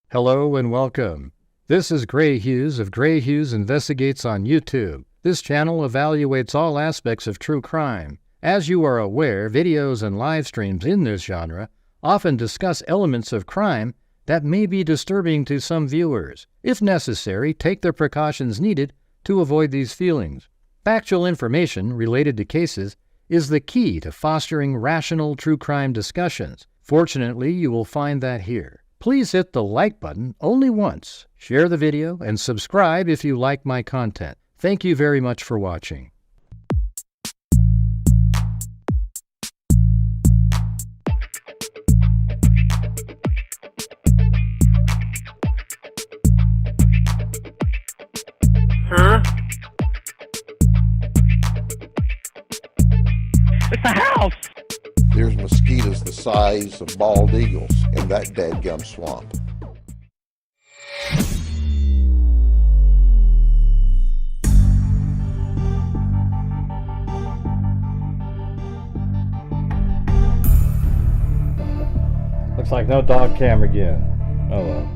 Hello and welcome. This is Grant Hughes of Grant Hughes Investigates on YouTube. This channel evaluates all aspects of true crime. As you are aware, videos and live streams in this genre often discuss elements of crime that may be disturbing to some viewers. If necessary, take the precautions needed to avoid these feelings. Factual information related to cases is the key to fostering rational true crime discussions. Fortunately, you will find that here. Please hit the like button only once, share the video, and subscribe if you like my content. Thank you very much for watching. Huh? It's a house! There's mosquitoes the size of bald eagles in that dadgum swamp. Looks like no dog cam again. Oh well.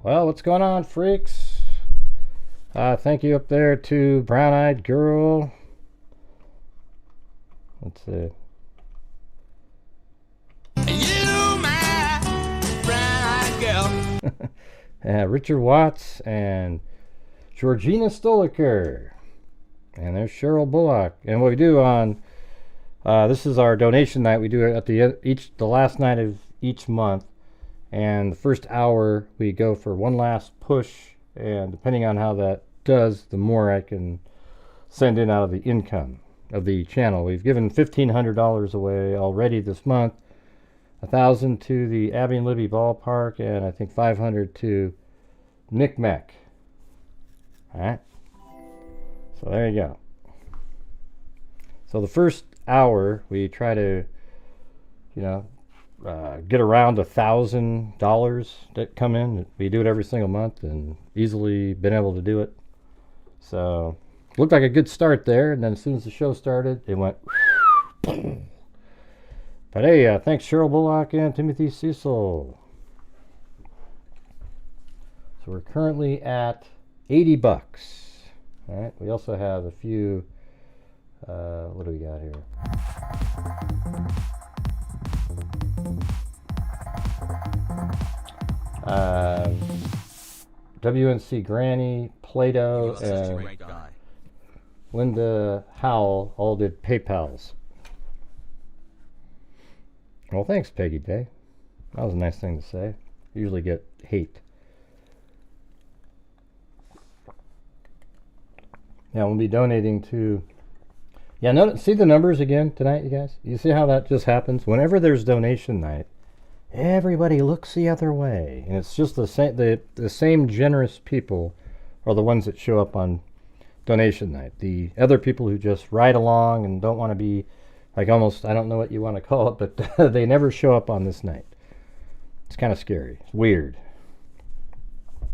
Well, what's going on, freaks? Thank you up there to Brown-Eyed Girl. Let's see. You, my brown-eyed girl. Richard Watts and Georgina Stoliker. And there's Cheryl Bullock. And what we do on this is our donation night. We do it at the last night of each month. And the first hour we go for one last push, and depending on how that does, the more I can send in out of the income of the channel. We've given $1,500 away already this month, $1,000 to the Abby and Libby Ballpark, and I think $500 to Nick Mac. All right, so there you go. So the first hour we try to, get around $1,000 that come in. We do it every single month and easily been able to do it. So looked like a good start there, and then as soon as the show started, it went. But hey, thanks Cheryl Bullock and Timothy Cecil. So we're currently at $80. All right. We also have a few. What do we got here? WNC Granny, Plato, and Linda Howell all did PayPals. Well, thanks, Peggy Day. That was a nice thing to say. Usually get hate. Yeah, we'll be donating to... Yeah, see the numbers again tonight, you guys? You see how that just happens? Whenever there's donation night, everybody looks the other way, and it's just the same generous people are the ones that show up on donation night. The other people who just ride along and don't want to be like almost, I don't know what you want to call it, but they never show up on this night. It's kind of scary. It's weird.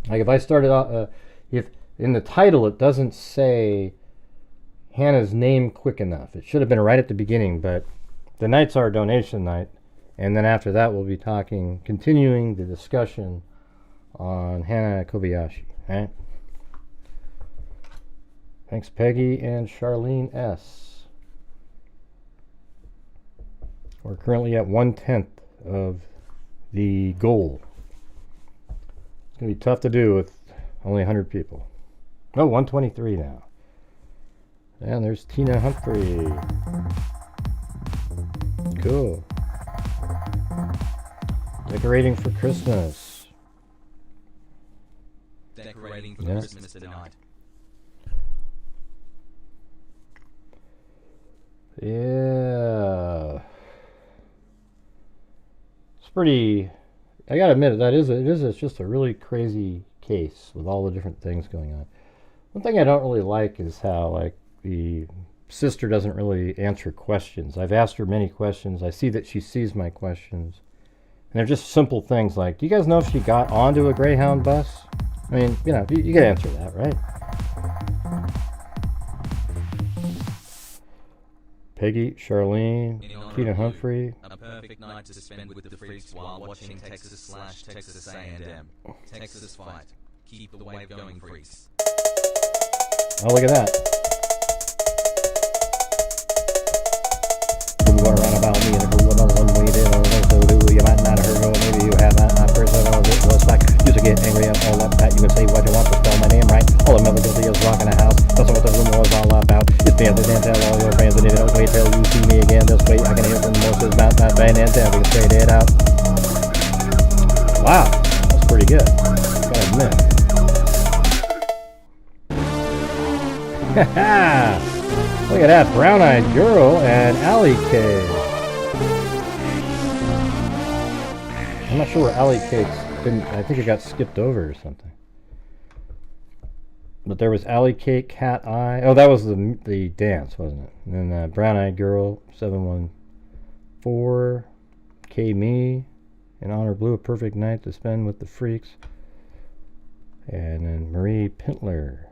Like if I started off, if in the title it doesn't say Hannah's name quick enough, it should have been right at the beginning, but the night's our donation night. And then after that, we'll be continuing the discussion on Hannah Kobayashi. Right? Thanks, Peggy and Charlene S. We're currently at 1/10 of the goal. It's going to be tough to do with only 100 people. Oh, 123 now. And there's Tina Humphrey. Cool. Decorating for Christmas. Decorating for Christmas tonight. Yeah. It's pretty... I gotta admit, it's just a really crazy case with all the different things going on. One thing I don't really like is how, like, the sister doesn't really answer questions. I've asked her many questions. I see that she sees my questions. And they're just simple things like, do you guys know if she got onto a Greyhound bus? I mean, you know, you can answer that, right? Peggy, Charlene, Tina Humphrey. A perfect night to spend with the freaks while watching Texas A&M. Texas fight. Keep the wave going, freaks. Oh, look at that. Who's going around about me and who knows what we did or so do. You might not have heard or maybe you have not. My person knows it was like used to get angry and all that. You can say what you want to spell my name right. All I'm ever guilty is rocking a house. That's what the rumor was all about. It's me at the damn tell all your friends, and if you don't wait till you see me again this way, I can hear from most is about that band and tell we can straight it out. Wow, that's pretty good. Gotta admit. Look at that brown-eyed girl and Alley K. I'm not sure where Alley Cake's been. I think it got skipped over or something. But there was Alley Cake, Cat Eye. Oh, that was the dance, wasn't it? And then brown-eyed girl 714, K Me, and Honor Blue, a perfect night to spend with the freaks. And then Marie Pintler.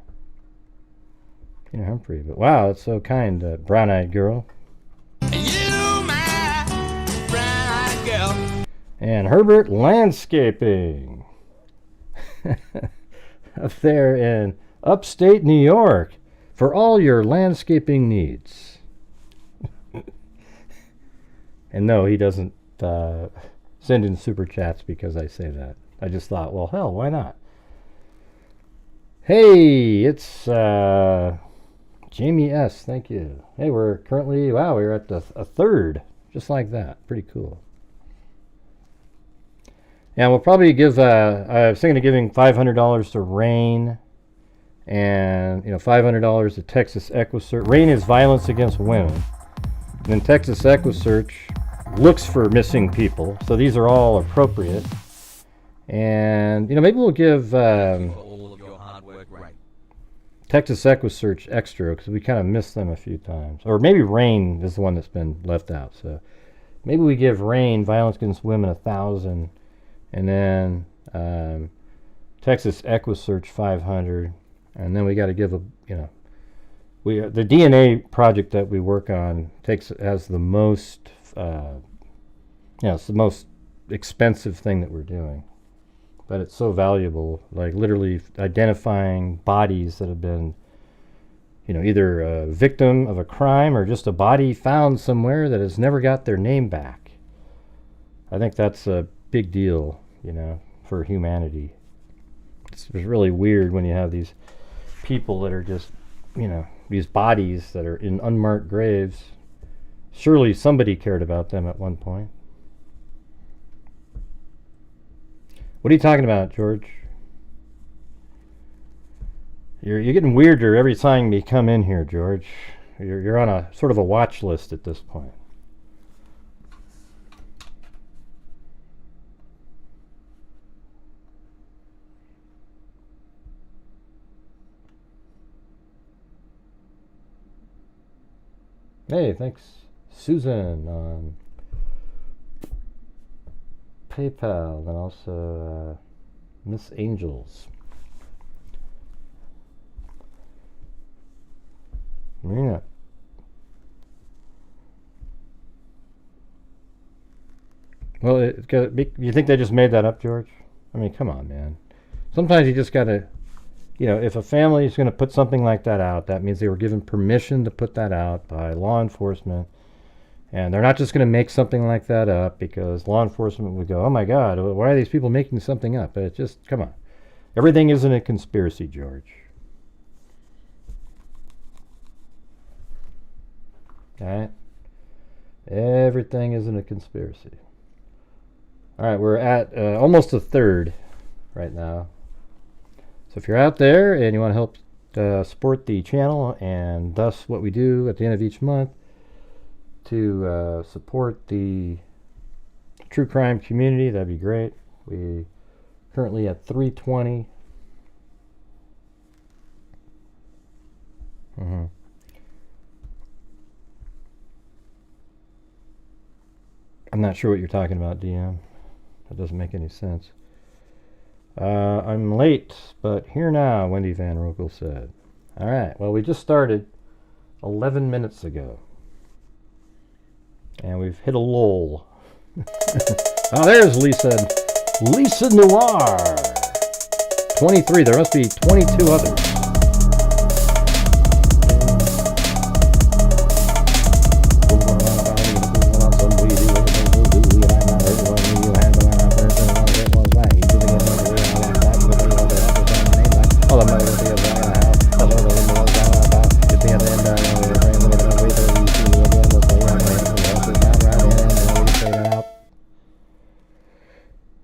Tina Humphrey, but wow, that's so kind, brown-eyed girl. You, my brown-eyed girl. And Herbert Landscaping. Up there in upstate New York for all your landscaping needs. And no, he doesn't send in super chats because I say that. I just thought, well, hell, why not? Hey, it's Jamie S. Thank you. Hey, we're currently, wow, we're at a third, just like that. Pretty cool. And we'll probably give, I was thinking of giving $500 to Rain and, $500 to Texas EquiSearch. Rain is violence against women. And then Texas EquiSearch looks for missing people. So these are all appropriate. And, maybe we'll give All of your hard work, right? Texas EquiSearch extra because we kind of missed them a few times. Or maybe Rain is the one that's been left out. So maybe we give Rain, violence against women, $1,000. And then Texas EquiSearch 500, and then we got to give the DNA project that we work on has the most it's the most expensive thing that we're doing, but it's so valuable, like literally identifying bodies that have been either a victim of a crime or just a body found somewhere that has never got their name back. I think that's a big deal, for humanity. It's really weird when you have these people that are just, these bodies that are in unmarked graves. Surely somebody cared about them at one point. What are you talking about, George? You're getting weirder every time you come in here, George. You're on a sort of a watch list at this point. Hey, thanks, Susan, on PayPal, and also Miss Angels. Marina. Well, you think they just made that up, George? I mean, come on, man. Sometimes you just gotta, if a family is going to put something like that out, that means they were given permission to put that out by law enforcement. And they're not just going to make something like that up because law enforcement would go, oh my God, why are these people making something up? But just, come on. Everything isn't a conspiracy, George. All right? Everything isn't a conspiracy. All right, we're at almost a third right now. So if you're out there and you want to help support the channel and thus what we do at the end of each month to support the true crime community, that'd be great. We currently at 320. I'm not sure what you're talking about, DM. That doesn't make any sense. I'm late, but here now, Wendy Van Rokel said. All right, well, we just started 11 minutes ago. And we've hit a lull. Oh, there's Lisa. Lisa Noir. 23. There must be 22 others.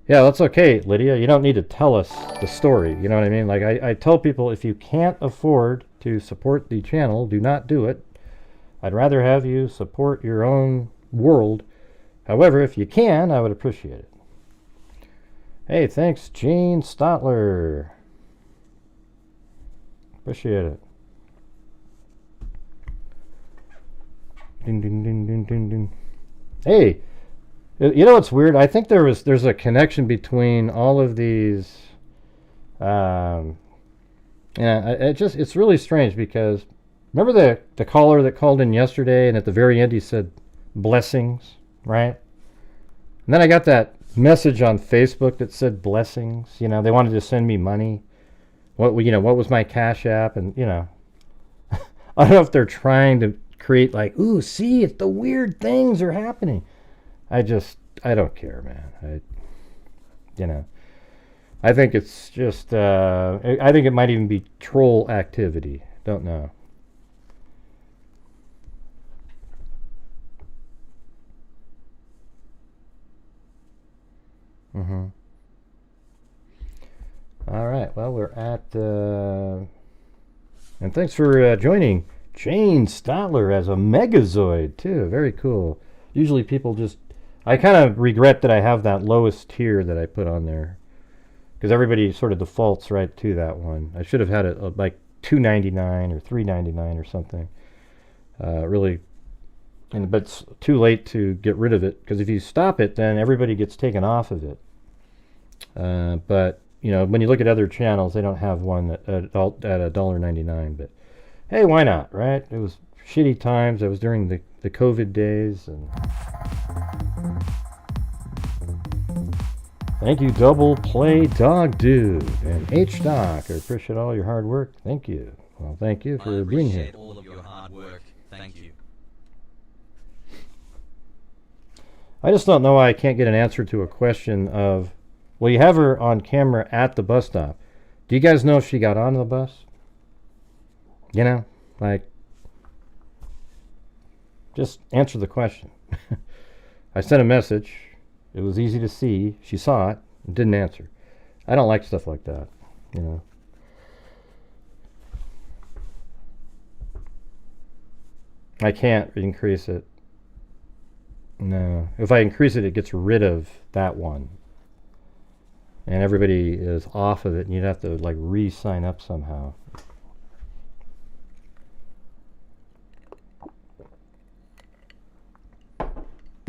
Yeah, that's okay, Lydia. You don't need to tell us the story. You know what I mean? Like, I tell people, if you can't afford to support the channel, do not do it. I'd rather have you support your own world. However, if you can, I would appreciate it. Hey, thanks, Gene Stotler. Appreciate it. Ding, ding, ding, ding, ding, ding. Hey! You know what's weird? I think there's a connection between all of these. Yeah, it's really strange because remember the caller that called in yesterday, and at the very end he said blessings, right? And then I got that message on Facebook that said blessings. You know, they wanted to send me money. What was my Cash App, and I don't know if they're trying to create like, ooh, see, it's the weird things are happening. I don't care, man. I think it's just, I think it might even be troll activity. Don't know. All right, well, we're at, and thanks for joining Jane Stotler as a Megazoid, too. Very cool. Usually people just, I kind of regret that I have that lowest tier that I put on there, because everybody sort of defaults right to that one. I should have had it like $2.99 or $3.99 or something. Really, but it's too late to get rid of it, because if you stop it, then everybody gets taken off of it. But when you look at other channels, they don't have one at $1.99. But hey, why not, right? It was shitty times. It was during the COVID days, and thank you, Double Play Dog Dude and H Doc. I appreciate all your hard work. Thank you. Well, thank you for being here. I appreciate all of your hard work. Thank you. I just don't know why I can't get an answer to a question of, well, you have her on camera at the bus stop. Do you guys know if she got on the bus? Just answer the question. I sent a message. It was easy to see. She saw it and didn't answer. I don't like stuff like that, I can't increase it. No. If I increase it, it gets rid of that one. And everybody is off of it, and you'd have to, re-sign up somehow.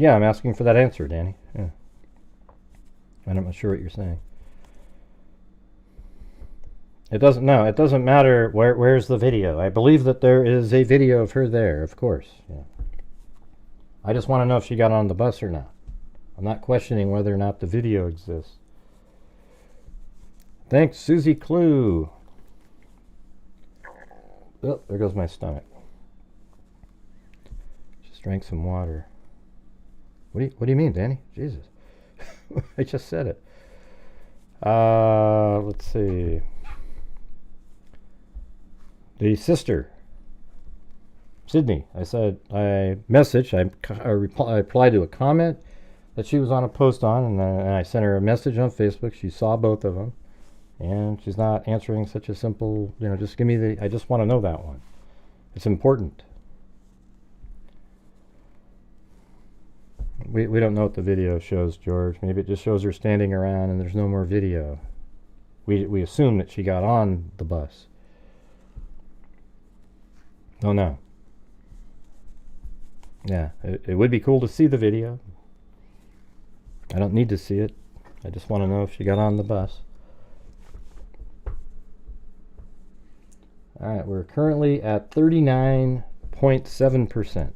Yeah, I'm asking for that answer, Danny. Yeah. I'm not sure what you're saying. It doesn't matter where's the video. I believe that there is a video of her there, of course. Yeah. I just want to know if she got on the bus or not. I'm not questioning whether or not the video exists. Thanks, Susie Clue. Oh, there goes my stomach. Just drank some water. What do you mean, Danny? Jesus. I just said it. Let's see. The sister, Sydney. I replied to a comment that she was on a post on, and I sent her a message on Facebook. She saw both of them, and she's not answering such a simple, just give me I just want to know that one. It's important. We don't know what the video shows, George. Maybe it just shows her standing around and there's no more video. We assume that she got on the bus. Oh no. Yeah, it would be cool to see the video. I don't need to see it. I just want to know if she got on the bus. All right, we're currently at 39.7%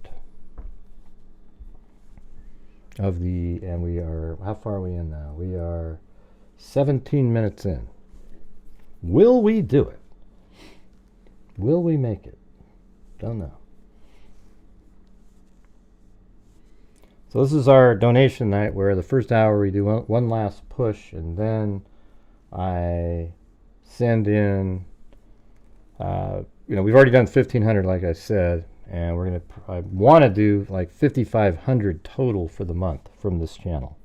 of the, and we are, how far are we in now? We are 17 minutes in. Will we do it? Will we make it? Don't know. So this is our donation night where the first hour we do one last push, and then I send in, we've already done 1,500 like I said, and I want to do like 5,500 total for the month from this channel.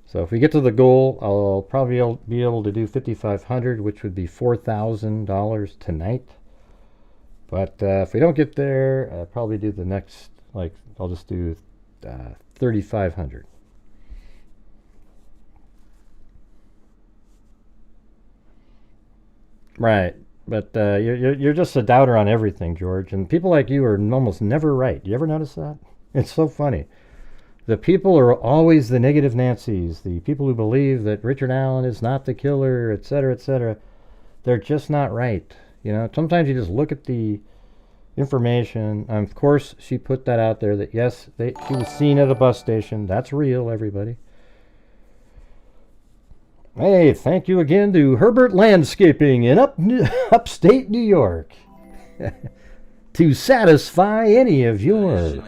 So if we get to the goal, I'll probably be able to do 5,500, which would be $4,000 tonight. But if we don't get there, I'll probably do the next, I'll just do 3,500. Right, but you're just a doubter on everything, George. And people like you are almost never right. You ever notice that? It's so funny. The people are always the negative Nancys, the people who believe that Richard Allen is not the killer, etc., etc. They're just not right. Sometimes you just look at the information. Of course, she put that out there that yes, she was seen at a bus station. That's real, everybody. Hey, thank you again to Herbert Landscaping in upstate New York to satisfy any of your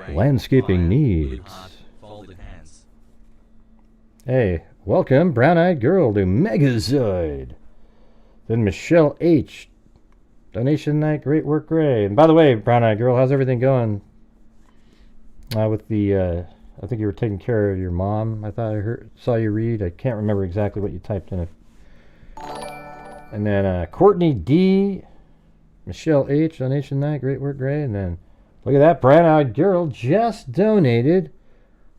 landscaping needs. Hey, welcome, Brown-Eyed Girl, to Megazoid. Then Michelle H. Donation night, great work, Gray. And by the way, Brown-Eyed Girl, how's everything going with the, I think you were taking care of your mom. I thought saw you read. I can't remember exactly what you typed in it. And then Courtney D. Michelle H. Donation night, great work, Gray. And then, look at that, Brown-Eyed Girl just donated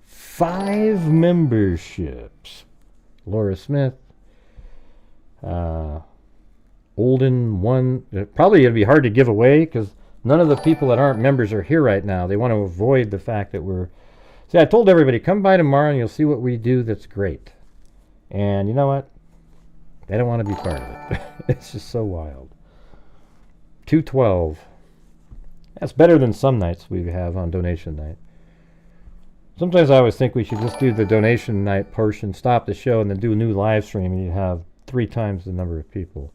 5 memberships. Laura Smith. Olden 1. Probably it'd be hard to give away because none of the people that aren't members are here right now. They want to avoid the fact that we're... See, I told everybody, come by tomorrow and you'll see what we do that's great. And you know what? They don't want to be part of it. It's just so wild. 212. That's better than some nights we have on donation night. Sometimes I always think we should just do the donation night portion, stop the show, and then do a new live stream, and you have 3 times the number of people.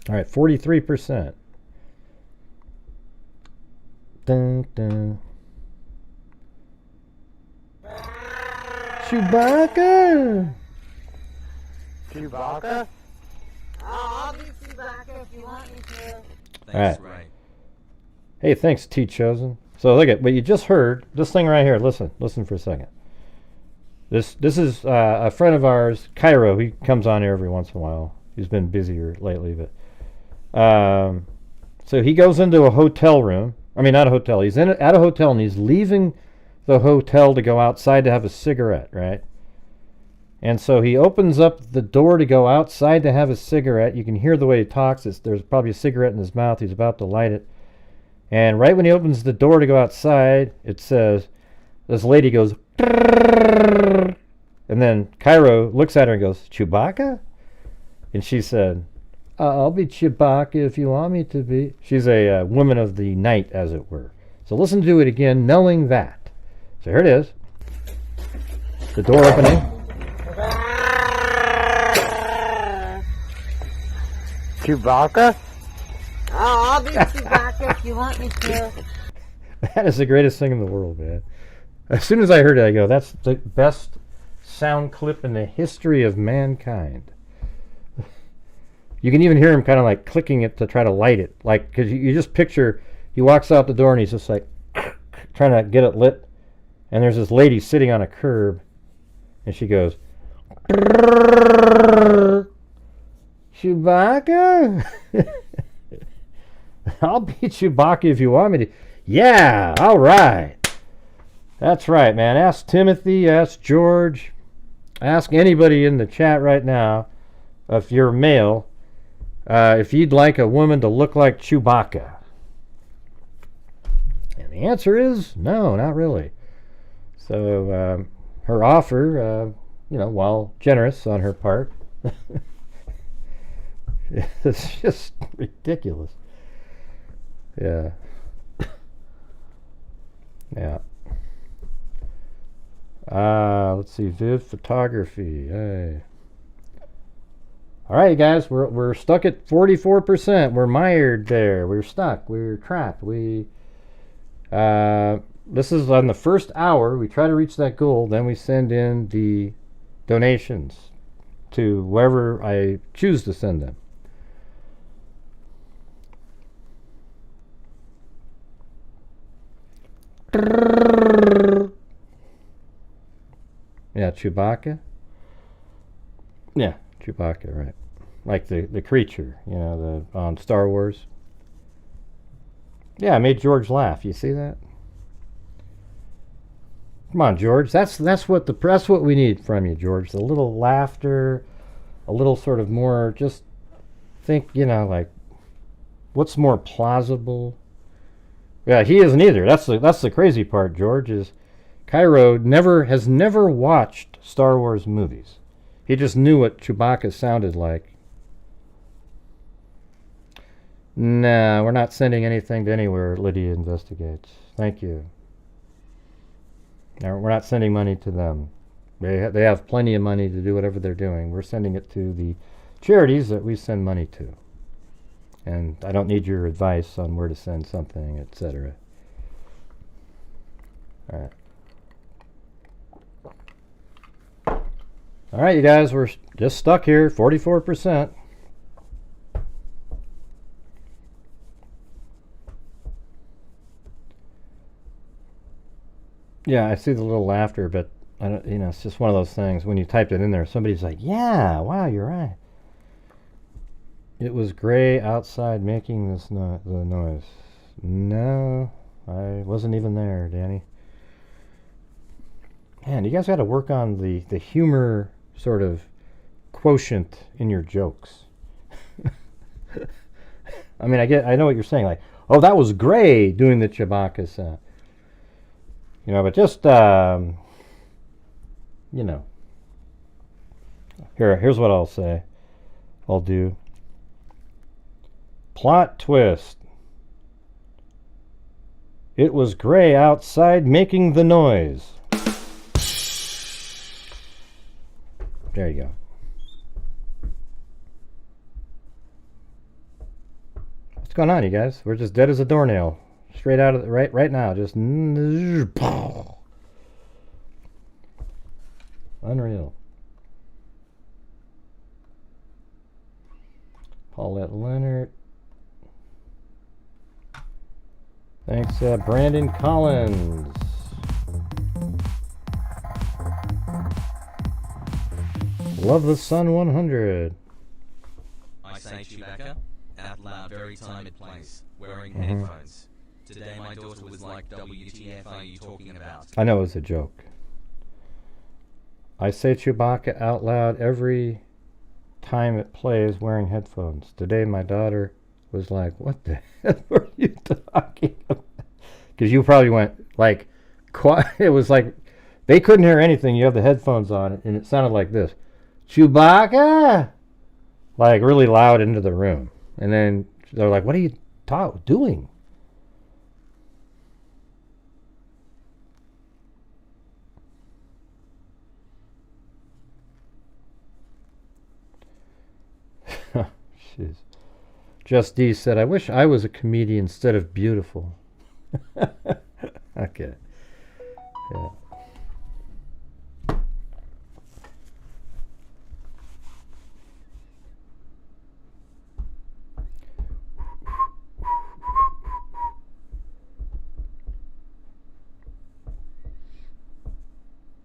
All right, 43%. Dun, dun. Chewbacca! Chewbacca? I'll be Chewbacca if you want me to. Thanks, Right. Ray. Hey, thanks, T. Chosen. So look at what you just heard. This thing right here. Listen for a second. This is a friend of ours, Cairo. He comes on here every once in a while. He's been busier lately, but so he goes into a hotel room. I mean, not a hotel. He's at a hotel, and he's leaving the hotel to go outside to have a cigarette, right? And so he opens up the door to go outside to have a cigarette. You can hear the way he talks. There's probably a cigarette in his mouth. He's about to light it. And right when he opens the door to go outside, it says, this lady goes, and then Cairo looks at her and goes, Chewbacca? And she said, I'll be Chewbacca if you want me to be. She's a woman of the night, as it were. So listen to it again, knowing that. So here it is. The door opening. Chewbacca? I'll be Chewbacca if you want me to. That is the greatest thing in the world, man. As soon as I heard it, I go, that's the best sound clip in the history of mankind. You can even hear him kind of like clicking it to try to light it. Like, because you just picture, he walks out the door and he's just like, trying to get it lit. And there's this lady sitting on a curb. And she goes, Chewbacca? I'll be Chewbacca if you want me to. Yeah, all right. That's right, man. Ask Timothy, ask George, ask anybody in the chat right now, if you're male, if you'd like a woman to look like Chewbacca. And The answer is no, not really. So her offer, while generous on her part, it's just ridiculous. Yeah. Yeah. Let's see, Viv Photography. Hey. All right, you guys, we're stuck at 44%. We're mired there. We're stuck. We're trapped. This is on the first hour. We try to reach that goal. Then we send in the donations to wherever I choose to send them. Yeah, Chewbacca. Yeah, Chewbacca, right? Like the creature, on Star Wars. Yeah, I made George laugh. You see that? Come on, George. That's what we need from you, George. A little laughter, a little sort of more. Just think, like what's more plausible. Yeah, he isn't either. That's the crazy part, George, is Cairo has never watched Star Wars movies. He just knew what Chewbacca sounded like. Nah, we're not sending anything to anywhere, Lydia investigates. Thank you. No, we're not sending money to them. They have plenty of money to do whatever they're doing. We're sending it to the charities that we send money to. And I don't need your advice on where to send something, etc. All right. All right, you guys, we're just stuck here, 44%. Yeah, I see the little laughter, but I don't, it's just one of those things. When you typed it in there, somebody's like, "Yeah, wow, you're right." It was gray outside making the noise. No, I wasn't even there, Danny. Man, you guys got to work on the humor sort of quotient in your jokes. I mean, I know what you're saying. Like, oh, that was gray doing the Chewbacca sound. But just, here's what I'll say. I'll do. Plot twist. It was gray outside making the noise. There you go. What's going on, you guys? We're just dead as a doornail. Straight out of the right now. Just unreal. Paulette Leonard. Thanks, Brandon Collins. Love the Sun 100. I say Chewbacca out loud every time it plays, wearing headphones. Today my daughter was like, WTF are you talking about? I know it was a joke. I say Chewbacca out loud every time it plays wearing headphones. Today my daughter was like, what the hell were you talking about? Because you probably went like, it was like, they couldn't hear anything. You have the headphones on and it sounded like this. Chewbacca! Like really loud into the room. And then they're like, what are you doing? Jeez. Just D said, I wish I was a comedian instead of beautiful. Okay. Yeah.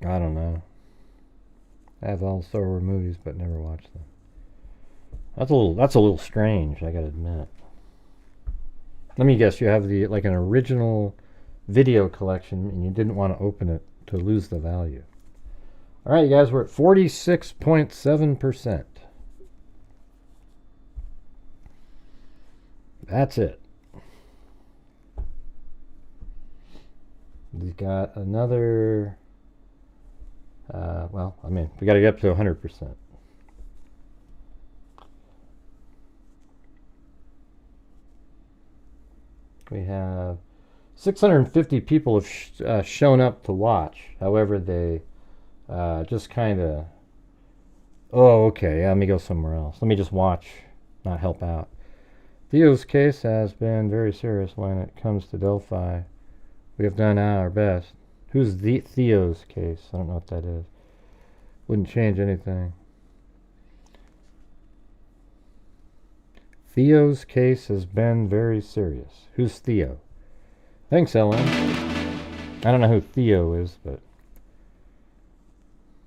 I don't know. I have all Star Wars movies, but never watched them. That's a little strange, I gotta admit. Let me guess, you have an original video collection and you didn't want to open it to lose the value. All right, you guys, we're at 46.7%. That's it. We've got another. Well, I mean, we got to get up to 100%. We have 650 people have shown up to watch. However, they just kind of. Oh, okay. Let me go somewhere else. Let me just watch, not help out. Theo's case has been very serious when it comes to Delphi. We have done our best. Who's Theo's case? I don't know what that is. Wouldn't change anything. Theo's case has been very serious. Who's Theo? Thanks, Ellen. I don't know who Theo is, but...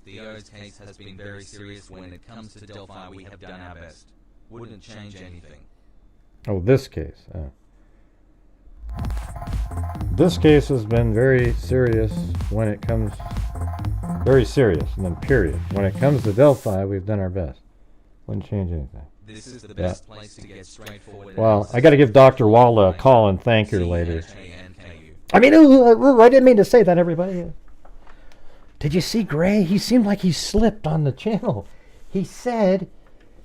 Theo's case has been very serious. When it comes to Delphi, we have done our best. Wouldn't change anything. Oh, this case. This case has been very serious when it comes... Very serious, and then period. When it comes to Delphi, we've done our best. Wouldn't change anything. This is the best place to get straightforward. Well, I got to give Dr. Walla a call and thank her later. I mean, I didn't mean to say that, everybody. Did you see Gray? He seemed like he slipped on the channel. He said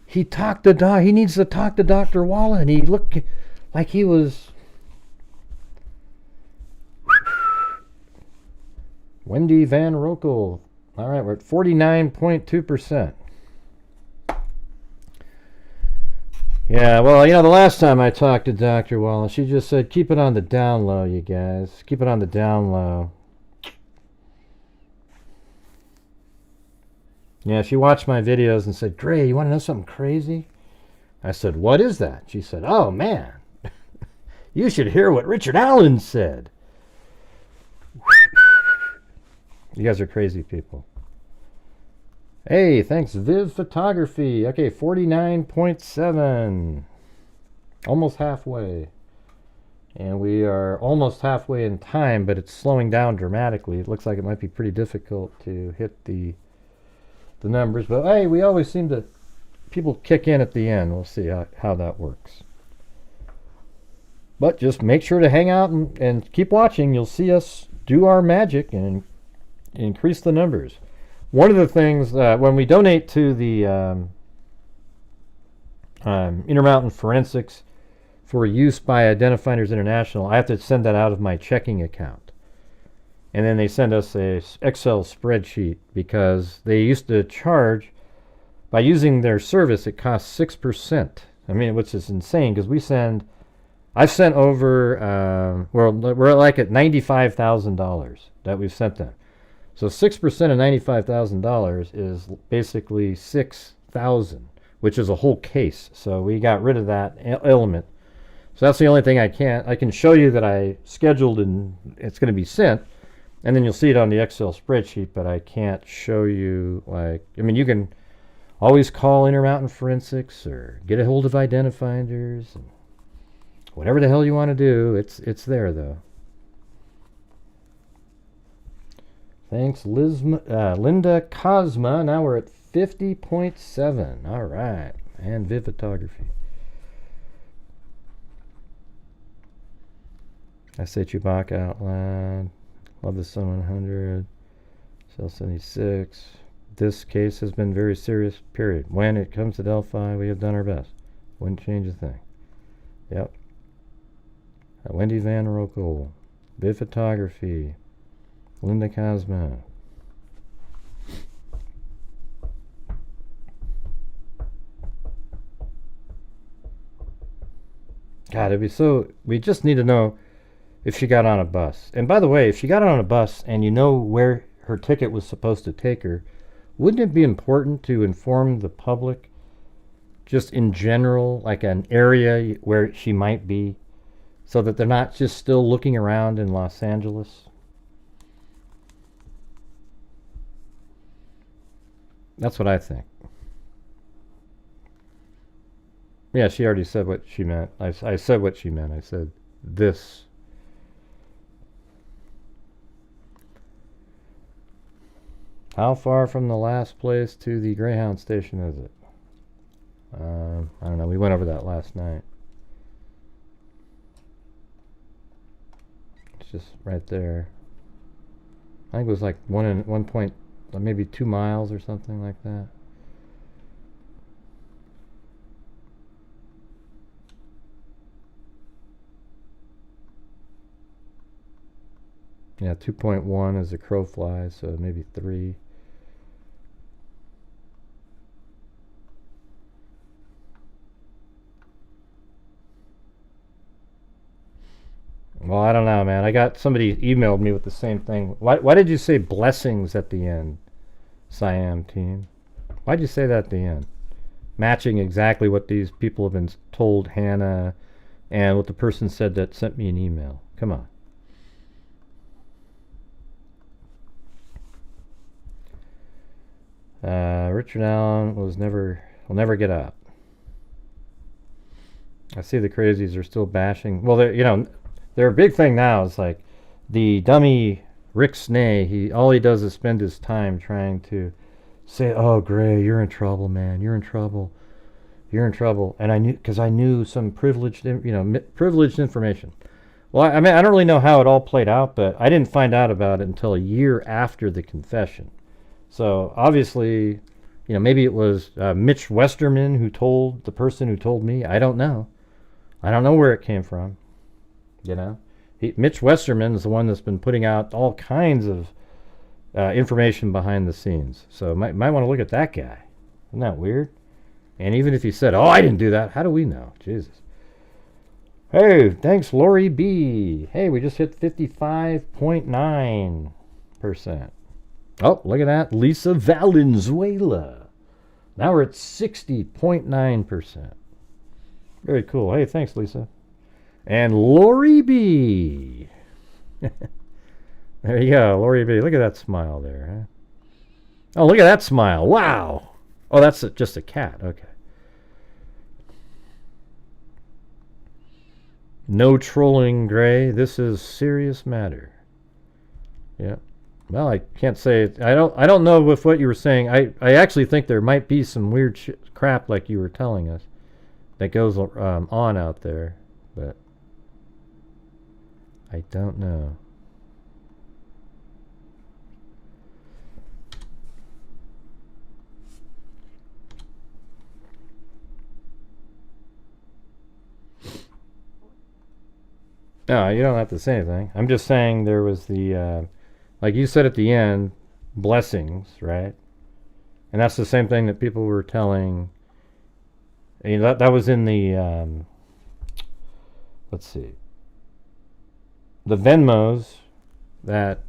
he talked to he needs to talk to Dr. Walla, and he looked like he was... Wendy Van Rokel. All right, we're at 49.2%. Yeah, well, you know, the last time I talked to Dr. Wallace, she just said, keep it on the down low, you guys. Keep it on the down low. Yeah, she watched my videos and said, Gray, you want to know something crazy? I said, what is that? She said, oh, man. You should hear what Richard Allen said. You guys are crazy people. Hey, thanks, Viv Photography. Okay, 49.7. Almost halfway. And we are almost halfway in time, but it's slowing down dramatically. It looks like it might be pretty difficult to hit the numbers. But hey, we always seem to... People kick in at the end. We'll see how that works. But just make sure to hang out and keep watching. You'll see us do our magic and increase the numbers. One of the things when we donate to the Intermountain Forensics for use by Identifinders International, I have to send that out of my checking account. And then they send us a Excel spreadsheet because they used to charge, by using their service, it costs 6%. I mean, which is insane because I've sent over, we're like at $95,000 that we've sent them. So 6% of $95,000 is basically $6,000, which is a whole case. So we got rid of that element. So that's the only thing I can show you that I scheduled and it's going to be sent, and then you'll see it on the Excel spreadsheet, but I can't show you, like, I mean, you can always call Intermountain Forensics or get a hold of Identifinders, and whatever the hell you want to do, it's there though. Thanks, Linda Cosma. Now we're at 50.7. All right. And Viv Photography. I say Chewbacca out loud. Love the Sun 100. Cell 76. This case has been very serious, period. When it comes to Delphi, we have done our best. Wouldn't change a thing. Yep. Wendy Van Rokel. Viv Photography. Linda Cosma. God, it'd be so... We just need to know if she got on a bus. And by the way, if she got on a bus and you know where her ticket was supposed to take her, wouldn't it be important to inform the public, just in general, like an area where she might be, so that they're not just still looking around in Los Angeles? That's what I think. Yeah, she already said what she meant. I said what she meant. I said this. How far from the last place to the Greyhound station is it? I don't know. We went over that last night. It's just right there. I think it was like 1 point, maybe 2 miles or something like that. Yeah, 2.1 as the crow flies, so maybe 3. Well, I don't know, man. I got somebody emailed me with the same thing. Why did you say blessings at the end, Siam team? Why'd you say that at the end? Matching exactly what these people have been told Hannah and what the person said that sent me an email. Come on. Richard Allen will never get out. I see the crazies are still bashing. Well, their big thing now is like the dummy Rick Snay. All he does is spend his time trying to say, "Oh, Gray, you're in trouble, man. You're in trouble. You're in trouble." And I knew some privileged information. Well, I mean, I don't really know how it all played out, but I didn't find out about it until a year after the confession. So obviously, maybe it was Mitch Westerman who told the person who told me. I don't know. I don't know where it came from. Mitch Westerman is the one that's been putting out all kinds of information behind the scenes. So might want to look at that guy. Isn't that weird? And even if he said, "Oh, I didn't do that," how do we know? Jesus. Hey, thanks, Lori B. Hey, we just hit 55.9%. Oh, look at that. Lisa Valenzuela. Now we're at 60.9%. Very cool. Hey, thanks, Lisa. And Lori B. There you go, Lori B. Look at that smile there. Huh? Oh, look at that smile. Wow. Oh, that's just a cat. Okay. No trolling, Gray. This is serious matter. Yeah. Well, I can't say it. I don't know with what you were saying. I actually think there might be some weird crap like you were telling us that goes on out there, but I don't know. No, you don't have to say anything. I'm just saying there was the, like you said at the end, blessings, right? And that's the same thing that people were telling. That was in the, let's see, the Venmos that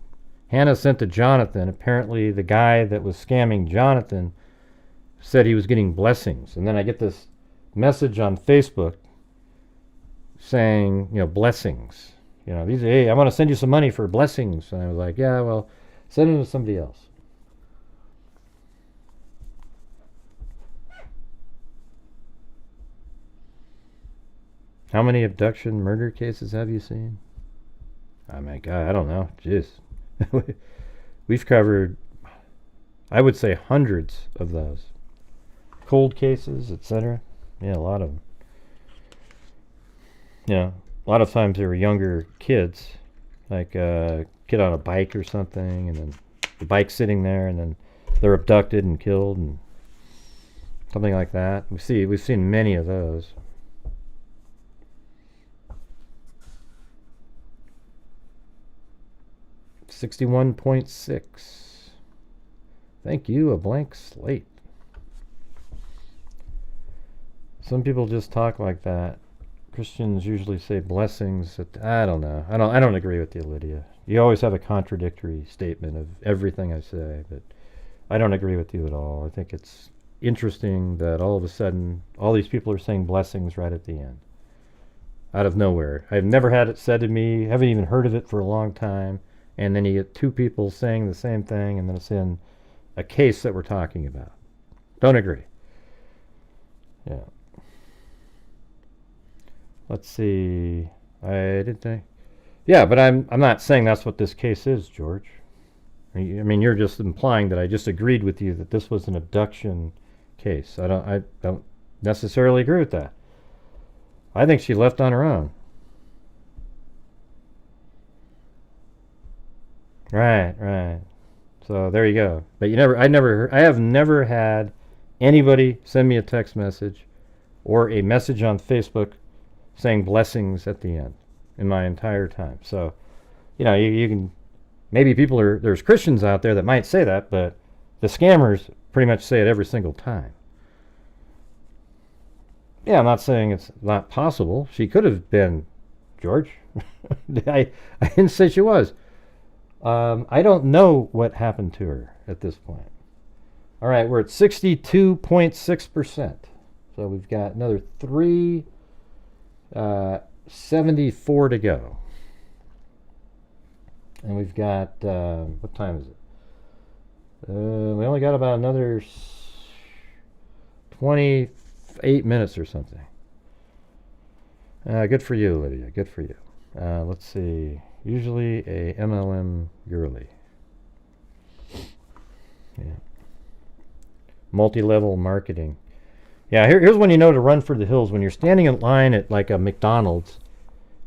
Hannah sent to Jonathan. Apparently the guy that was scamming Jonathan said he was getting blessings. And then I get this message on Facebook saying, blessings. Hey, I want to send you some money for blessings. And I was like, yeah, well, send them to somebody else. How many abduction murder cases have you seen? Oh my God, I don't know. Jeez. We've covered, I would say, hundreds of those. Cold cases, etc. Yeah, a lot of them. A lot of times they were younger kids, like a kid on a bike or something, and then the bike's sitting there, and then they're abducted and killed, and something like that. We've seen many of those. $61.6. Thank you, a blank slate. Some people just talk like that. Christians usually say blessings. I don't know. I don't agree with you, Lydia. You always have a contradictory statement of everything I say, but I don't agree with you at all. I think it's interesting that all of a sudden all these people are saying blessings right at the end, out of nowhere. I've never had it said to me. Haven't even heard of it for a long time. And then you get two people saying the same thing, and then it's in a case that we're talking about. Don't agree. Yeah. Let's see. Yeah, but I'm not saying that's what this case is, George. I mean, you're just implying that I just agreed with you that this was an abduction case. I don't necessarily agree with that. I think she left on her own. Right, right. So there you go. But I have never had anybody send me a text message or a message on Facebook saying blessings at the end in my entire time. So, you can, maybe there's Christians out there that might say that, but the scammers pretty much say it every single time. Yeah, I'm not saying it's not possible. She could have been George. I didn't say she was. I don't know what happened to her at this point. All right, we're at 62.6%. So we've got another 374 to go. And we've got, what time is it? We only got about another 28 minutes or something. Good for you, Lydia. Good for you. Let's see. Usually a MLM girly. Yeah. Multi-level marketing. Yeah, here's when you know to run for the hills. When you're standing in line at like a McDonald's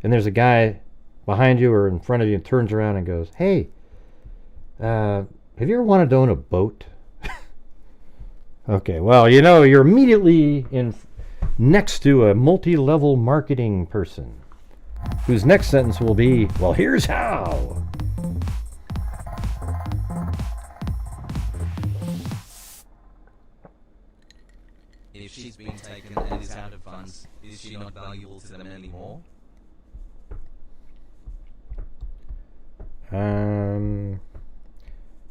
and there's a guy behind you or in front of you and turns around and goes, "Hey, have you ever wanted to own a boat?" Okay, well, you're immediately next to a multi-level marketing person whose next sentence will be, "Well, here's how." If she's been taken and is out of funds, is she not valuable to them anymore?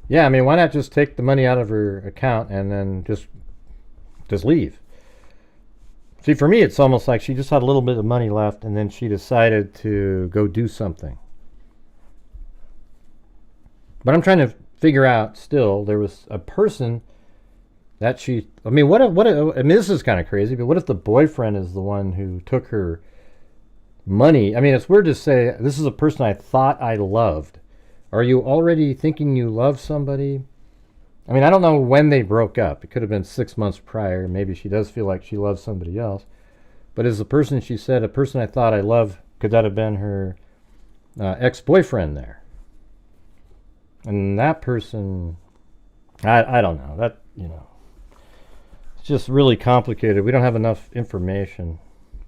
Yeah, I mean, why not just take the money out of her account and then just leave? See, for me, it's almost like she just had a little bit of money left and then she decided to go do something. But I'm trying to figure out still, there was a person that I mean, this is kind of crazy, but what if the boyfriend is the one who took her money? I mean, it's weird to say, this is a person I thought I loved. Are you already thinking you love somebody? I mean, I don't know when they broke up. It could have been 6 months prior. Maybe she does feel like she loves somebody else. But is the person she said, a person I thought I loved, could that have been her ex-boyfriend there? And that person, I don't know. That, it's just really complicated. We don't have enough information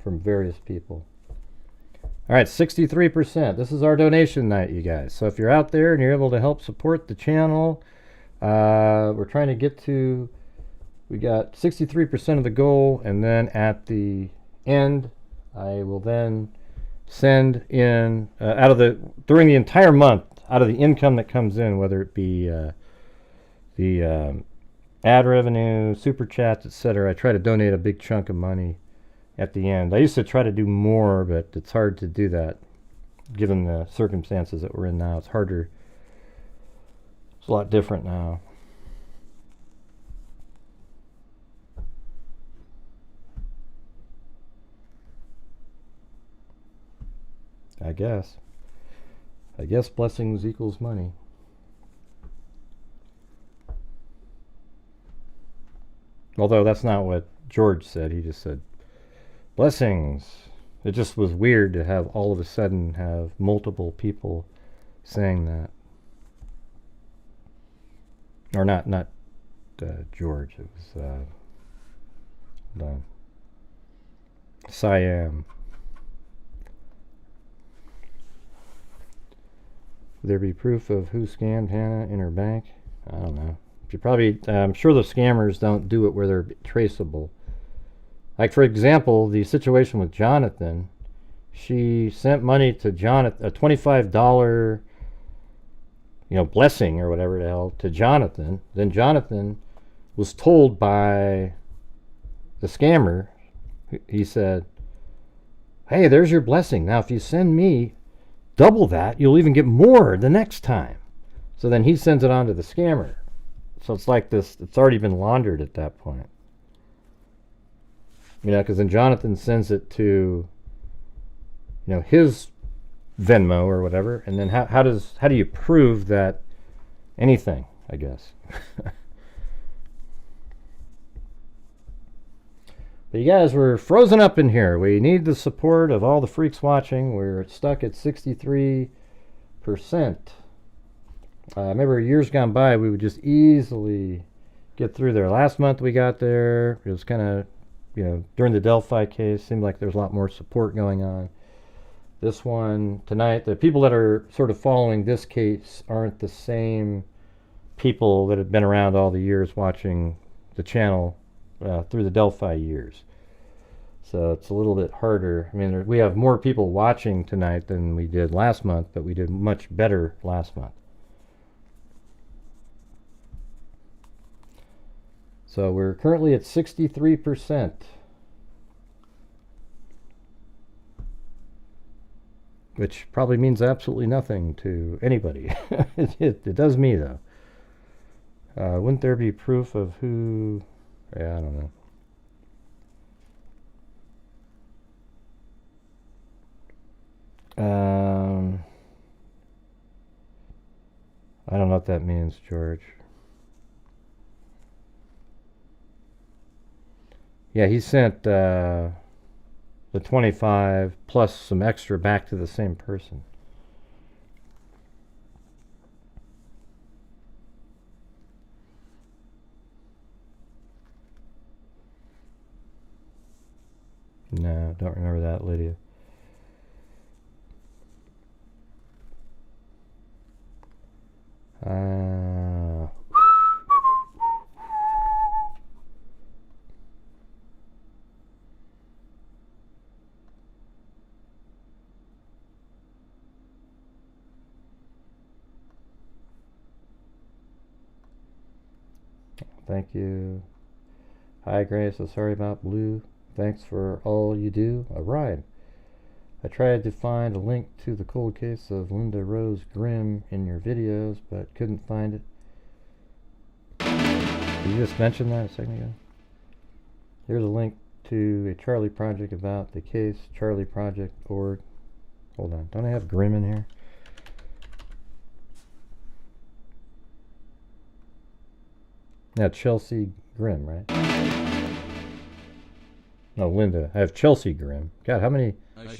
from various people. All right, 63%. This is our donation night, you guys. So if you're out there and you're able to help support the channel, we're trying to get to, we got 63% of the goal, and then at the end, I will then send in, during the entire month, out of the income that comes in, whether it be the ad revenue, super chats, etc., I try to donate a big chunk of money at the end. I used to try to do more, but it's hard to do that given the circumstances that we're in now. It's harder. It's a lot different now. I guess blessings equals money. Although that's not what George said. He just said blessings. It just was weird to have all of a sudden have multiple people saying that. Or not George. It was Siam. Would there be proof of who scammed Hannah in her bank? I don't know. I'm sure the scammers don't do it where they're traceable. Like, for example, the situation with Jonathan, she sent money to Jonathan, a $25, blessing or whatever the hell, to Jonathan. Then Jonathan was told by the scammer, he said, "Hey, there's your blessing. Now, if you send me double that, you'll even get more the next time." So then he sends it on to the scammer. So it's like this, it's already been laundered at that point. Because then Jonathan sends it to, his Venmo or whatever, and then how do you prove that anything, I guess. But you guys, we're frozen up in here. We need the support of all the freaks watching. We're stuck at 63%. I remember years gone by, we would just easily get through there. Last month we got there. It was kind of, during the Delphi case, seemed like there was a lot more support going on. This one tonight, the people that are sort of following this case aren't the same people that have been around all the years watching the channel through the Delphi years. So it's a little bit harder. I mean, we have more people watching tonight than we did last month, but we did much better last month. So we're currently at 63%. Which probably means absolutely nothing to anybody. It does me, though. Wouldn't there be proof of who... Yeah, I don't know. I don't know what that means, George. Yeah, he sent the 25 plus some extra back to the same person. No, don't remember that, Lydia. Thank you. Hi, Grace. So sorry about Blue. Thanks for all you do. A ride. I tried to find a link to the cold case of Linda Rose Grimm in your videos, but couldn't find it. Did you just mention that a second ago? Here's a link to a Charlie Project about the case, charlieproject.org. Hold on. Don't I have Grimm in here? Yeah, Chelsea Grimm, right? No, Linda. I have Chelsea Grimm. God, how many...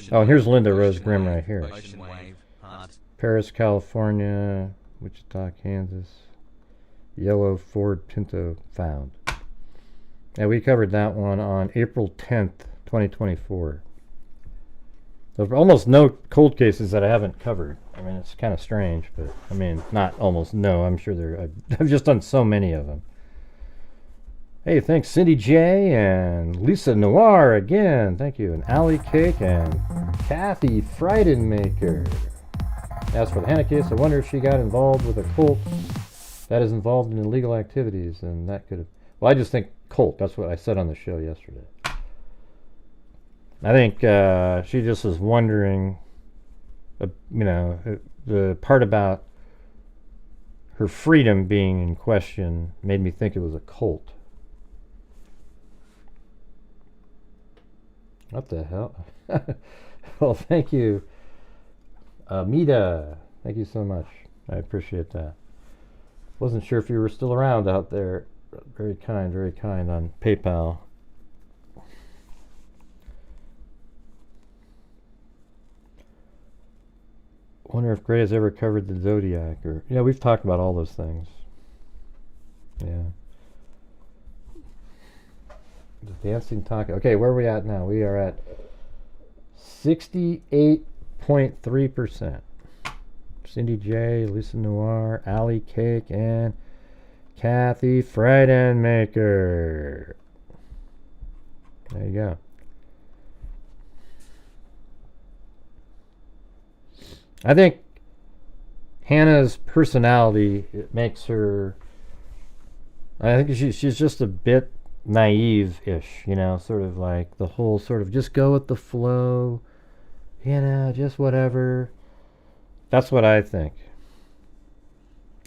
Oh, and here's Linda Rose Grimm right here. Paris, California, Wichita, Kansas. Yellow Ford Pinto found. Yeah, we covered that one on April 10th, 2024. There's almost no cold cases that I haven't covered. I mean, it's kind of strange, but I mean, not almost no. I'm sure I've just done so many of them. Hey, thanks Cindy J and Lisa Noir again. Thank you. And Allie Cake and Kathy Freidenmaker. As for the Hannah case, I wonder if she got involved with a cult that is involved in illegal activities, and that could have... Well, I just think cult. That's what I said on the show yesterday. I think she just is wondering, the part about her freedom being in question made me think it was a cult. What the hell? Well, thank you, Mita. Thank you so much. I appreciate that. Wasn't sure if you were still around out there. Very kind on PayPal. Wonder if Gray has ever covered the Zodiac, or yeah, we've talked about all those things. Yeah. The dancing taco. Okay, where are we at now? We are at 68.3%. Cindy J, Lisa Noir, Allie Cake, and Kathy Freidenmaker. There you go. I think Hannah's personality, it makes her... I think she's just a bit naive-ish, sort of like the whole sort of just go with the flow, just whatever. That's what I think.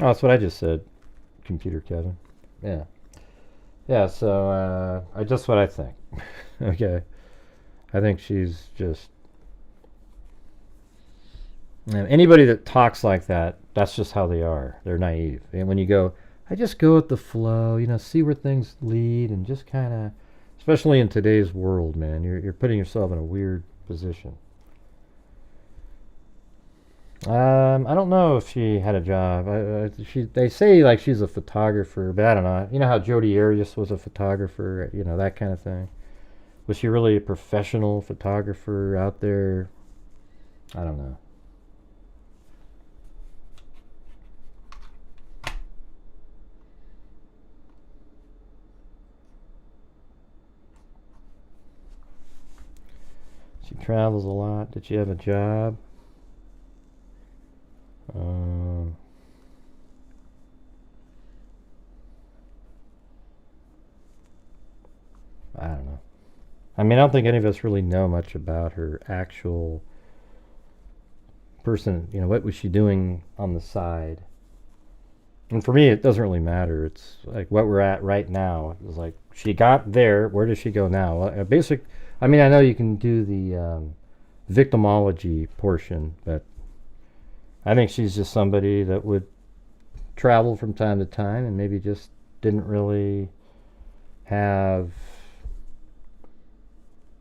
Oh, that's what I just said, Computer Kevin. Yeah. Yeah, so just what I think. Okay. I think she's just... anybody that talks like that, that's just how they are. They're naive. And when you go... I just go with the flow, see where things lead, and just kind of, especially in today's world, man, you're putting yourself in a weird position. I don't know if she had a job. They say like she's a photographer, but I don't know. You know how Jodi Arias was a photographer, you know, that kind of thing. Was she really a professional photographer out there? I don't know. She travels a lot. Did she have a job? I don't know. I mean, I don't think any of us really know much about her actual person. You know, what was she doing on the side? And for me, it doesn't really matter. It's like what we're at right now. It's like she got there. Where does she go now? I mean, I know you can do the victimology portion, but I think she's just somebody that would travel from time to time and maybe just didn't really have,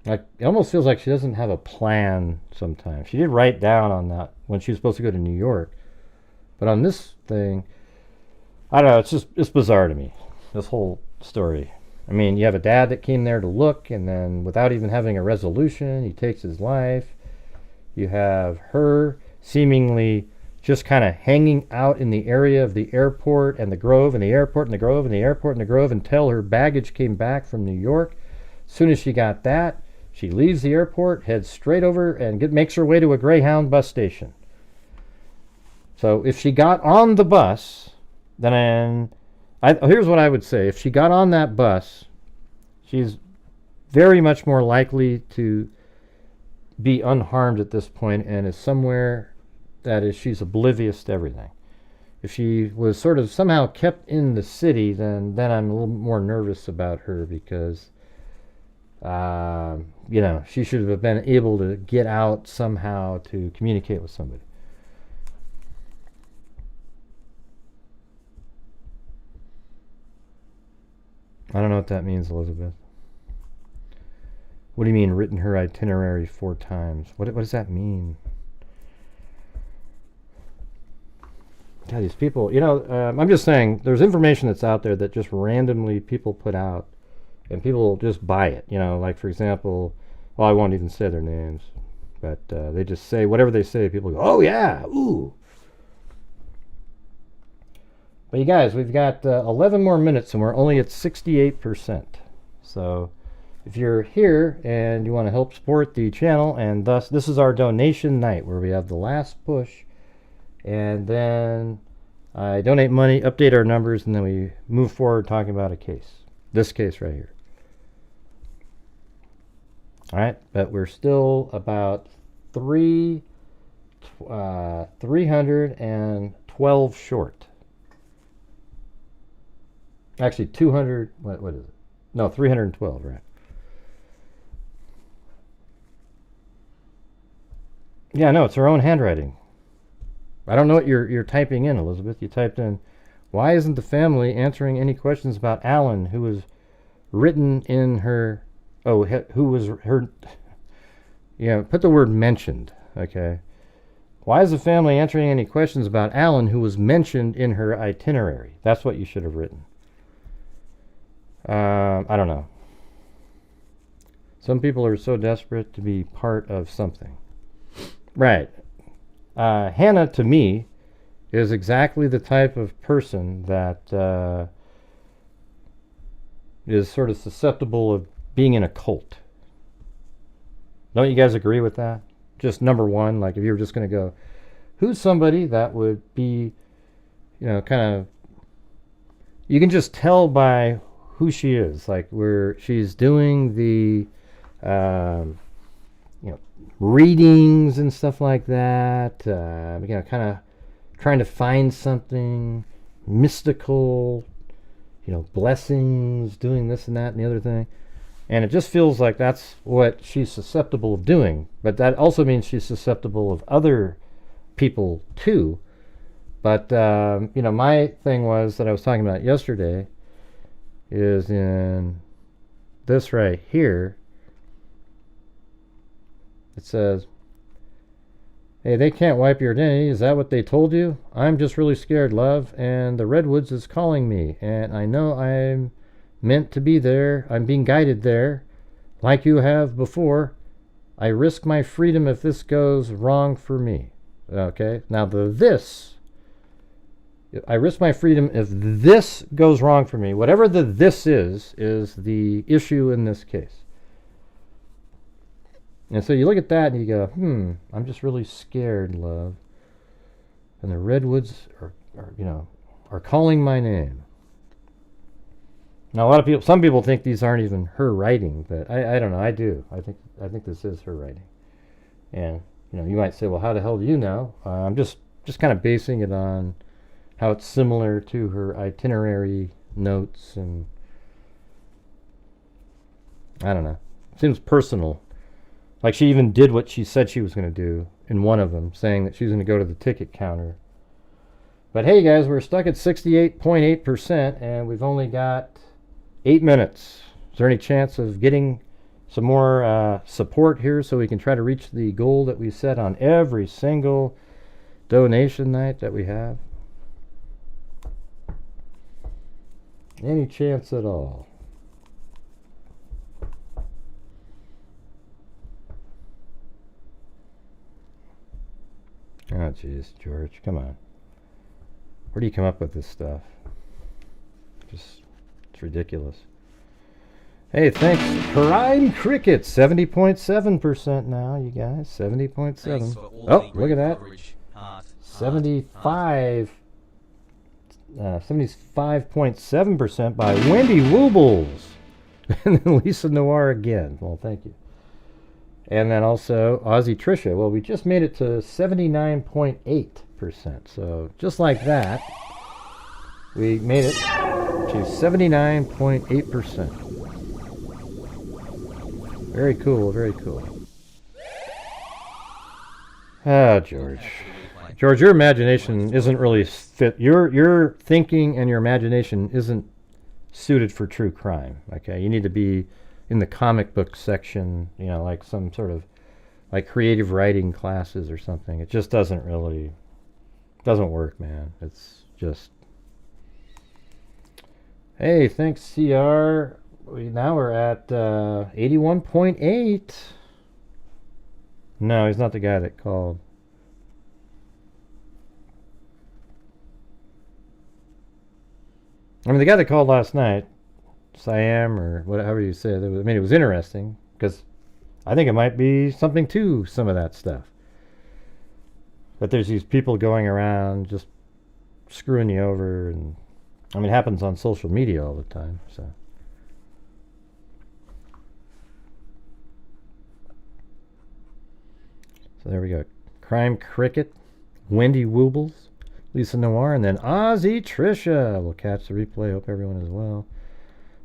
like, it almost feels like she doesn't have a plan sometimes. She did write down on that when she was supposed to go to New York, but on this thing, I don't know, it's bizarre to me, this whole story. I mean, you have a dad that came there to look, and then without even having a resolution, he takes his life. You have her seemingly just kind of hanging out in the area of the airport and the Grove and the airport and the Grove and the airport and the Grove until her baggage came back from New York. As soon as she got that, she leaves the airport, heads straight over, and makes her way to a Greyhound bus station. So if she got on the bus, then here's what I would say. If she got on that bus, she's very much more likely to be unharmed at this point and is somewhere that is she's oblivious to everything. If she was sort of somehow kept in the city, then I'm a little more nervous about her because, you know, she should have been able to get out somehow to communicate with somebody. I don't know what that means, Elizabeth. What do you mean, written her itinerary 4 times? What does that mean? God, these people, you know, I'm just saying, there's information that's out there that just randomly people put out, and people just buy it. You know, like, for example, well, I won't even say their names, but they just say, whatever they say, people go, oh yeah, ooh. But you guys, we've got 11 more minutes, and we're only at 68%. So if you're here and you want to help support the channel, and thus this is our donation night where we have the last push, and then I donate money, update our numbers, and then we move forward talking about a case. This case right here. All right, but we're still about 312 short. Actually, 200, what is it? No, 312, right. Yeah, no, it's her own handwriting. I don't know what you're typing in, Elizabeth. You typed in, why isn't the family answering any questions about Alan, who was written in her, who was her, yeah, put the word mentioned, okay. Why is the family answering any questions about Alan, who was mentioned in her itinerary? That's what you should have written. I don't know. Some people are so desperate to be part of something. Right. Hannah, to me, is exactly the type of person that is sort of susceptible of being in a cult. Don't you guys agree with that? Just number one, like if you were just going to go, who's somebody that would be, you know, kind of, you can just tell by who she is, like where she's doing the, you know, readings and stuff like that, you know, kind of trying to find something mystical, you know, blessings, doing this and that and the other thing. And it just feels like that's what she's susceptible of doing. But that also means she's susceptible of other people too. But, you know, my thing was that I was talking about yesterday is in this right here. It says, Hey, they can't wipe your identity. Is that what they told you? I'm just really scared, love, and the Redwoods is calling me, and I know I'm meant to be there. I'm being guided there, like you have before. I risk my freedom if this goes wrong for me. Okay, now I risk my freedom if this goes wrong for me. Whatever the this is the issue in this case. And so you look at that and you go, I'm just really scared, love. And the Redwoods are calling my name. Now some people think these aren't even her writing, but I don't know. I do. I think this is her writing. And you might say, well, how the hell do you know? I'm just kind of basing it on how it's similar to her itinerary notes, and I don't know. It seems personal. Like she even did what she said she was going to do in one of them, saying that she was going to go to the ticket counter. But hey, guys, we're stuck at 68.8%, and we've only got 8 minutes. Is there any chance of getting some more support here so we can try to reach the goal that we set on every single donation night that we have? Any chance at all? Oh, jeez, George, come on. Where do you come up with this stuff? It's ridiculous. Hey, thanks. Prime Cricket, 70.7% now, you guys. 70.7. Oh, look at that. 75.7% by Wendy Woobles. And then Lisa Noir again. Well, thank you. And then also Aussie Trisha. Well, we just made it to 79.8%. So just like that, we made it to 79.8%. Very cool, very cool. Ah, George. George, your imagination isn't really fit. Your thinking and your imagination isn't suited for true crime. Okay, you need to be in the comic book section, like some sort of like creative writing classes or something. It just doesn't work, man. It's just. Hey, thanks, CR. Now we're at 81.8. No, he's not the guy that called. I mean, the guy that called last night, Siam, or whatever you say, it was interesting, because I think it might be something to some of that stuff. But there's these people going around just screwing you over, and I mean, it happens on social media all the time, so. So there we go. Crime Cricket, Wendy Woobles, Lisa Noir, and then Aussie Trisha. We'll catch the replay. Hope everyone is well.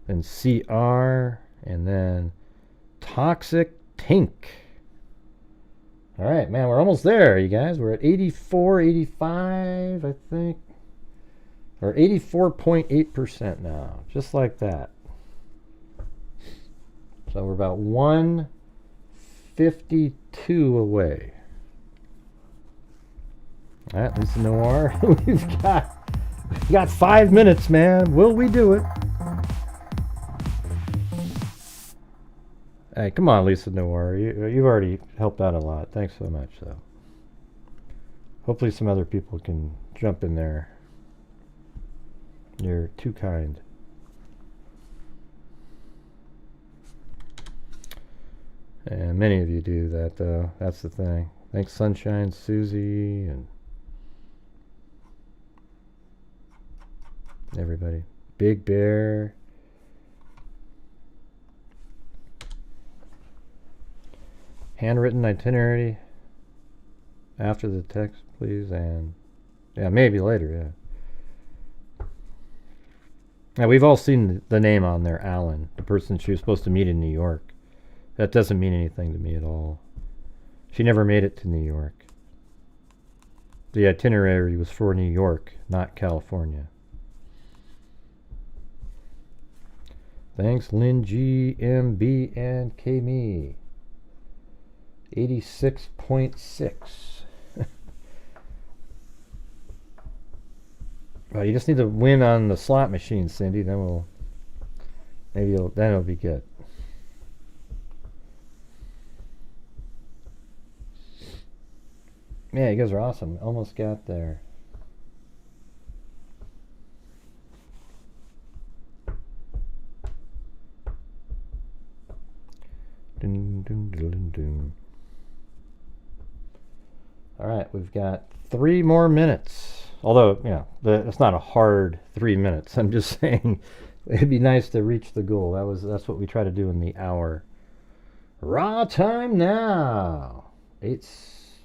Then CR, and then Toxic Tink. All right, man, we're almost there, you guys. We're at 84, 85, I think. Or 84.8% now, just like that. So we're about 152 away. All right, Lisa Noir. We've got 5 minutes, man. Will we do it? Hey, come on, Lisa Noir. You've already helped out a lot. Thanks so much, though. Hopefully some other people can jump in there. You're too kind. And many of you do that, though. That's the thing. Thanks, Sunshine, Susie, and everybody. Big Bear. Handwritten itinerary after the text, please. And yeah, maybe later, yeah. Now, we've all seen the name on there, Alan, the person she was supposed to meet in New York. That doesn't mean anything to me at all. She never made it to New York. The itinerary was for New York, not California. Thanks, Lynn G, MB, and K-Me. 86.6. Well, you just need to win on the slot machine, Cindy. Then we'll then it'll be good. Yeah, you guys are awesome. Almost got there. Dun, dun, dun, dun, dun. All right, we've got 3 more minutes. Although, you know, it's not a hard 3 minutes. I'm just saying it'd be nice to reach the goal. That's what we try to do in the hour. Raw time now.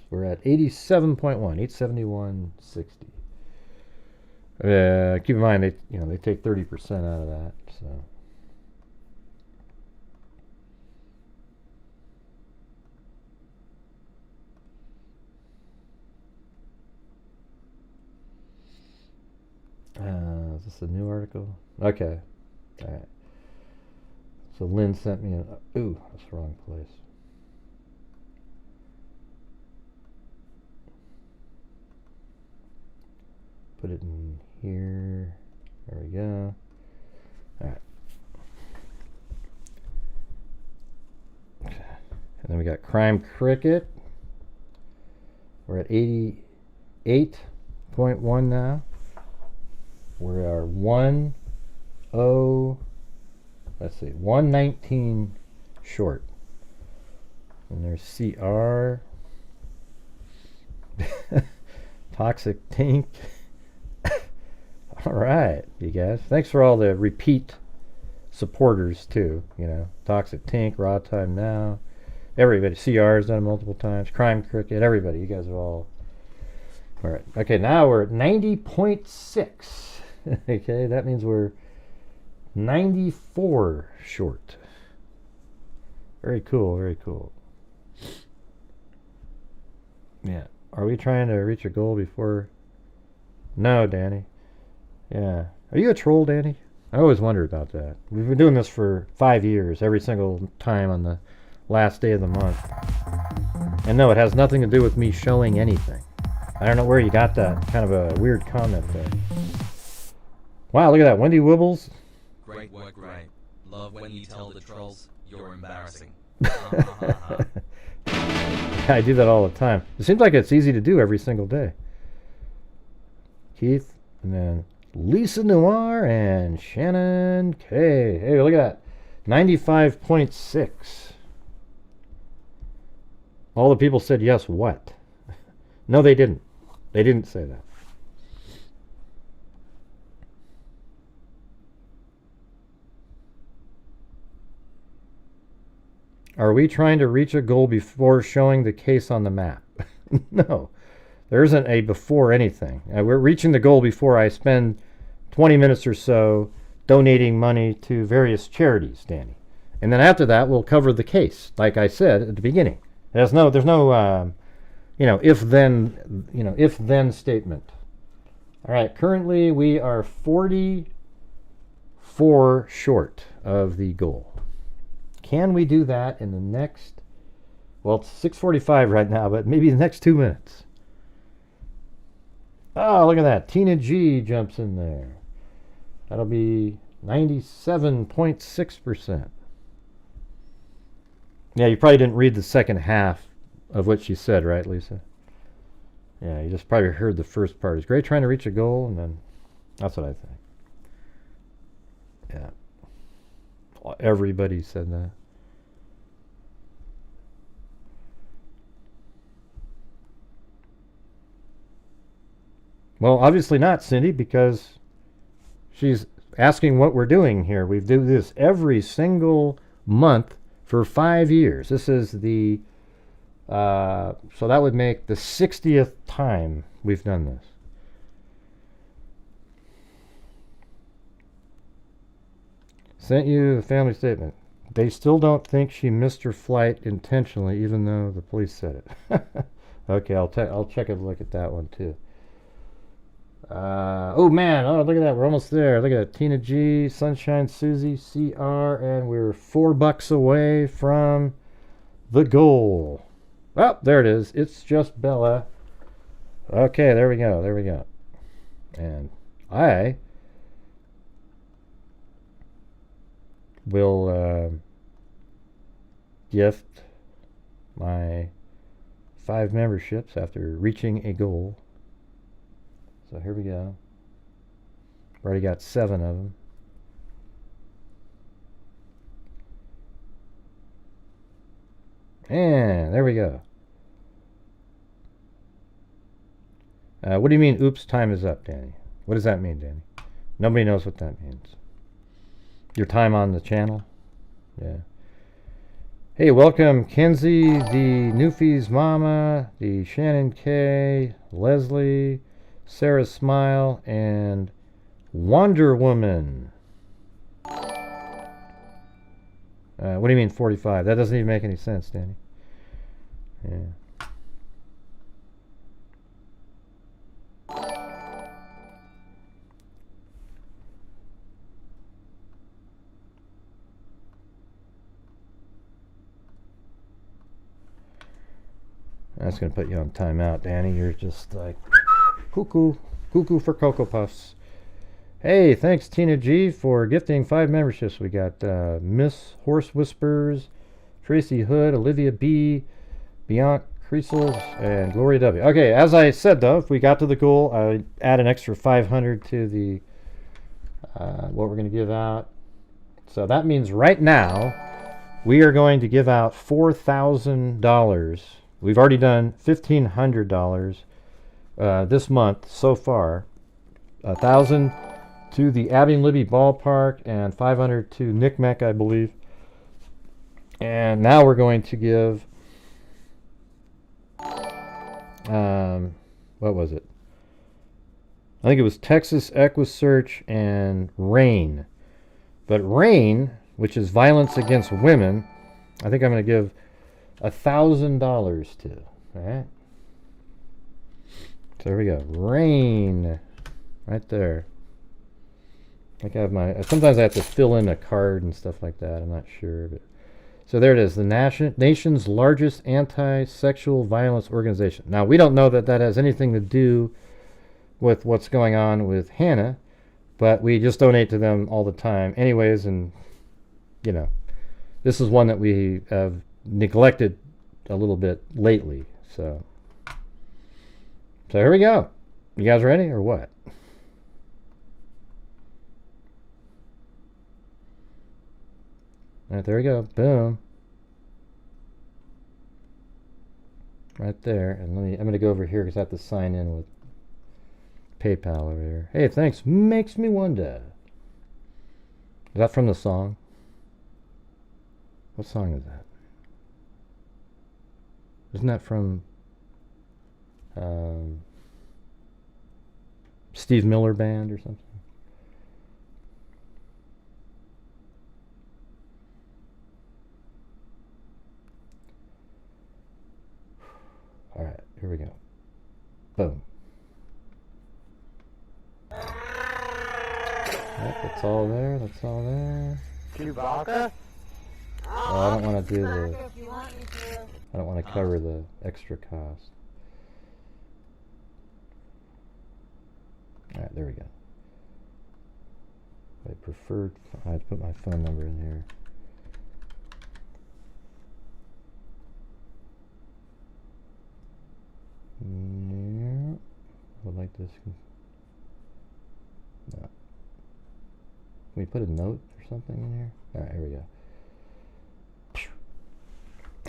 We're at 87.1, 871.60. Keep in mind they take 30% out of that, so. Is this a new article? Okay. All right. So Lynn sent me ooh, that's the wrong place. Put it in here. There we go. All right. Okay. And then we got Crime Cricket. We're at 88.1 now. We are 119 short. And there's CR. Toxic Tink. All right, you guys. Thanks for all the repeat supporters too. You know, Toxic Tink, Raw Time Now. Everybody. CR's done it multiple times. Crime Cricket. Everybody. You guys are all right. Okay, now we're at 90.6. Okay, that means we're 94 short. Very cool, very cool. Yeah. Are we trying to reach a goal before? No, Danny. Yeah. Are you a troll, Danny? I always wonder about that. We've been doing this for 5 years, every single time on the last day of the month. And no, it has nothing to do with me showing anything. I don't know where you got that. Kind of a weird comment there. Wow, look at that. Wendy Wibbles. Great work, Ray. Love when you tell the trolls you're embarrassing. I do that all the time. It seems like it's easy to do every single day. Keith, and then Lisa Noir and Shannon K. Hey, look at that. 95.6. All the people said yes, what? No, they didn't. They didn't say that. Are we trying to reach a goal before showing the case on the map? No, there isn't a before anything. We're reaching the goal before I spend 20 minutes or so donating money to various charities, Danny. And then after that, we'll cover the case, like I said at the beginning. There's no if then statement. All right, currently we are 44 short of the goal. Can we do that in the next, well, it's 6:45 right now, but maybe the next 2 minutes? Oh, look at that. Tina G jumps in there. That'll be 97.6%. Yeah, you probably didn't read the second half of what she said, right, Lisa? Yeah, you just probably heard the first part. Is Gray trying to reach a goal? And then that's what I think. Yeah. Everybody said that. Well, obviously not, Cindy, because she's asking what we're doing here. We do this every single month for 5 years. This is the, so that would make the 60th time we've done this. Sent you the family statement. They still don't think she missed her flight intentionally, even though the police said it. Okay, I'll check a look at that one too. Oh man, oh look at that, we're almost there. Look at that, Tina G, Sunshine Susie, CR, and we're $4 away from the goal. Oh, there it is. It's just Bella. Okay, there we go. And I will gift my 5 memberships after reaching a goal. So here we go. Already got 7 of them. And there we go. What do you mean, oops, time is up, Danny? What does that mean, Danny? Nobody knows what that means. Your time on the channel? Yeah. Hey, welcome, Kenzie, the Newfie's Mama, the Shannon K, Leslie, Sarah Smile, and Wonder Woman. What do you mean 45? That doesn't even make any sense, Danny. Yeah. That's going to put you on timeout, Danny. You're just like cuckoo for Cocoa Puffs. Hey, thanks Tina G for gifting 5 memberships. We got Miss Horse Whispers, Tracy Hood, Olivia B, Bianca Creasels, and Gloria W. Okay, as I said though, if we got to the goal, I add an extra 500 to the what we're going to give out. So that means right now we are going to give out $4,000. We've already done $1,500 this month so far. 1,000 to the Abby and Libby Ballpark and 500 to Nick Meck, I believe. And now we're going to give what was it? I think it was Texas Equisearch and Rain. But Rain, which is violence against women, I think I'm going to give $1,000 to. All right. So there we go. Rain, right there. I think I have my. Sometimes I have to fill in a card and stuff like that. I'm not sure, but so there it is. The nation's largest anti-sexual violence organization. Now we don't know that that has anything to do with what's going on with Hannah, but we just donate to them all the time, anyways. And you know, this is one that we have neglected a little bit lately. So here we go. You guys ready or what? All right, there we go. Boom. Right there. And I'm going to go over here because I have to sign in with PayPal over here. Hey, thanks. Makes me wonder. Is that from the song? What song is that? Isn't that from Steve Miller Band or something? All right, here we go. Boom. Yep, that's all there. That's all there. Chewbacca? Oh, I don't want to do the. If you want me to. I don't want to cover the extra cost. All right, there we go. I preferred. I had to put my phone number in here. Yeah, I would like this. No. Can we put a note or something in here? All right, here we go.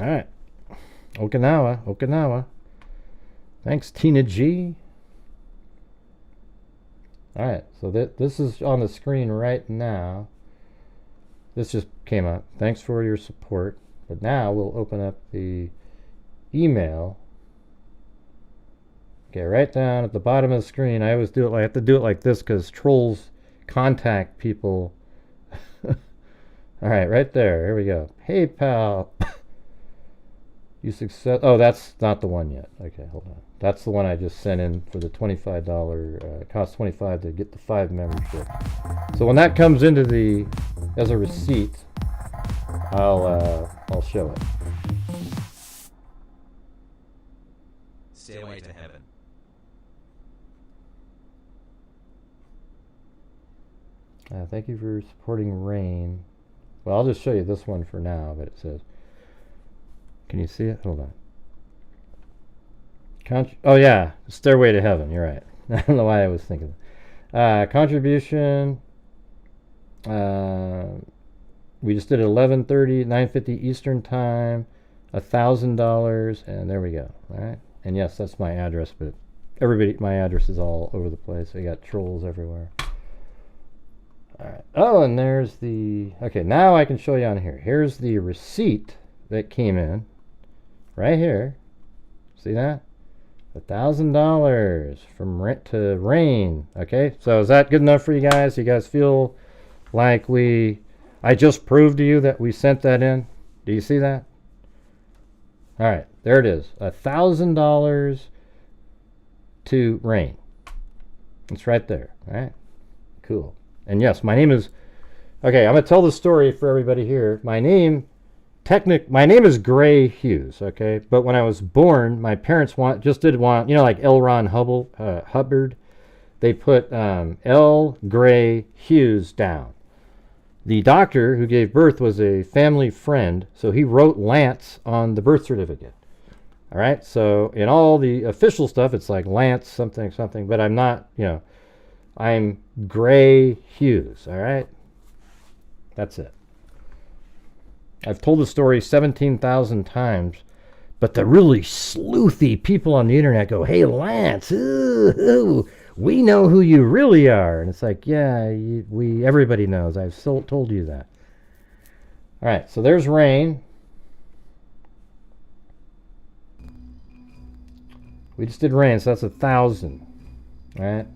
All right. Okinawa. Thanks, Tina G. All right, so this is on the screen right now. This just came up. Thanks for your support. But now we'll open up the email. Okay, right down at the bottom of the screen. I always do it. I have to do it like this because trolls contact people. All right, right there. Here we go. Hey, pal. You success. Oh, that's not the one yet. Okay, hold on. That's the one I just sent in for the $25. It costs $25 to get the 5 membership. So when that comes into the as a receipt, I'll show it. Stairway to Heaven. Thank you for supporting Rain. Well, I'll just show you this one for now, but it says, can you see it? Hold on. Oh yeah, Stairway to Heaven, you're right. I don't know why I was thinking. Contribution, we just did it 11:30, 9:50 Eastern Time, $1,000, and there we go. All right, and yes, that's my address, but my address is all over the place. I got trolls everywhere. All right. Oh, and there's the. Okay, now I can show you on here. Here's the receipt that came in, right here. See that? $1,000 from rent to Rain. Okay, so is that good enough for you guys? You guys feel like I just proved to you that we sent that in? Do you see that? All right, there it is. $1,000 to Rain. It's right there. All right, cool. And yes, my name is. Okay, I'm gonna tell the story for everybody here. My name is Gray Hughes, okay? But when I was born, my parents did want, like L. Ron Hubbard, they put L. Gray Hughes down. The doctor who gave birth was a family friend, so he wrote Lance on the birth certificate. All right, so in all the official stuff, it's like Lance something, but I'm not, I'm Gray Hughes, all right? That's it. I've told the story 17,000 times, but the really sleuthy people on the internet go, hey, Lance, we know who you really are. And it's like, yeah, everybody knows. I've still told you that. All right, so there's Rain. We just did Rain, so that's 1,000. All right.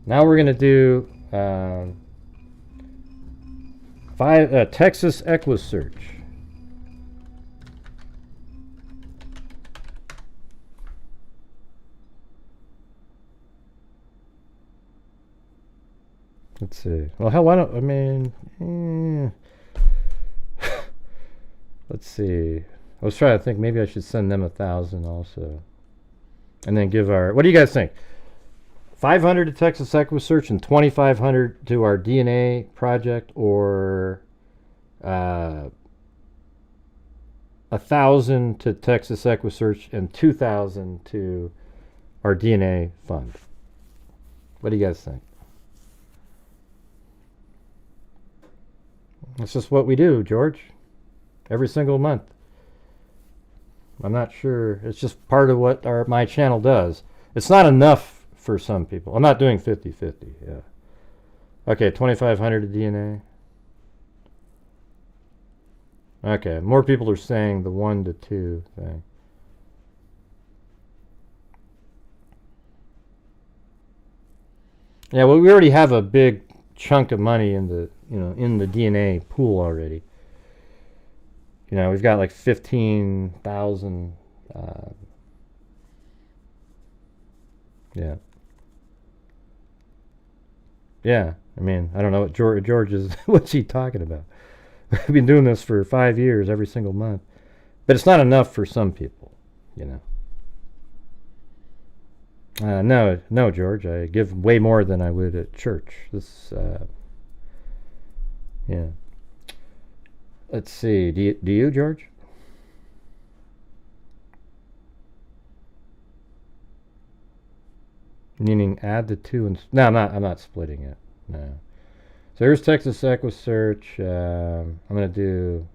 Now we're going to do Texas EquiSearch. Let's see. Well, hell, why don't let's see. I was trying to think maybe I should send them 1,000 also, and then give our. What do you guys think? 500 to Texas EquiSearch and 2,500 to our DNA project, or 1,000 to Texas EquiSearch and 2,000 to our DNA fund. What do you guys think? That's just what we do, George. Every single month. I'm not sure. It's just part of what my channel does. It's not enough for some people. I'm not doing 50-50. Yeah. Okay, 2,500 to DNA. Okay, more people are saying the 1 to 2 thing. Yeah, well, we already have a big chunk of money in the DNA pool already. We've got like 15,000. Yeah. Yeah, I don't know what George is. What's he talking about? We've been doing this for 5 years, every single month, but it's not enough for some people, No, George. I give way more than I would at church. Yeah. Let's see. Do you, George? Meaning add the 2 and no, I'm not splitting it. No. So here's Texas EquiSearch. I'm gonna do.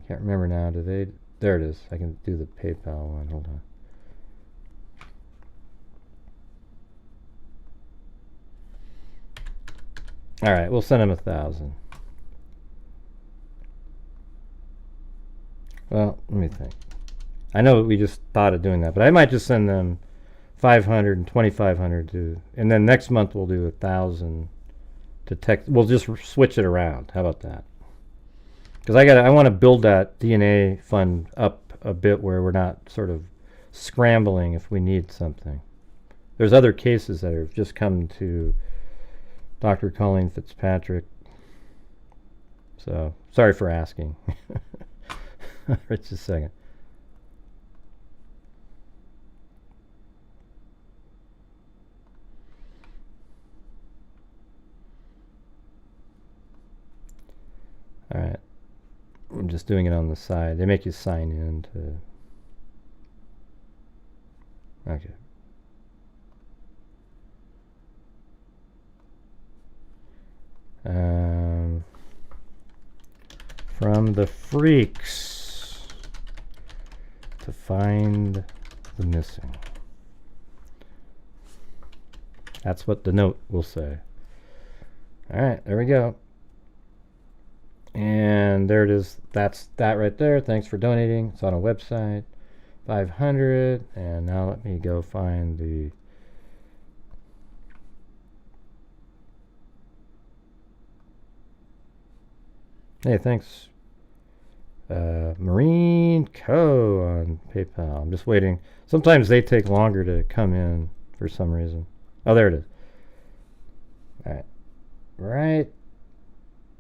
I can't remember now. Do they? There it is. I can do the PayPal one. Hold on. All right, we'll send him 1,000. Well, let me think. I know we just thought of doing that, but I might just send them 500 and 2,500 to, and then next month we'll do 1,000 to Texas. We'll just switch it around. How about that? Because I want to build that DNA fund up a bit where we're not sort of scrambling if we need something. There's other cases that have just come to Dr. Colleen Fitzpatrick. So sorry for asking. Just a second. All right. I'm just doing it on the side. They make you sign in to. Okay. From the freaks to find the missing. That's what the note will say. All right, there we go. And there it is. That's that right there. Thanks for donating. It's on a website. 500. And now let me go find the. Hey, thanks. Marine Co. on PayPal. I'm just waiting. Sometimes they take longer to come in for some reason. Oh, there it is. All right. Right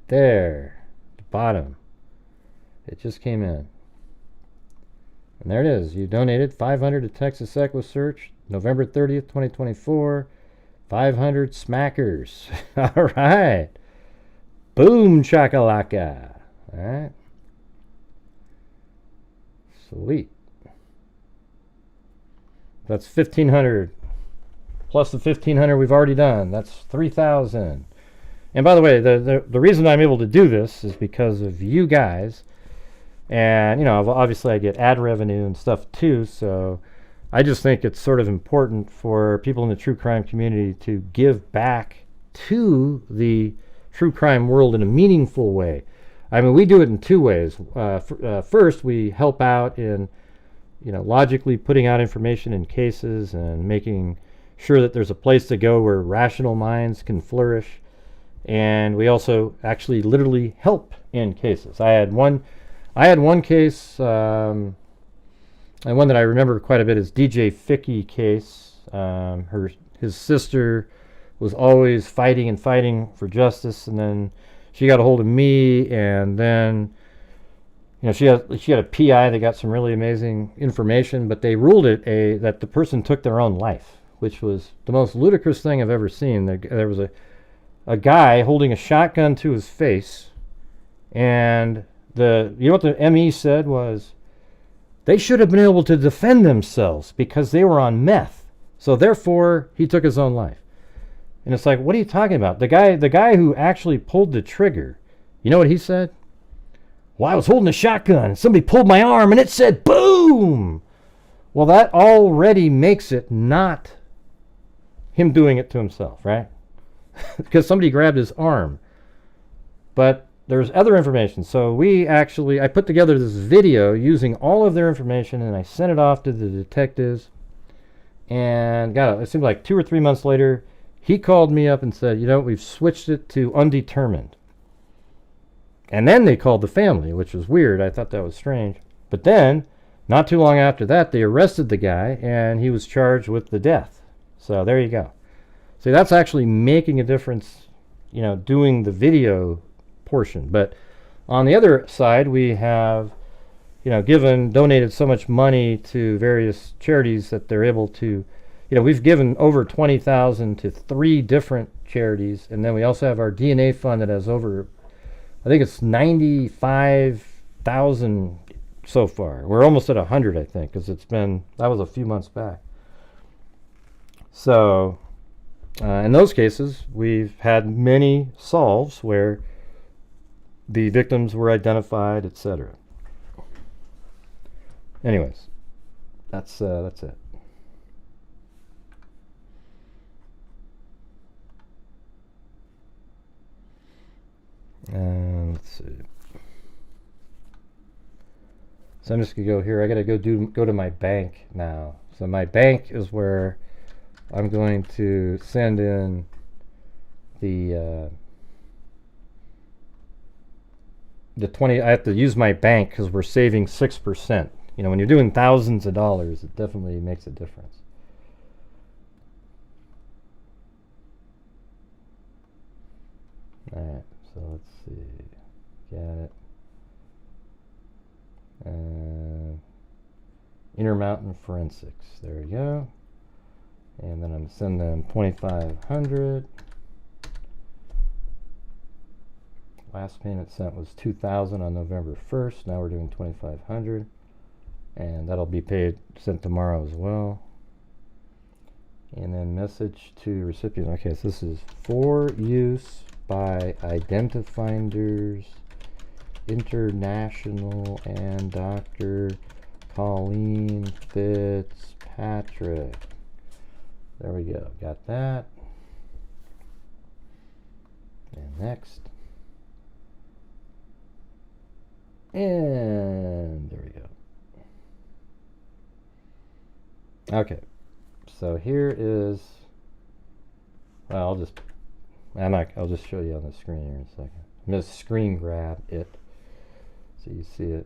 there. The bottom. It just came in. And there it is. You donated 500 to Texas Echo Search, November 30th, 2024. 500 smackers. All right. Boom chakalaka. All right. Sweet. That's 1,500 plus the 1,500 we've already done. That's 3,000. And by the way, the reason I'm able to do this is because of you guys. And, you know, obviously I get ad revenue and stuff too. So I just think it's sort of important for people in the true crime community to give back to the true crime world in a meaningful way. I mean, we do it in two ways. First, we help out in, you know, logically putting out information in cases and making sure that there's a place to go where rational minds can flourish. And we also actually literally help in cases. I had one case, and one that I remember quite a bit is DJ Ficky case. His sister was always fighting and fighting for justice, and then she got a hold of me, and then, you know, she had a PI. They got some really amazing information, but they ruled it that the person took their own life, which was the most ludicrous thing I've ever seen. There was a guy holding a shotgun to his face, and you know what the ME said was, they should have been able to defend themselves because they were on meth, so therefore he took his own life. And it's like, what are you talking about? The guy who actually pulled the trigger, you know what he said? Well, I was holding a shotgun and somebody pulled my arm and it said boom. Well, that already makes it not him doing it to himself, right? Because somebody grabbed his arm. But there's other information. So I put together this video using all of their information, and I sent it off to the detectives. And it seemed like 2 or 3 months later, he called me up and said, you know, we've switched it to undetermined. And then they called the family, which was weird. I thought that was strange. But then, not too long after that, they arrested the guy, and he was charged with the death. So there you go. See, that's actually making a difference, you know, doing the video portion. But on the other side, we have, you know, donated so much money to various charities that they're able to, you know, we've given over 20,000 to 3 different charities, and then we also have our DNA fund that has over, I think it's 95,000 so far. We're almost at 100, I think, because that was a few months back. So, in those cases, we've had many solves where the victims were identified, etc. Anyways, that's it. Let's see. So I'm just gonna go here. I gotta go to my bank now. So my bank is where I'm going to send in the 20. I have to use my bank because we're saving 6%. You know, when you're doing thousands of dollars, it definitely makes a difference. All right. So let's see. Got it. Intermountain Forensics. There we go. And then I'm sending them 2,500. Last payment sent was $2,000 on November 1st. Now we're doing $2,500, and that'll be sent tomorrow as well. And then message to recipient. Okay, so this is for use by Identifinders International and Dr. Colleen Fitzpatrick. There we go. Got that. And next. And there we go. Okay. So here is, well, I'll just show you on the screen here in a second. I'm going to screen grab it so you see it.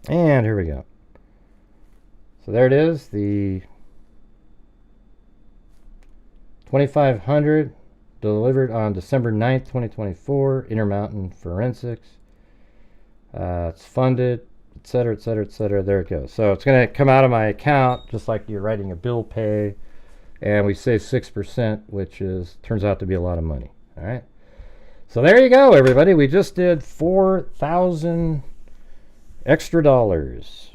And here we go. So there it is, the 2,500 delivered on December 9th, 2024, Intermountain Forensics. It's funded, etc., etc., etc. There it goes. So it's going to come out of my account just like you're writing a bill pay, and we save 6%, which turns out to be a lot of money. All right. So there you go, everybody. We just did 4,000 extra dollars.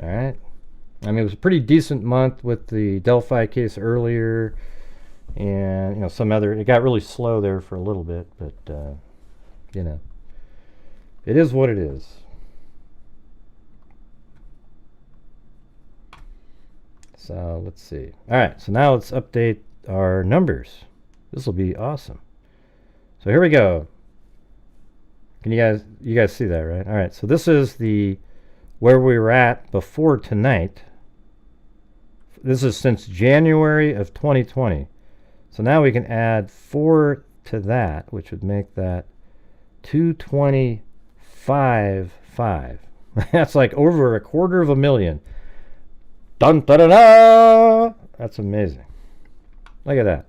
All right. I mean, it was a pretty decent month with the Delphi case earlier, and some other. It got really slow there for a little bit, but it is what it is. So let's see. All right, so now let's update our numbers. This will be awesome. So here we go. Can you guys see that, right? All right, so this is where we were at before tonight. This is since January of 2020. So now we can add 4 to that, which would make that 225.5. That's like over $250,000. Dun da da da! That's amazing. Look at that.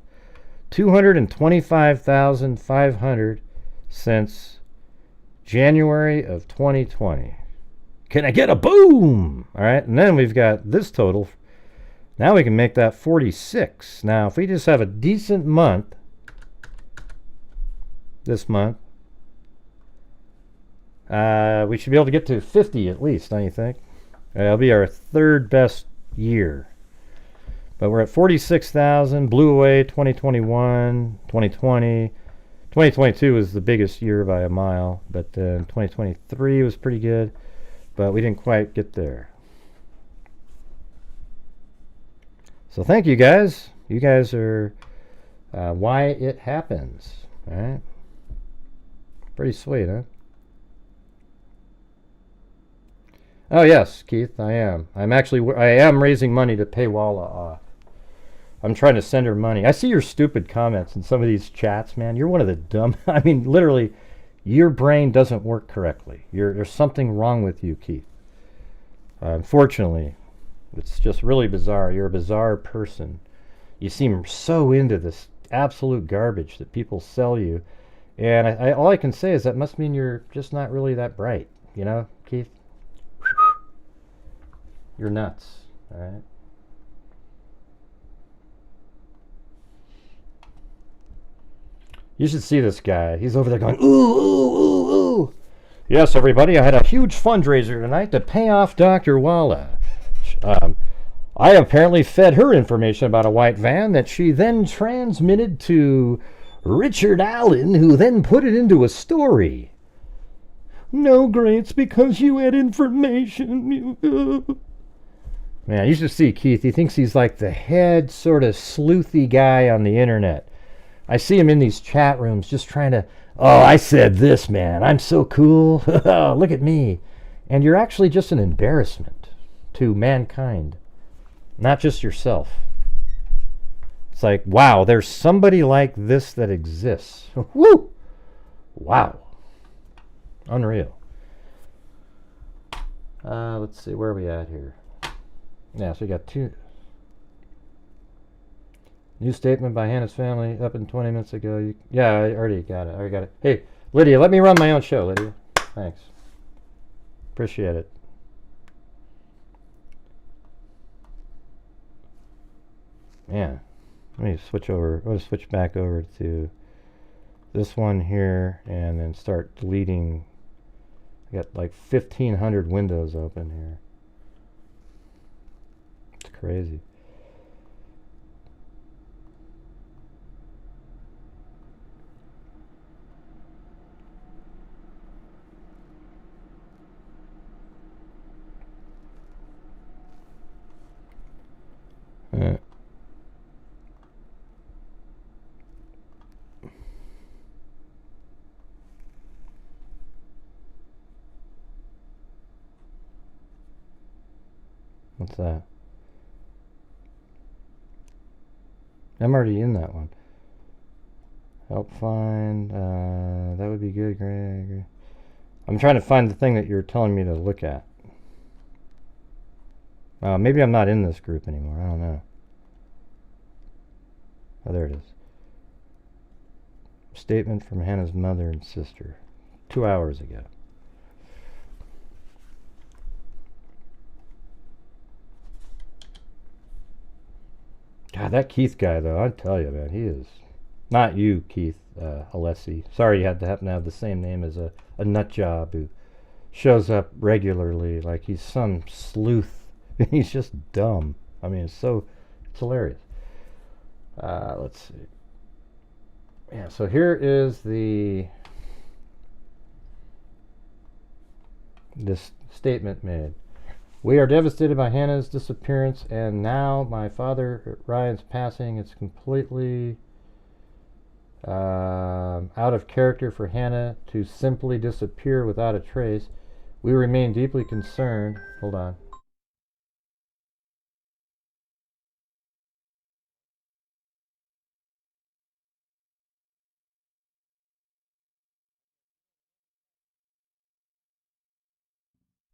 225,500 since January of 2020. Can I get a boom? All right, and then we've got this total. Now we can make that 46. Now, if we just have a decent month this month, we should be able to get to 50 at least, don't you think? It'll be our third best year. But we're at 46,000, blew away 2021, 2020. 2022 was the biggest year by a mile, but 2023 was pretty good, but we didn't quite get there. So thank you guys. You guys are why it happens. All right. Pretty sweet, huh? Oh yes, Keith, I am. I am raising money to pay Walla off. I'm trying to send her money. I see your stupid comments in some of these chats, man. You're one of the dumb. I mean, literally, your brain doesn't work correctly. There's something wrong with you, Keith. Unfortunately, it's just really bizarre. You're a bizarre person. You seem so into this absolute garbage that people sell you. And all I can say is that must mean you're just not really that bright. You know, Keith? You're nuts. All right? You should see this guy. He's over there going, ooh, ooh, ooh, ooh. Yes, everybody, I had a huge fundraiser tonight to pay off Dr. Walla. I apparently fed her information about a white van that she then transmitted to Richard Allen, who then put it into a story. No, Grants, because you had information. Man, you should see Keith. He thinks he's like the head sort of sleuthy guy on the internet. I see him in these chat rooms just trying to, oh, I said this, man. I'm so cool. Look at me. And you're actually just an embarrassment to mankind, not just yourself. It's like, wow, there's somebody like this that exists. Woo! Wow. Unreal. Let's see, where are we at here? Yeah, so we got two. New statement by Hannah's family up in 20 minutes ago. Yeah, I already got it. Hey, Lydia, let me run my own show, Lydia. Thanks. Appreciate it. Man, let me switch over. I'll switch back over to this one here and then start deleting. I got like 1,500 windows open here. It's crazy. What's that? I'm already in that one. Help find. That would be good, Greg. I'm trying to find the thing that you're telling me to look at. Maybe I'm not in this group anymore. I don't know. Oh, there it is. Statement from Hannah's mother and sister. 2 hours ago. God, that Keith guy, though, I tell you, man, he is... Not you, Keith Alessi. Sorry you had to happen to have the same name as a nut job who shows up regularly like he's some sleuth. He's just dumb. I mean, it's hilarious. Let's see. Yeah, so here is this statement made. We are devastated by Hannah's disappearance, and now my father Ryan's passing. It's completely out of character for Hannah to simply disappear without a trace. We remain deeply concerned. Hold on.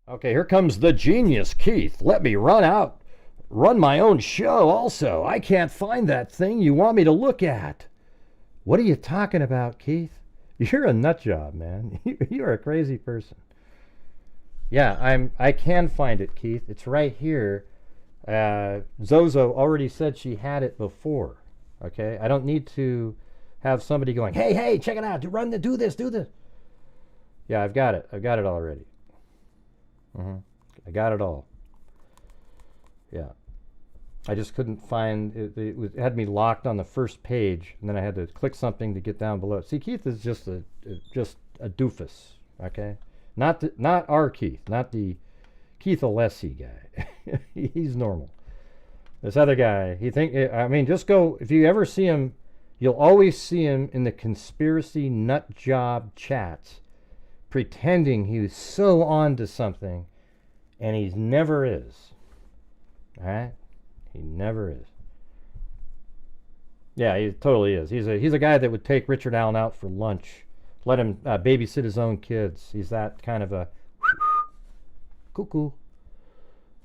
Okay, here comes the genius, Keith. Let me run my own show also. I can't find that thing you want me to look at. What are you talking about, Keith? You're a nut job, man. You are a crazy person. Yeah, I can find it, Keith. It's right here. Zozo already said she had it before. Okay, I don't need to have somebody going, hey, check it out. Do this. Yeah, I've got it. I've got it already. I got it all. Yeah. I just couldn't find it. It had me locked on the first page, and then I had to click something to get down below. See, Keith is just a doofus. Okay, not our Keith, not the Keith Alessi guy. He's normal. This other guy, just go. If you ever see him, you'll always see him in the conspiracy nut job chats, pretending he's so on to something, and he never is. All right. He never is. Yeah, he totally is. He's a guy that would take Richard Allen out for lunch, let him babysit his own kids. He's that kind of a cuckoo. All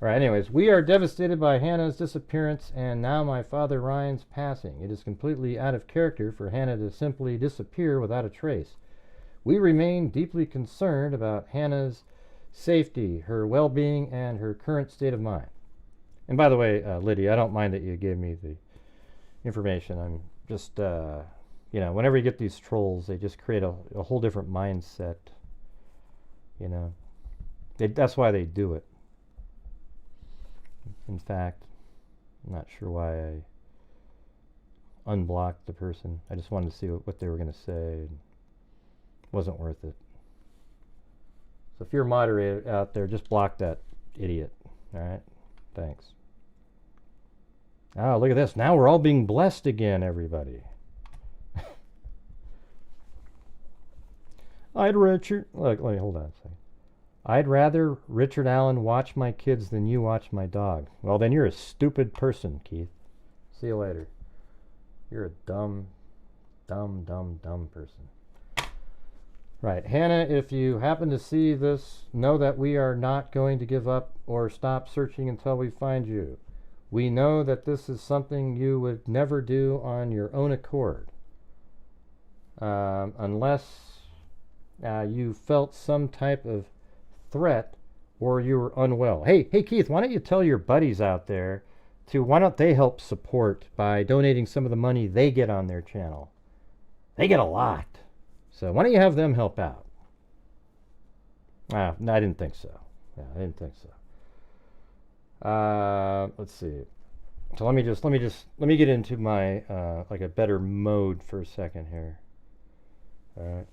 right, anyways, we are devastated by Hannah's disappearance, and now my father Ryan's passing. It is completely out of character for Hannah to simply disappear without a trace. We remain deeply concerned about Hannah's safety, her well-being, and her current state of mind. And by the way, Lydia, I don't mind that you gave me the information. I'm just, whenever you get these trolls, they just create a whole different mindset. That's why they do it. In fact, I'm not sure why I unblocked the person. I just wanted to see what they were going to say. It wasn't worth it. So if you're a moderator out there, just block that idiot. All right? Thanks. Oh, look at this. Now we're all being blessed again, everybody. Hold on a second. I'd rather Richard Allen watch my kids than you watch my dog. Well, then you're a stupid person, Keith. See you later. You're a dumb person. Right. Hannah, if you happen to see this, know that we are not going to give up or stop searching until we find you. We know that this is something you would never do on your own accord. Unless you felt some type of threat or you were unwell. Hey, Keith, why don't you tell your buddies out there to why don't they help support by donating some of the money they get on their channel. They get a lot. So why don't you have them help out? No, I didn't think so. Yeah, I didn't think so. Let's see. So let me get into my like a better mode for a second here. All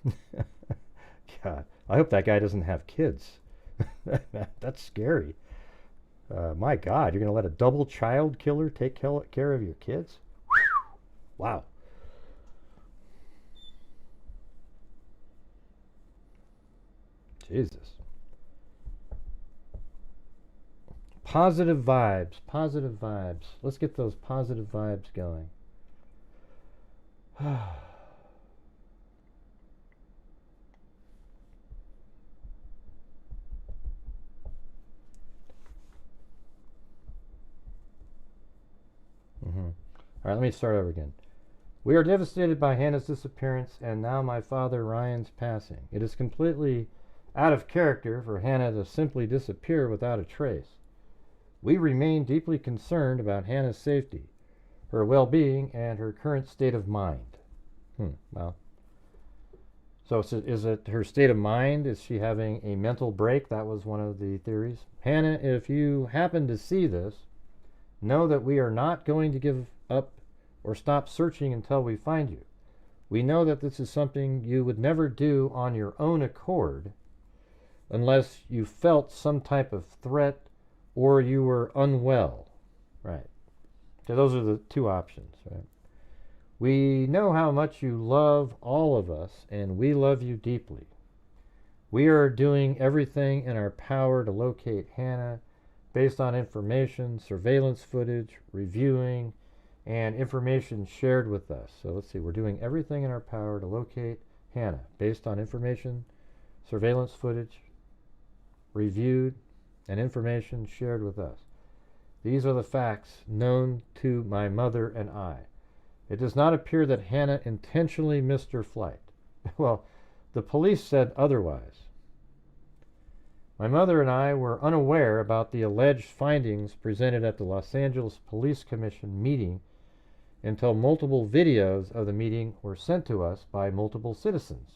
right. God, I hope that guy doesn't have kids. That's scary. My God, you're gonna let a double child killer take care of your kids? Wow. Jesus. Positive vibes, positive vibes. Let's get those positive vibes going. All right, let me start over again. We are devastated by Hannah's disappearance and now my father Ryan's passing. It is completely out of character for Hannah to simply disappear without a trace. We remain deeply concerned about Hannah's safety, her well-being, and her current state of mind. Well, so is it her state of mind? Is she having a mental break? That was one of the theories. Hannah, if you happen to see this, know that we are not going to give up or stop searching until we find you. We know that this is something you would never do on your own accord unless you felt some type of threat or you were unwell. Right. So those are the two options, right? We know how much you love all of us, and we love you deeply. We are doing everything in our power to locate Hannah based on information, surveillance footage, reviewing, and information shared with us. So let's see, we're doing everything in our power to locate Hannah based on information, surveillance footage, reviewed, and information shared with us. These are the facts known to my mother and I. It does not appear that Hannah intentionally missed her flight. Well, the police said otherwise. My mother and I were unaware about the alleged findings presented at the Los Angeles Police Commission meeting until multiple videos of the meeting were sent to us by multiple citizens.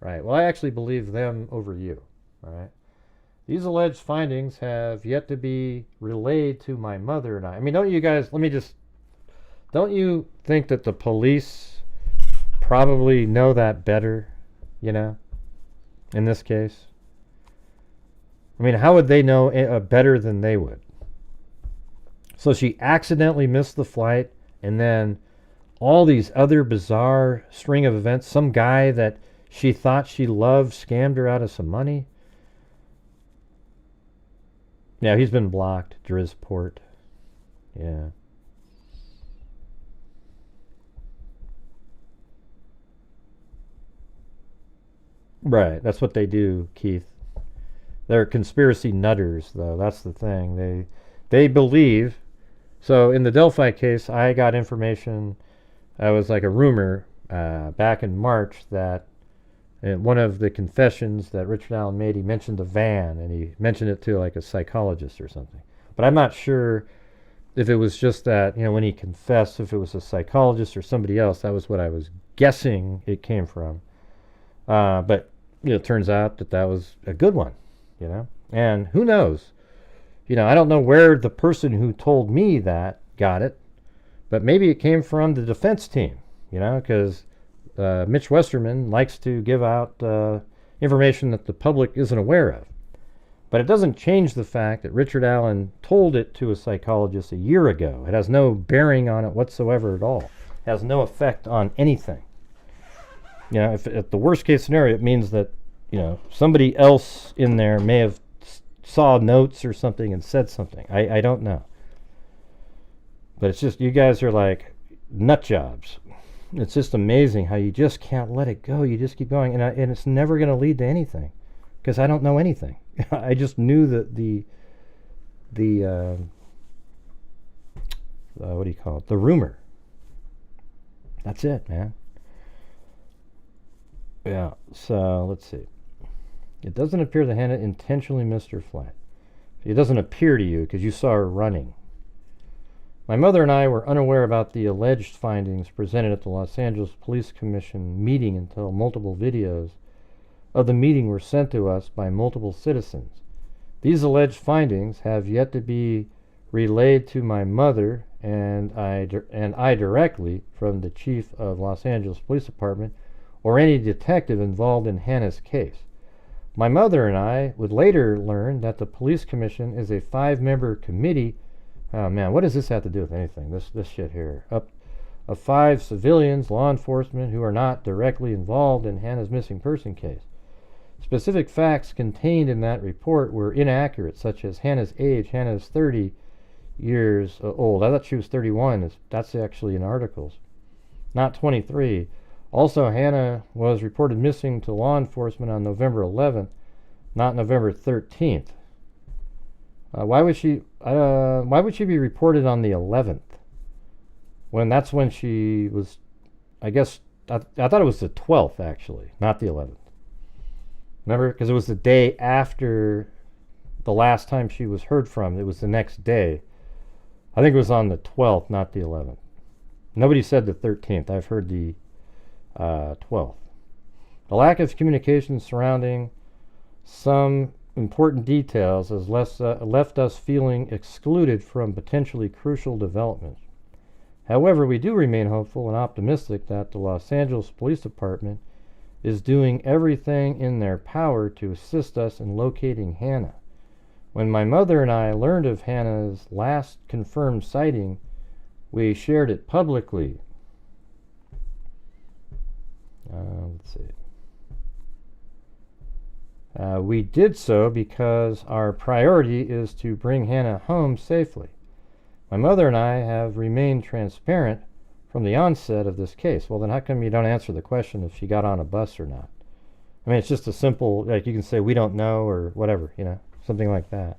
Right. Well, I actually believe them over you. All right. These alleged findings have yet to be relayed to my mother and I. I mean, don't you guys, don't you think that the police probably know that better, you know, in this case? I mean, how would they know better than they would? So she accidentally missed the flight, and then all these other bizarre string of events. Some guy that she thought she loved scammed her out of some money. Yeah, he's been blocked. Drisport. Yeah. Right, that's what they do, Keith. They're conspiracy nutters, though. That's the thing. They believe. So in the Delphi case, I got information. It was like a rumor back in March that one of the confessions that Richard Allen made, he mentioned a van, and he mentioned it to like a psychologist or something. But I'm not sure if it was just that, when he confessed, if it was a psychologist or somebody else. That was what I was guessing it came from. But it turns out that was a good one, And who knows? I don't know where the person who told me that got it, but maybe it came from the defense team, because Mitch Westerman likes to give out information that the public isn't aware of. But it doesn't change the fact that Richard Allen told it to a psychologist a year ago. It has no bearing on it whatsoever at all. It has no effect on anything. If at the worst case scenario, it means that, somebody else in there may have saw notes or something and said something. I don't know. But it's just, you guys are like nut jobs. It's just amazing how you just can't let it go. You just keep going. And it's never going to lead to anything because I don't know anything. I just knew that the what do you call it? The rumor. That's it, man. Yeah, so let's see. It doesn't appear that Hannah intentionally missed her flight. It doesn't appear to you because you saw her running. My mother and I were unaware about the alleged findings presented at the Los Angeles Police Commission meeting until multiple videos of the meeting were sent to us by multiple citizens. These alleged findings have yet to be relayed to my mother and I directly from the chief of Los Angeles Police Department or any detective involved in Hannah's case. My mother and I would later learn that the Police Commission is a 5-member committee. Oh man, what does this have to do with anything? This shit here. Up of 5 civilians, law enforcement who are not directly involved in Hannah's missing person case. Specific facts contained in that report were inaccurate, such as Hannah's age. Hannah's 30 years old. I thought she was 31. That's actually in articles. Not 23. Also, Hannah was reported missing to law enforcement on November 11th, not November 13th. Why would she be reported on the 11th? When that's when she was, I guess, I thought it was the 12th actually, not the 11th. Remember, because it was the day after the last time she was heard from. It was the next day. I think it was on the 12th, not the 11th. Nobody said the 13th. I've heard the 12th. The lack of communication surrounding some important details has left us feeling excluded from potentially crucial developments. However, we do remain hopeful and optimistic that the Los Angeles Police Department is doing everything in their power to assist us in locating Hannah. When my mother and I learned of Hannah's last confirmed sighting, we shared it publicly. Let's see. We did so because our priority is to bring Hannah home safely. My mother and I have remained transparent from the onset of this case. Well, then how come you don't answer the question if she got on a bus or not? I mean, it's just a simple, like you can say, we don't know or whatever, you know, something like that.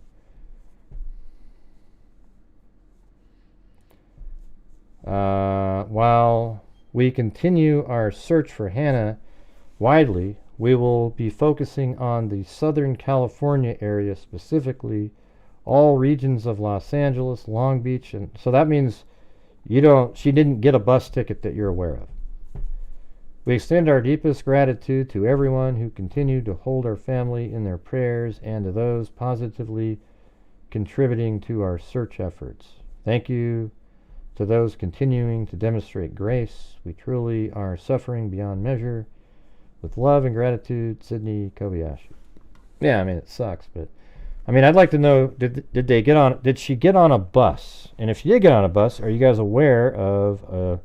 While we continue our search for Hannah widely, we will be focusing on the Southern California area, specifically all regions of Los Angeles, Long Beach, and so that means she didn't get a bus ticket that you're aware of. We extend our deepest gratitude to everyone who continued to hold our family in their prayers and to those positively contributing to our search efforts. Thank you to those continuing to demonstrate grace. We truly are suffering beyond measure. With love and gratitude, Sydney Kobayashi. Yeah, I mean, it sucks, but I mean, I'd like to know, did she get on a bus? And if she did get on a bus, are you guys aware of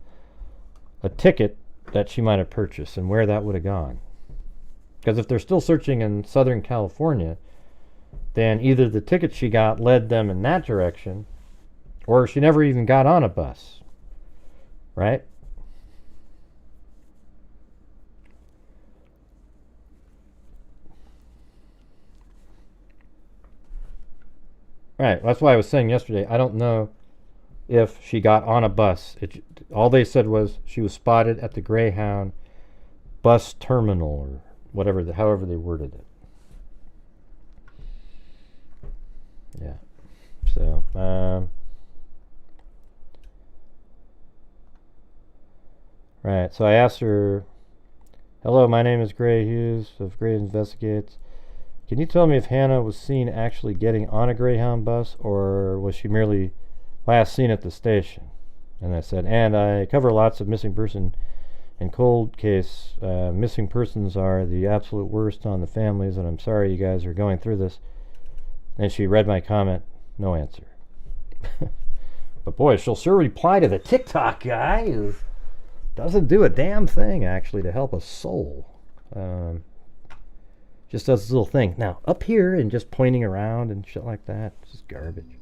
a ticket that she might have purchased and where that would have gone? Because if they're still searching in Southern California, then either the ticket she got led them in that direction, or she never even got on a bus, right? Right, that's why I was saying yesterday, I don't know if she got on a bus. All they said was she was spotted at the Greyhound bus terminal or whatever, however they worded it. Yeah, so, right, so I asked her, hello, my name is Grant Hughes of Gray Investigates. Can you tell me if Hannah was seen actually getting on a Greyhound bus, or was she merely last seen at the station? And I said, and I cover lots of missing person and cold case. Missing persons are the absolute worst on the families, and I'm sorry you guys are going through this. And she read my comment, no answer. But boy, she'll sure reply to the TikTok guy who doesn't do a damn thing, actually, to help a soul. Just does this little thing. Now, up here and just pointing around and shit like that. It's just garbage.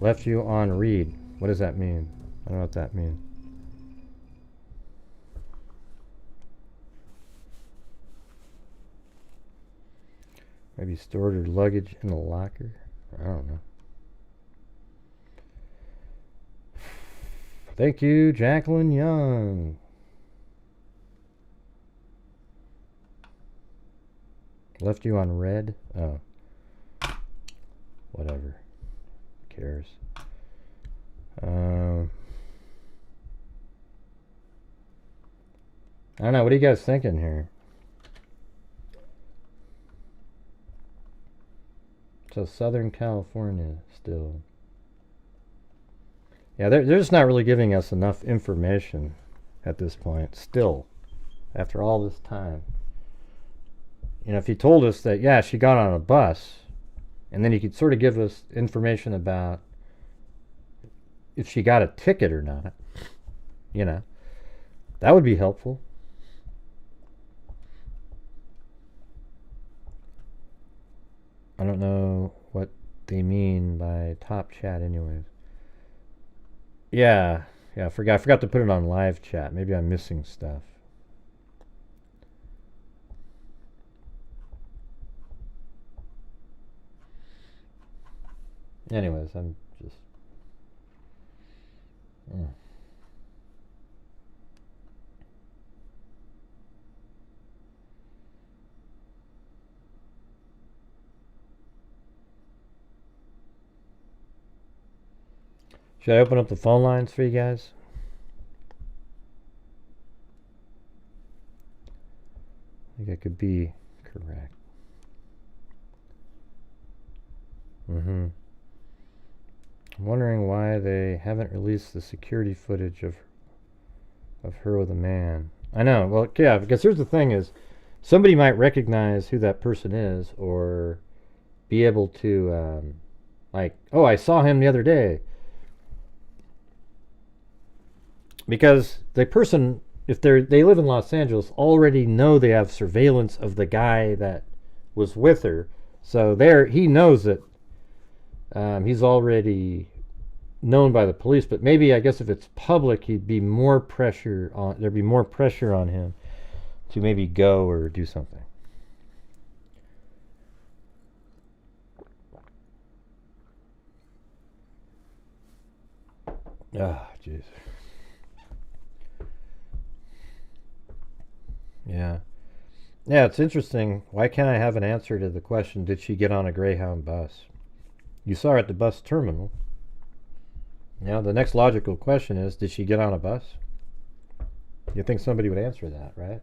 Left you on read. What does that mean? I don't know what that means. Maybe stored her luggage in a locker. I don't know. Thank you, Jacqueline Young. Left you on red? Oh. Whatever. Who cares? I don't know. What are you guys thinking here? So Southern California still. Yeah, they're just not really giving us enough information at this point. Still, after all this time. You know, if you told us that, yeah, she got on a bus, and then you could sort of give us information about if she got a ticket or not, you know, that would be helpful. I don't know what they mean by top chat anyways. Yeah, I forgot to put it on live chat. Maybe I'm missing stuff. Anyways, I'm just... Should I open up the phone lines for you guys? I think I could be correct. I'm wondering why they haven't released the security footage of her with a man. I know. Well, yeah, because here's the thing is, somebody might recognize who that person is or be able to, like, oh, I saw him the other day. Because the person, if they live in Los Angeles, already know they have surveillance of the guy that was with her. So he knows that he's already known by the police. But maybe, I guess, if it's public, there'd be more pressure on him to maybe go or do something. Ah, jeez. Yeah. Yeah, it's interesting. Why can't I have an answer to the question, did she get on a Greyhound bus? You saw her at the bus terminal. Now, the next logical question is, did she get on a bus? You think somebody would answer that, right?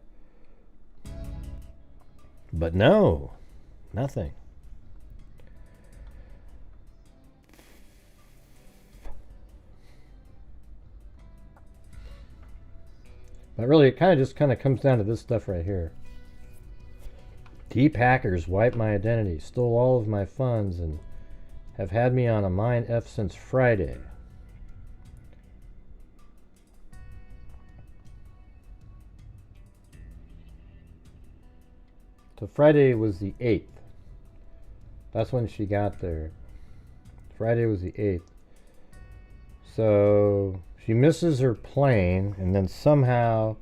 But no, nothing. But really, it just comes down to this stuff right here. Deep hackers wiped my identity, stole all of my funds, and have had me on a mine F since Friday. So Friday was the 8th. That's when she got there. Friday was the 8th. So she misses her plane and then somehow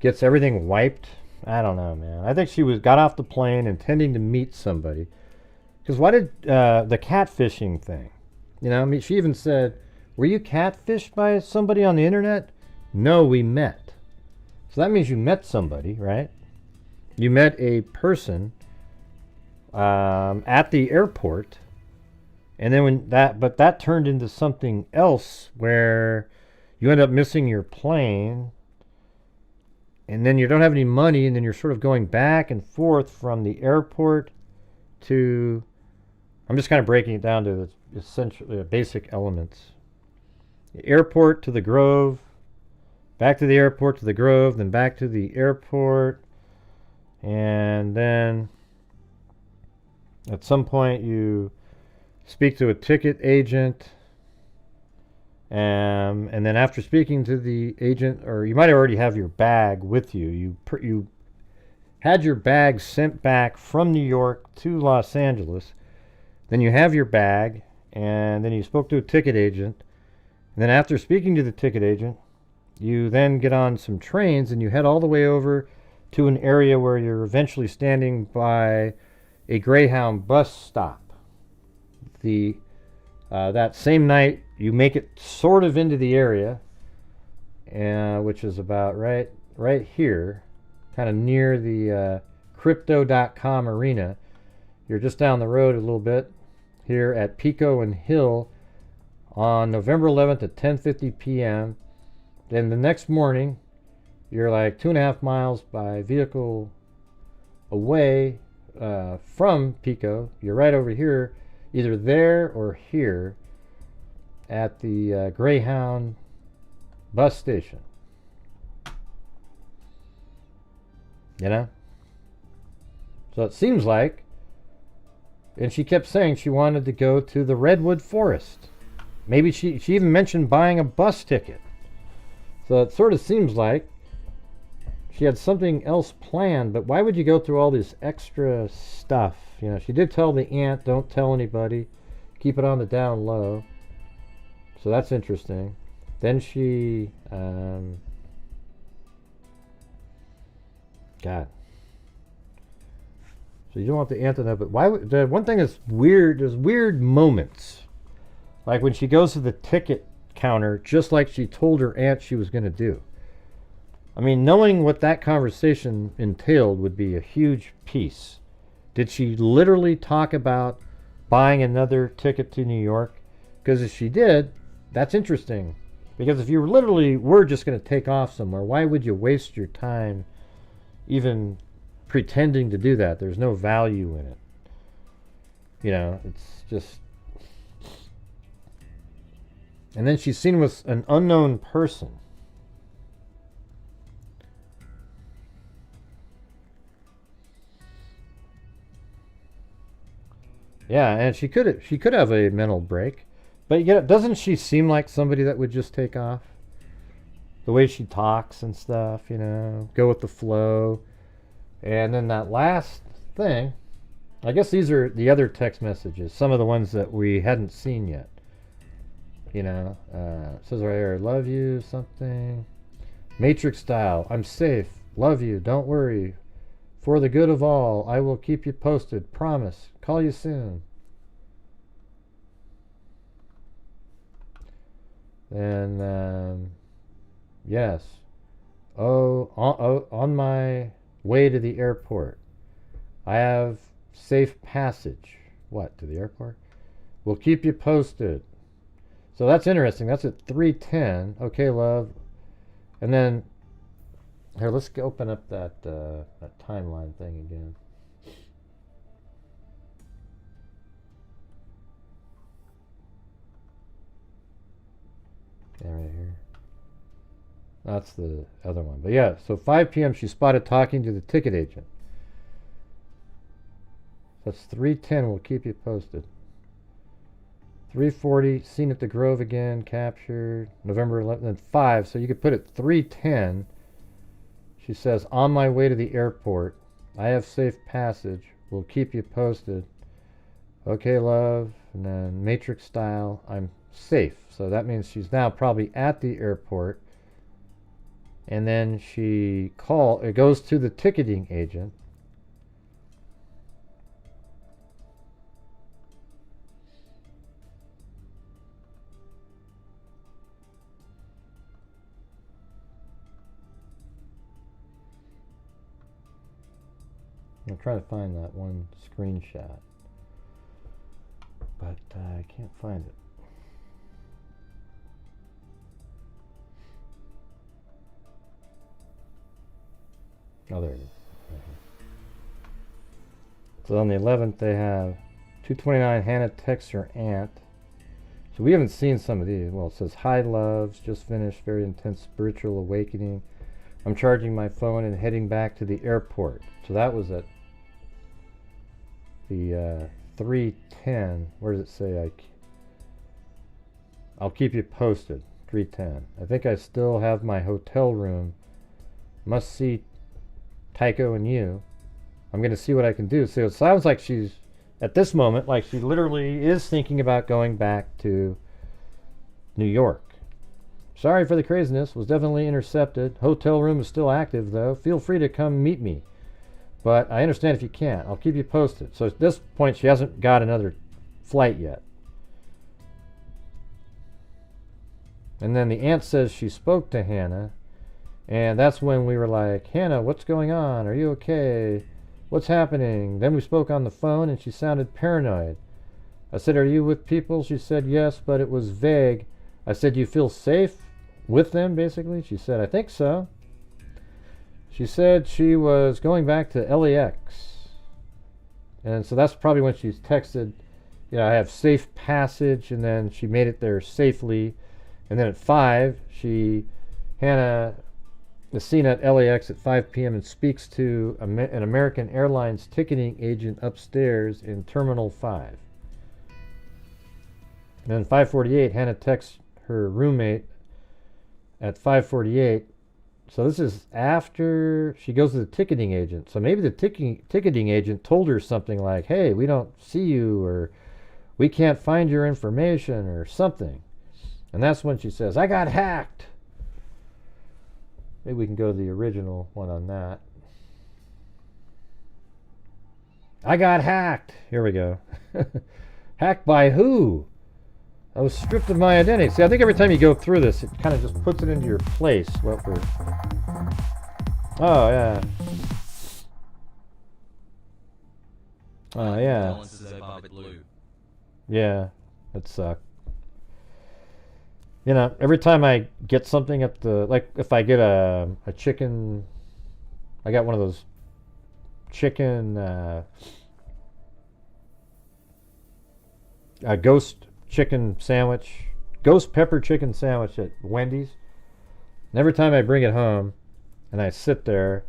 gets everything wiped. I don't know, man. I think she got off the plane intending to meet somebody. Because why did the catfishing thing? You know, I mean, she even said, were you catfished by somebody on the internet? No, we met. So that means you met somebody, right? You met a person at the airport. And then but that turned into something else where you end up missing your plane. And then you don't have any money, and then you're sort of going back and forth from the airport to... I'm just kind of breaking it down to the essential, basic elements. The airport to the Grove, back to the airport to the Grove, then back to the airport, and then at some point you speak to a ticket agent, and then after speaking to the agent, or you might already have your bag with you. You had your bag sent back from New York to Los Angeles. Then you have your bag, and then you spoke to a ticket agent. And then after speaking to the ticket agent, you then get on some trains and you head all the way over to an area where you're eventually standing by a Greyhound bus stop. That same night, you make it sort of into the area. which is about right here, kind of near the crypto.com arena. You're just down the road a little bit here at Pico and Hill on November 11th at 10:50 p.m. Then the next morning, you're like 2.5 miles by vehicle away from Pico. You're right over here, either there or here at the Greyhound bus station. You know? So it seems like, and she kept saying she wanted to go to the Redwood Forest. Maybe she even mentioned buying a bus ticket. So it sort of seems like she had something else planned, but why would you go through all this extra stuff? You know, she did tell the aunt, don't tell anybody, keep it on the down low. So that's interesting. Then she, God. So you don't want the aunt to know, but why would, the one thing that's weird, there's weird moments. Like when she goes to the ticket counter, just like she told her aunt she was going to do. I mean, knowing what that conversation entailed would be a huge piece. Did she literally talk about buying another ticket to New York? Because if she did, that's interesting. Because if you literally were just going to take off somewhere, why would you waste your time even pretending to do that? There's no value in it. You know, it's just... And then she's seen with an unknown person. Yeah, and she could have a mental break, but you know, doesn't she seem like somebody that would just take off? The way she talks and stuff, you know, go with the flow. And then that last thing, I guess these are the other text messages, some of the ones that we hadn't seen yet. You know, it says right here, love you, something. Matrix style, I'm safe, love you, don't worry. For the good of all, I will keep you posted, promise, call you soon. And, yes. On my way to the airport, I have safe passage. What, to the airport? We'll keep you posted. So that's interesting. That's at 3:10. Okay, love. And then, here, let's open up that timeline thing again. Yeah, right here. That's the other one. But yeah, so 5 p.m. she spotted talking to the ticket agent. That's 3:10. We'll keep you posted. 3:40, seen at the Grove again, captured. November 11th, and 5, so you could put it 3:10. She says, on my way to the airport. I have safe passage. We'll keep you posted. Okay, love. And then Matrix style, I'm safe. So that means she's now probably at the airport. And then it goes to the ticketing agent. I'm trying to find that one screenshot, but I can't find it. Oh, there it is. Right here. So on the 11th, they have 2:29. Hannah texts her aunt. So we haven't seen some of these. Well, it says, hi, loves. Just finished very intense spiritual awakening. I'm charging my phone and heading back to the airport. So that was at the 3:10. Where does it say? I'll keep you posted. 3:10. I think I still have my hotel room. Must see Tycho and you. I'm going to see what I can do. So it sounds like she's, at this moment, like she literally is thinking about going back to New York. Sorry for the craziness. Was definitely intercepted. Hotel room is still active, though. Feel free to come meet me. But I understand if you can't. I'll keep you posted. So at this point, she hasn't got another flight yet. And then the aunt says she spoke to Hannah. And that's when we were like, Hannah, what's going on? Are you okay? What's happening? Then we spoke on the phone and she sounded paranoid. I said, are you with people? She said, yes, but it was vague. I said, you feel safe with them, basically? She said, I think so. She said she was going back to LAX. And so that's probably when she's texted, you know, I have safe passage, and then she made it there safely. And then at 5, Hannah is seen at LAX at 5 p.m. and speaks to an American Airlines ticketing agent upstairs in Terminal 5. And then 5:48, Hannah texts her roommate at 5:48. So this is after she goes to the ticketing agent. So maybe the ticketing agent told her something like, hey, we don't see you, or we can't find your information, or something. And that's when she says, I got hacked. Maybe we can go to the original one on that. I got hacked. Here we go. Hacked by who? I was stripped of my identity. See, I think every time you go through this, it kind of just puts it into your place. What we're... Oh, yeah. Oh, yeah. Yeah, that sucked. You know, every time I get something at the... Like, if I get a chicken... I got one of those chicken... a ghost chicken sandwich, ghost pepper chicken sandwich at Wendy's. And every time I bring it home and I sit there,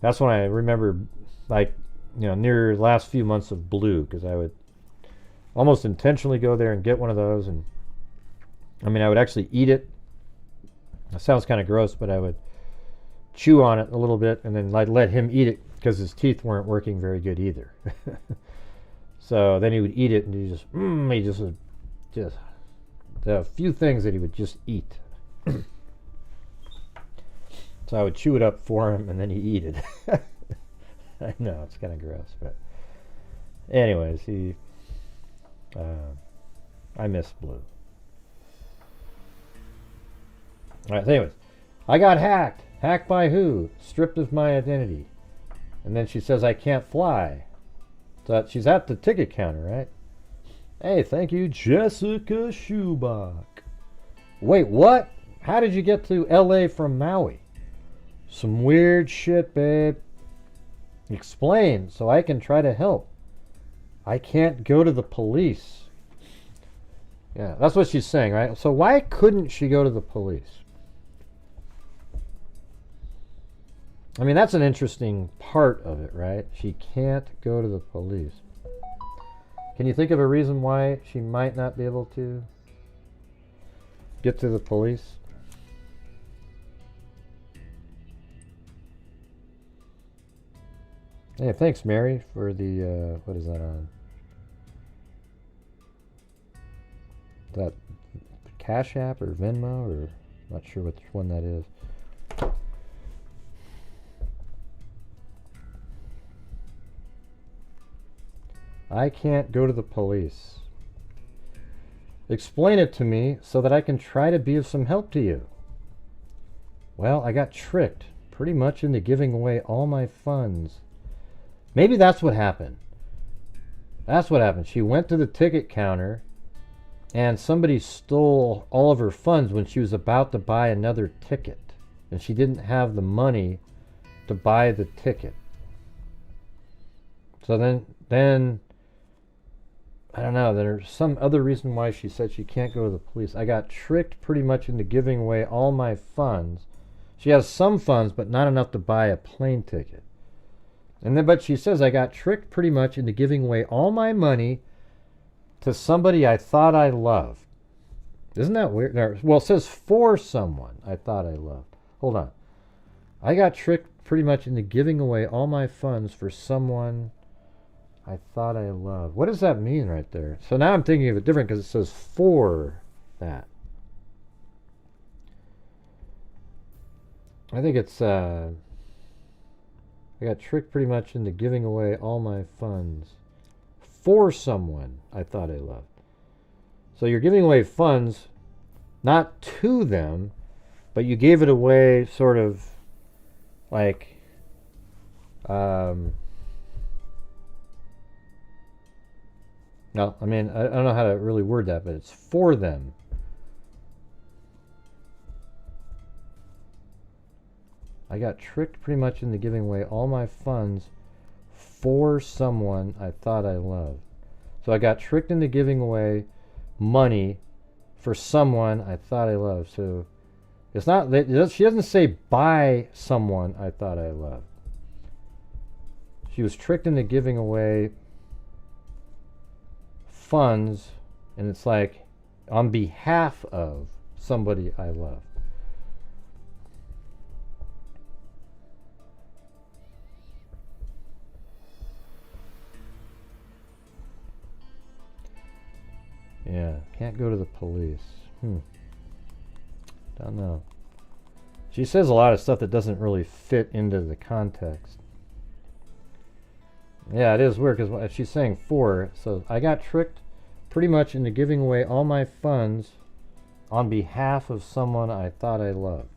that's when I remember, like, you know, near the last few months of Blue, because I would almost intentionally go there and get one of those. And I mean, I would actually eat it. It sounds kind of gross, but I would chew on it a little bit and then I'd let him eat it because his teeth weren't working very good either. So then he would eat it and he just would just a few things that he would just eat. So I would chew it up for him and then he'd eat it. I know, it's kind of gross, but anyways, I miss Blue. Alright, so anyways, I got hacked. Hacked by who? Stripped of my identity. And then she says I can't fly. So she's at the ticket counter, right? Hey, thank you, Jessica Schubach. Wait, what? How did you get to LA from Maui? Some weird shit, babe. Explain so I can try to help. I can't go to the police. Yeah, that's what she's saying, right? So why couldn't she go to the police? I mean, that's an interesting part of it, right? She can't go to the police. Can you think of a reason why she might not be able to get to the police? Hey, thanks, Mary, for the, what is that on? Is that Cash App or Venmo, or not sure which one that is. I can't go to the police. Explain it to me so that I can try to be of some help to you. Well, I got tricked pretty much into giving away all my funds. Maybe that's what happened. That's what happened. She went to the ticket counter and somebody stole all of her funds when she was about to buy another ticket. And she didn't have the money to buy the ticket. So then I don't know, there's some other reason why she said she can't go to the police. I got tricked pretty much into giving away all my funds. She has some funds, but not enough to buy a plane ticket. And then, but she says, I got tricked pretty much into giving away all my money to somebody I thought I loved. Isn't that weird? No, well, it says for someone I thought I loved. Hold on. I got tricked pretty much into giving away all my funds for someone I thought I loved. What does that mean right there? So now I'm thinking of it different because it says for that. I think it's, I got tricked pretty much into giving away all my funds for someone I thought I loved. So you're giving away funds not to them, but you gave it away sort of like, no, I mean, I don't know how to really word that, but it's for them. I got tricked pretty much into giving away all my funds for someone I thought I loved. So I got tricked into giving away money for someone I thought I loved. So it's not, she doesn't say by someone I thought I loved. She was tricked into giving away funds, and it's like on behalf of somebody I love. Yeah, can't go to the police. Don't know. She says a lot of stuff that doesn't really fit into the context. Yeah, it is weird because she's saying for. So I got tricked pretty much into giving away all my funds on behalf of someone I thought I loved.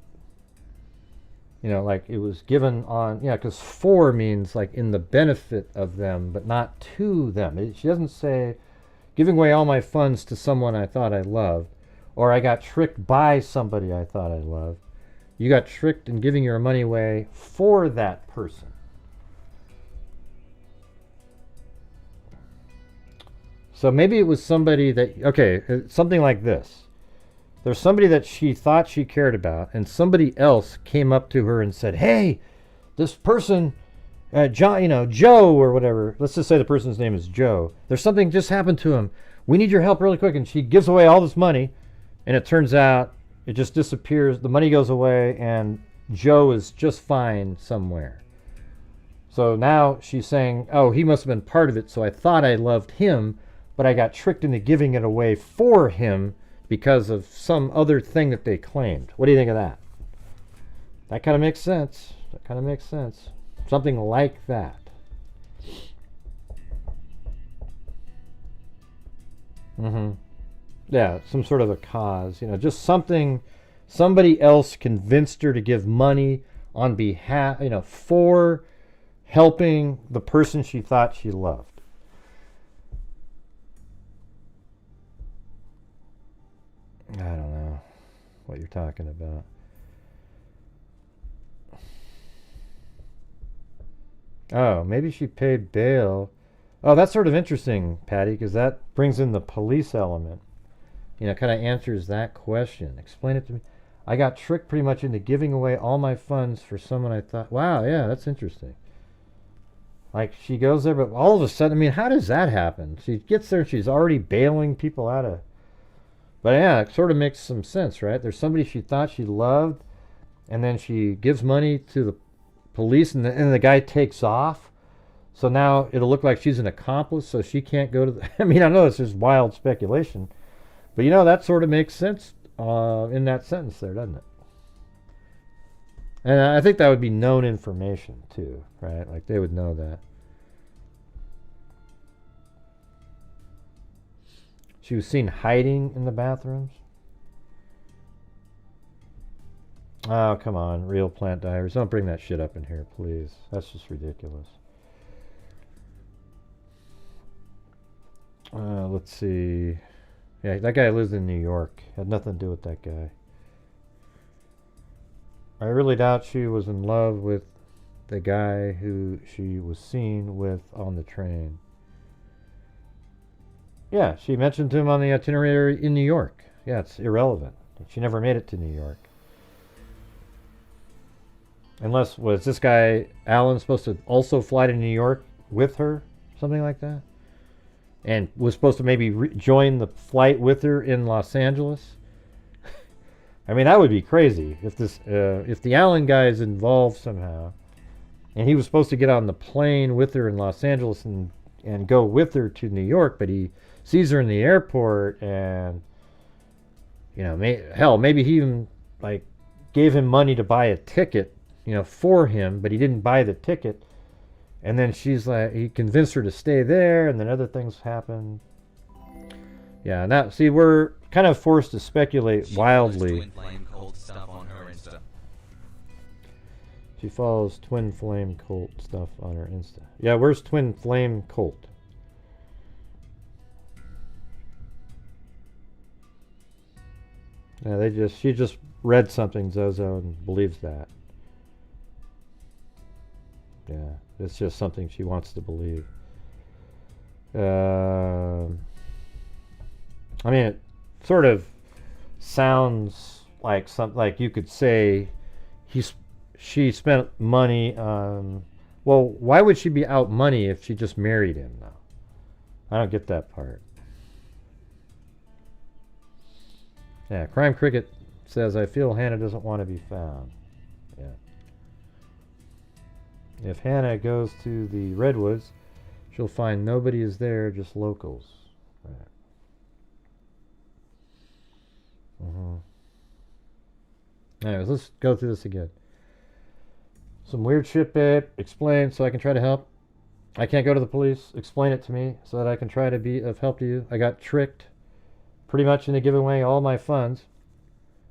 You know, like it was given on, yeah, because for means like in the benefit of them, but not to them. She doesn't say giving away all my funds to someone I thought I loved, or I got tricked by somebody I thought I loved. You got tricked in giving your money away for that person. So maybe it was somebody that, okay, something like this. There's somebody that she thought she cared about, and somebody else came up to her and said, hey, this person, John, Joe or whatever. Let's just say the person's name is Joe. There's something just happened to him. We need your help really quick. And she gives away all this money, and it turns out it just disappears. The money goes away, and Joe is just fine somewhere. So now she's saying, oh, he must have been part of it, so I thought I loved him, but I got tricked into giving it away for him because of some other thing that they claimed. What do you think of that? That kind of makes sense. That kind of makes sense. Something like that. Yeah, some sort of a cause. Just something, somebody else convinced her to give money on behalf, for helping the person she thought she loved. I don't know what you're talking about. Oh, maybe she paid bail. Oh, that's sort of interesting, Patty, because that brings in the police element. Kind of answers that question. Explain it to me. I got tricked pretty much into giving away all my funds for someone I thought, wow, yeah, that's interesting. Like, she goes there, but all of a sudden, I mean, how does that happen? She gets there and she's already bailing people out of... But yeah, it sort of makes some sense, right? There's somebody she thought she loved, and then she gives money to the police, and the guy takes off. So now it'll look like she's an accomplice, so she can't go to the... I mean, I know it's just wild speculation, but that sort of makes sense in that sentence there, doesn't it? And I think that would be known information too, right? Like they would know that. She was seen hiding in the bathrooms. Oh, come on, real plant divers. Don't bring that shit up in here, please. That's just ridiculous. Let's see. Yeah, that guy lives in New York. Had nothing to do with that guy. I really doubt she was in love with the guy who she was seen with on the train. Yeah, she mentioned him on the itinerary in New York. Yeah, it's irrelevant. She never made it to New York. Unless, was this guy, Alan, supposed to also fly to New York with her? Something like that? And was supposed to maybe join the flight with her in Los Angeles? I mean, that would be crazy if this, if the Allen guy is involved somehow, and he was supposed to get on the plane with her in Los Angeles and go with her to New York, but he sees her in the airport, and hell, maybe he even like gave him money to buy a ticket, for him, but he didn't buy the ticket, and then she's like, he convinced her to stay there, and then other things happened. Yeah, now see, we're kind of forced to speculate She follows wildly. Twin Flame Cold stuff on her Insta. She follows Twin Flame Colt stuff on her Insta. Yeah, where's Twin Flame Colt? Yeah, she just read something, Zozo, and believes that. Yeah, it's just something she wants to believe. I mean, it sort of sounds like something like you could say she spent money on. Well, why would she be out money if she just married him though? I don't get that part. Yeah, Crime Cricket says, I feel Hannah doesn't want to be found. Yeah. If Hannah goes to the Redwoods, she'll find nobody is there, just locals. Right. Anyways, let's go through this again. Some weird shit, babe. Explain so I can try to help. I can't go to the police. Explain it to me so that I can try to be of help to you. I got tricked pretty much into giving away all my funds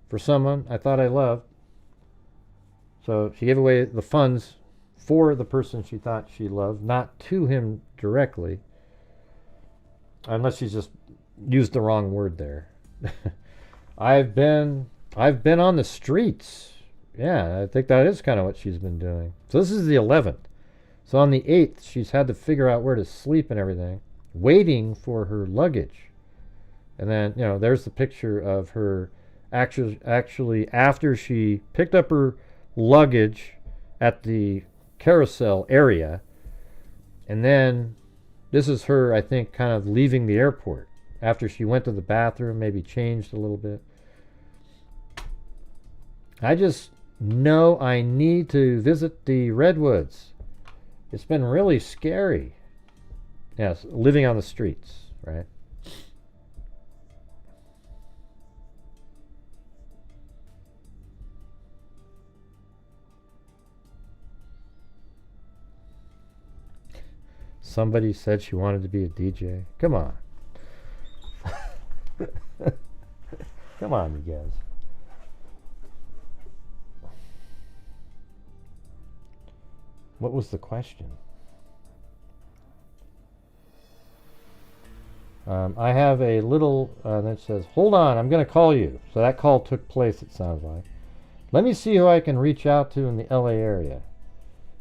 for someone I thought I loved. So she gave away the funds for the person she thought she loved, not to him directly. Unless she's just used the wrong word there. I've been on the streets. Yeah, I think that is kind of what she's been doing. So this is the 11th. So on the 8th, she's had to figure out where to sleep and everything, waiting for her luggage. And then, you know, there's the picture of her actually after she picked up her luggage at the carousel area. And then this is her, I think, kind of leaving the airport after she went to the bathroom, maybe changed a little bit. I just know I need to visit the Redwoods. It's been really scary. Yes, living on the streets, right? Somebody said she wanted to be a DJ. Come on. Come on, you guys. What was the question? I have a little that says, hold on, I'm going to call you. So that call took place, it sounds like. Let me see who I can reach out to in the LA area.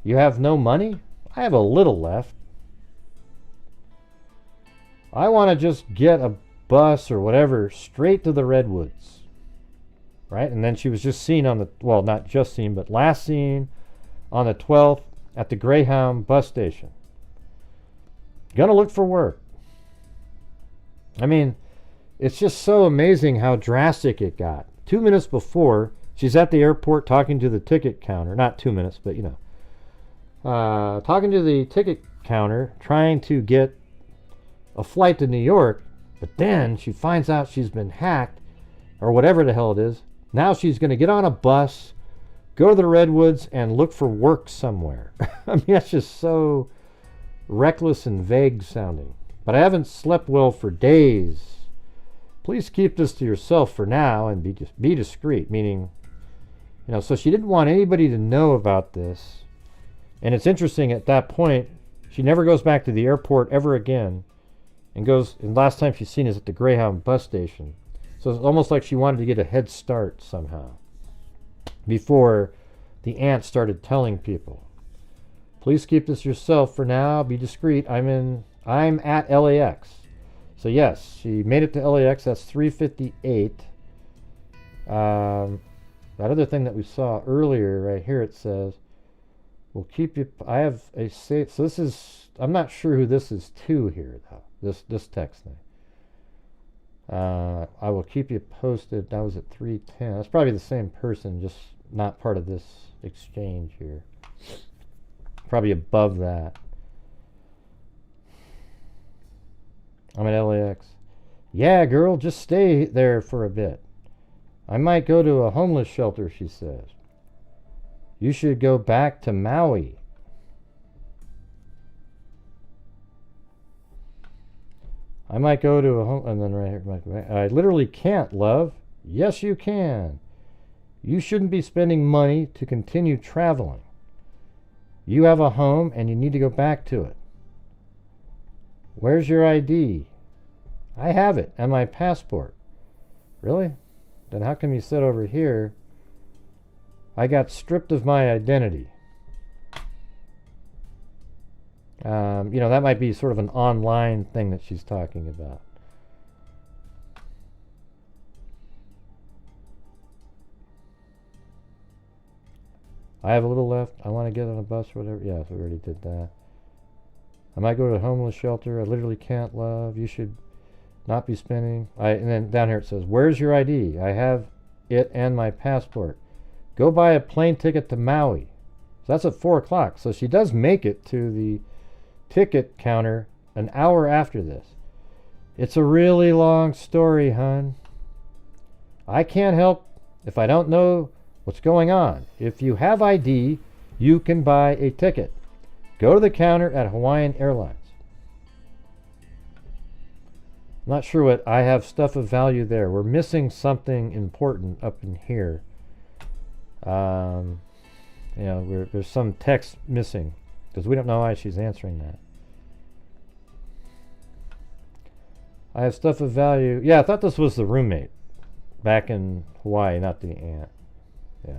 You have no money? I have a little left. I want to just get a bus or whatever straight to the Redwoods. Right? And then she was just seen on the, well, not just seen, but last seen on the 12th at the Greyhound bus station. Gonna look for work. I mean, it's just so amazing how drastic it got. 2 minutes before, she's at the airport talking to the ticket counter. Not 2 minutes, but you know. Talking to the ticket counter, trying to get a flight to New York. But then she finds out she's been hacked, or whatever the hell it is. Now she's going to get on a bus, go to the Redwoods, and look for work somewhere. I mean, that's just so reckless and vague sounding. But I haven't slept well for days. Please keep this to yourself for now and be discreet. Meaning, you know, so she didn't want anybody to know about this. And it's interesting, at that point, she never goes back to the airport ever again. And last time she's seen is at the Greyhound bus station. So it's almost like she wanted to get a head start somehow before the aunt started telling people. Please keep this yourself for now. Be discreet. I'm at LAX. So yes, she made it to LAX. That's 3:58. That other thing that we saw earlier right here, it says, we'll keep you. I have a safe. So this is. I'm not sure who this is to here though. This text thing. I will keep you posted. That was at 3:10. That's probably the same person, just not part of this exchange here. Probably above that. I'm at LAX. Yeah, girl, just stay there for a bit. I might go to a homeless shelter, she says. You should go back to Maui. I might go to a home, and then right here, I literally can't, love. Yes, you can. You shouldn't be spending money to continue traveling. You have a home and you need to go back to it. Where's your ID? I have it and my passport. Really? Then how come you sit over here? I got stripped of my identity. That might be sort of an online thing that she's talking about. I have a little left. I want to get on a bus or whatever. Yes, we already did that. I might go to a homeless shelter. I literally can't, love. You should not be spending. And then down here it says, where's your ID? I have it and my passport. Go buy a plane ticket to Maui. So that's at 4 o'clock. So she does make it to the ticket counter an hour after this. It's a really long story, hon. I can't help if I don't know what's going on. If you have ID, you can buy a ticket. Go to the counter at Hawaiian Airlines. I'm not sure what I have stuff of value there. We're missing something important up in here. There's some text missing because we don't know why she's answering that. I have stuff of value. Yeah, I thought this was the roommate back in Hawaii, not the aunt. Yeah.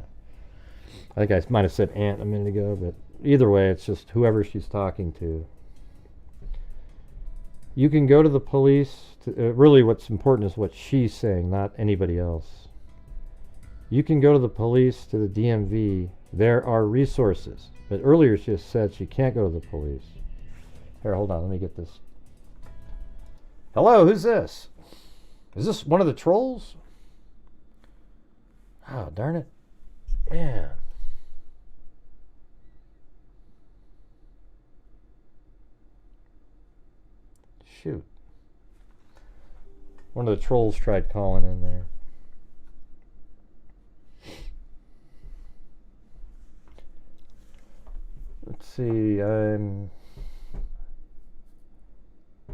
I think I might have said aunt a minute ago, but either way, it's just whoever she's talking to. You can go to the police. Really, what's important is what she's saying, not anybody else. You can go to the police, to the DMV. There are resources. But earlier she just said she can't go to the police. Here, hold on. Let me get this. Hello, who's this? Is this one of the trolls? Oh, darn it. Man. Shoot. One of the trolls tried calling in there. Let's see. And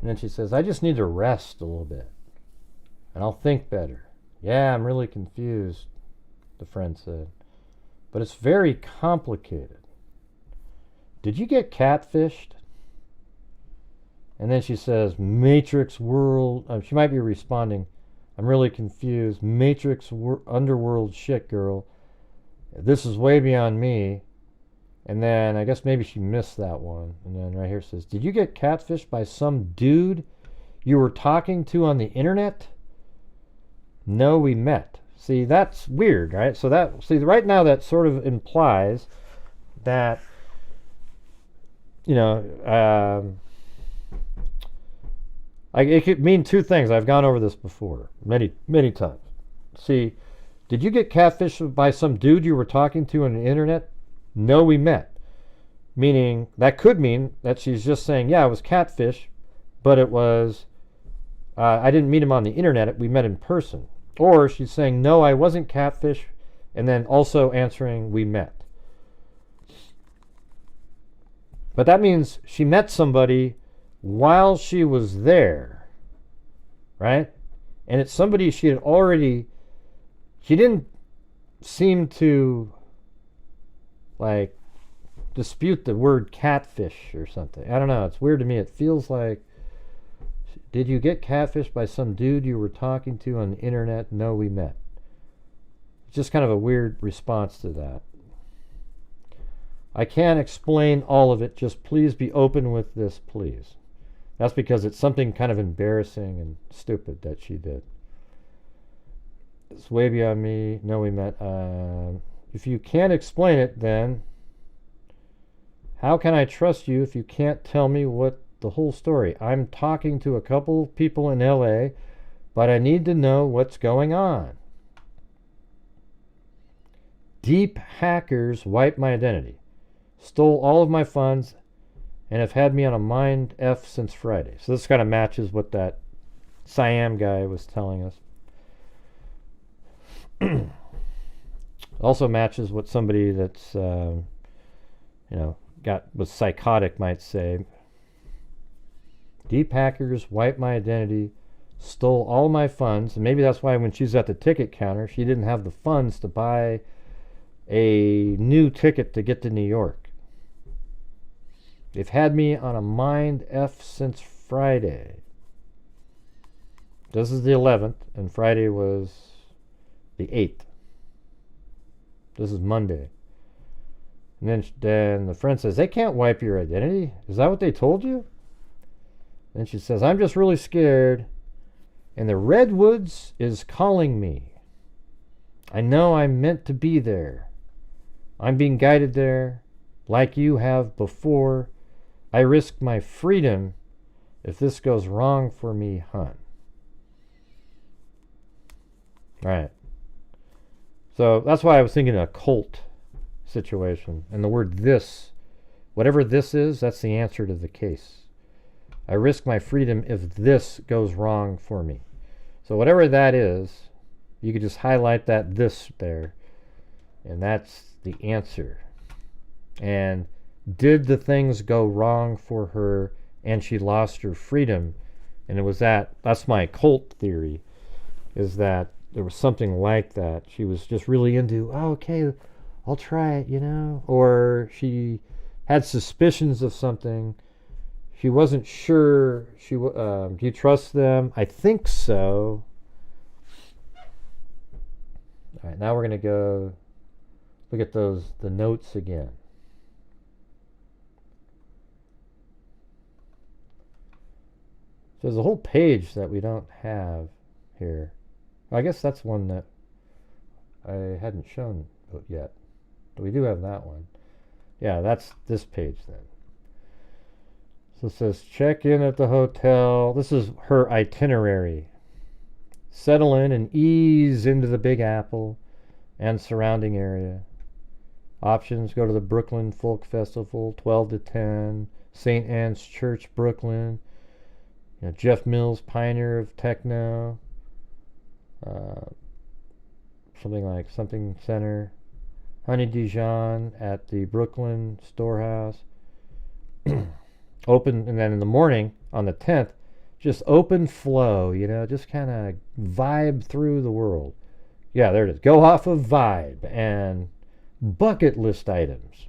then she says, I just need to rest a little bit. And I'll think better. Yeah, I'm really confused, the friend said. But it's very complicated. Did you get catfished? And then she says, Matrix World. She might be responding, I'm really confused. Matrix Underworld shit, girl. This is way beyond me. And then I guess maybe she missed that one. And then right here it says, did you get catfished by some dude you were talking to on the internet? No, we met. See, that's weird, right? So right now that sort of implies that, it could mean two things. I've gone over this before, many, many times. See, did you get catfished by some dude you were talking to on the internet? No, we met. Meaning, that could mean that she's just saying, yeah, it was catfish, but it was, I didn't meet him on the internet, we met in person. Or she's saying, no, I wasn't catfish, and then also answering, we met. But that means she met somebody while she was there, right? And it's somebody she didn't seem to, dispute the word catfish or something. I don't know. It's weird to me. It feels like, did you get catfished by some dude you were talking to on the internet? No, we met. It's just kind of a weird response to that. I can't explain all of it. Just please be open with this, please. That's because it's something kind of embarrassing and stupid that she did. It's way beyond me. No, we met. If you can't explain it, then how can I trust you if you can't tell me what the whole story? I'm talking to a couple of people in LA, but I need to know what's going on. Deep hackers wiped my identity, stole all of my funds, and have had me on a mind F since Friday. So this kind of matches what that Siam guy was telling us. Also matches what somebody that's, was psychotic might say. Deep hackers wiped my identity, stole all my funds, and maybe that's why when she's at the ticket counter, she didn't have the funds to buy a new ticket to get to New York. They've had me on a mind F since Friday. This is the 11th, and Friday was the 8th. This is Monday. And then the friend says, they can't wipe your identity. Is that what they told you? Then she says, I'm just really scared, and the Redwoods is calling me. I know I'm meant to be there. I'm being guided there, like you have before. I risk my freedom if this goes wrong for me, hun. Right. So that's why I was thinking a cult situation. And the word this, whatever this is, that's the answer to the case. I risk my freedom if this goes wrong for me. So whatever that is, you could just highlight that this there. And that's the answer. And did the things go wrong for her and she lost her freedom? And it was that's my cult theory, is that there was something like that. She was just really into, oh, okay, I'll try it, you know. Or she had suspicions of something. She wasn't sure. Do you trust them? I think so. All right, now we're going to go look at the notes again. So there's a whole page that we don't have here. I guess that's one that I hadn't shown yet. But we do have that one. Yeah, that's this page then. So it says, check in at the hotel. This is her itinerary. Settle in and ease into the Big Apple and surrounding area. Options, go to the Brooklyn Folk Festival, 12 to 10. St. Anne's Church, Brooklyn. You know, Jeff Mills, pioneer of techno. Something center. Honey Dijon at the Brooklyn Storehouse. Open, and then in the morning on the 10th, just open flow, you know, just kind of vibe through the world. Yeah, there it is. Go off of vibe and bucket list items.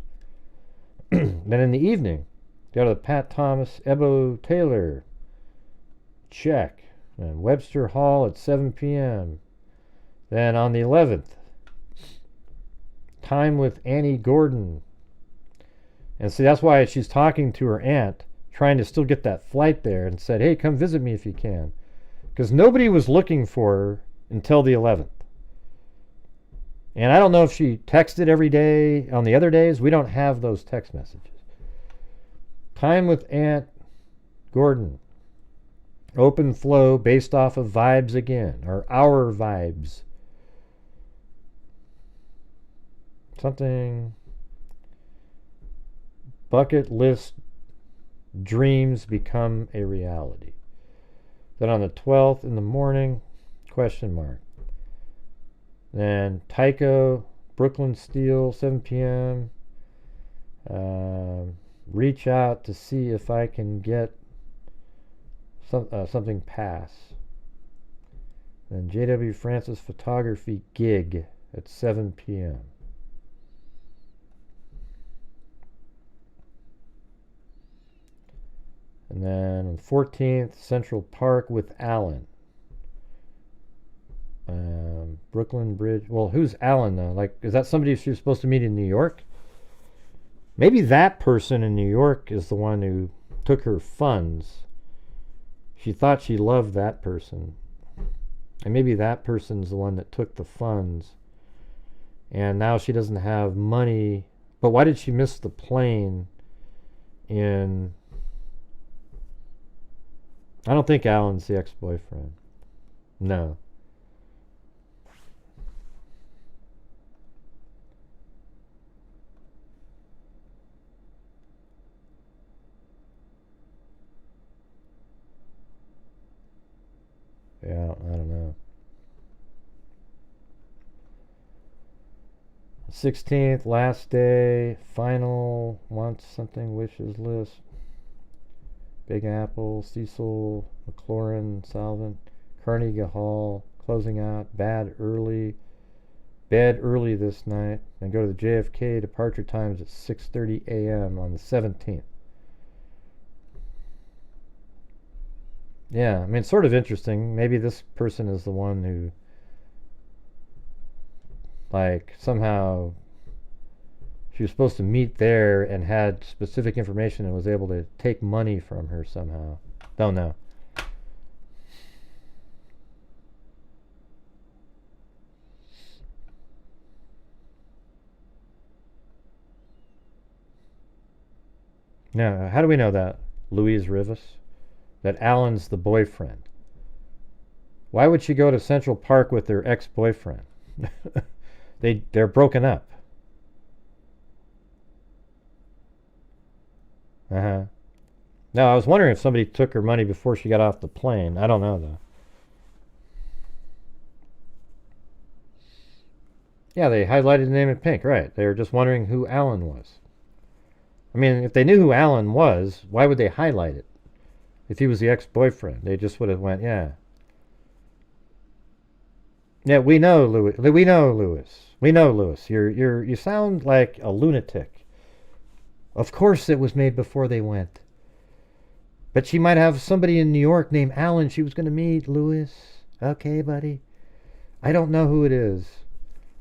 Then in the evening, go to the Pat Thomas, Ebo Taylor. Check. And Webster Hall at 7 p.m. Then on the 11th, time with Annie Gordon. And see, that's why she's talking to her aunt, trying to still get that flight there, and said, hey, come visit me if you can. Because nobody was looking for her until the 11th. And I don't know if she texted every day on the other days. We don't have those text messages. Time with Aunt Gordon. Open flow based off of vibes again, or our vibes. Something. Bucket list dreams become a reality. Then on the 12th in the morning, question mark. Then Tycho, Brooklyn Steel, 7 p.m. Reach out to see if I can get something pass. Then J.W. Francis Photography gig at 7 p.m. And then on the 14th, Central Park with Alan. Brooklyn Bridge. Well, who's Alan though? Like, is that somebody she was supposed to meet in New York? Maybe that person in New York is the one who took her funds. She thought she loved that person. And maybe that person's the one that took the funds. And now she doesn't have money. But why did she miss the plane in... I don't think Alan's the ex-boyfriend. No. Yeah, I don't know. 16th, last day, final, wants something, wishes list. Big Apple, Cecil, McLaurin, Salvant, Carnegie Hall, closing out, bed early this night, and go to the JFK. Departure times at 6:30 a.m. on the 17th. Yeah, I mean, it's sort of interesting. Maybe this person is the one who, like, somehow she was supposed to meet there and had specific information and was able to take money from her somehow. Don't know. Now, how do we know that, Louise Rivas? That Alan's the boyfriend? Why would she go to Central Park with her ex-boyfriend? They're broken up. No, I was wondering if somebody took her money before she got off the plane. I don't know, though. Yeah, they highlighted the name in pink, right. They were just wondering who Alan was. I mean, if they knew who Alan was, why would they highlight it? If he was the ex-boyfriend, they just would have went, yeah. Yeah, we know, Louis. We know, Louis. We know, Louis. You sound like a lunatic. Of course it was made before they went. But she might have somebody in New York named Alan she was going to meet, Louis. Okay, buddy. I don't know who it is.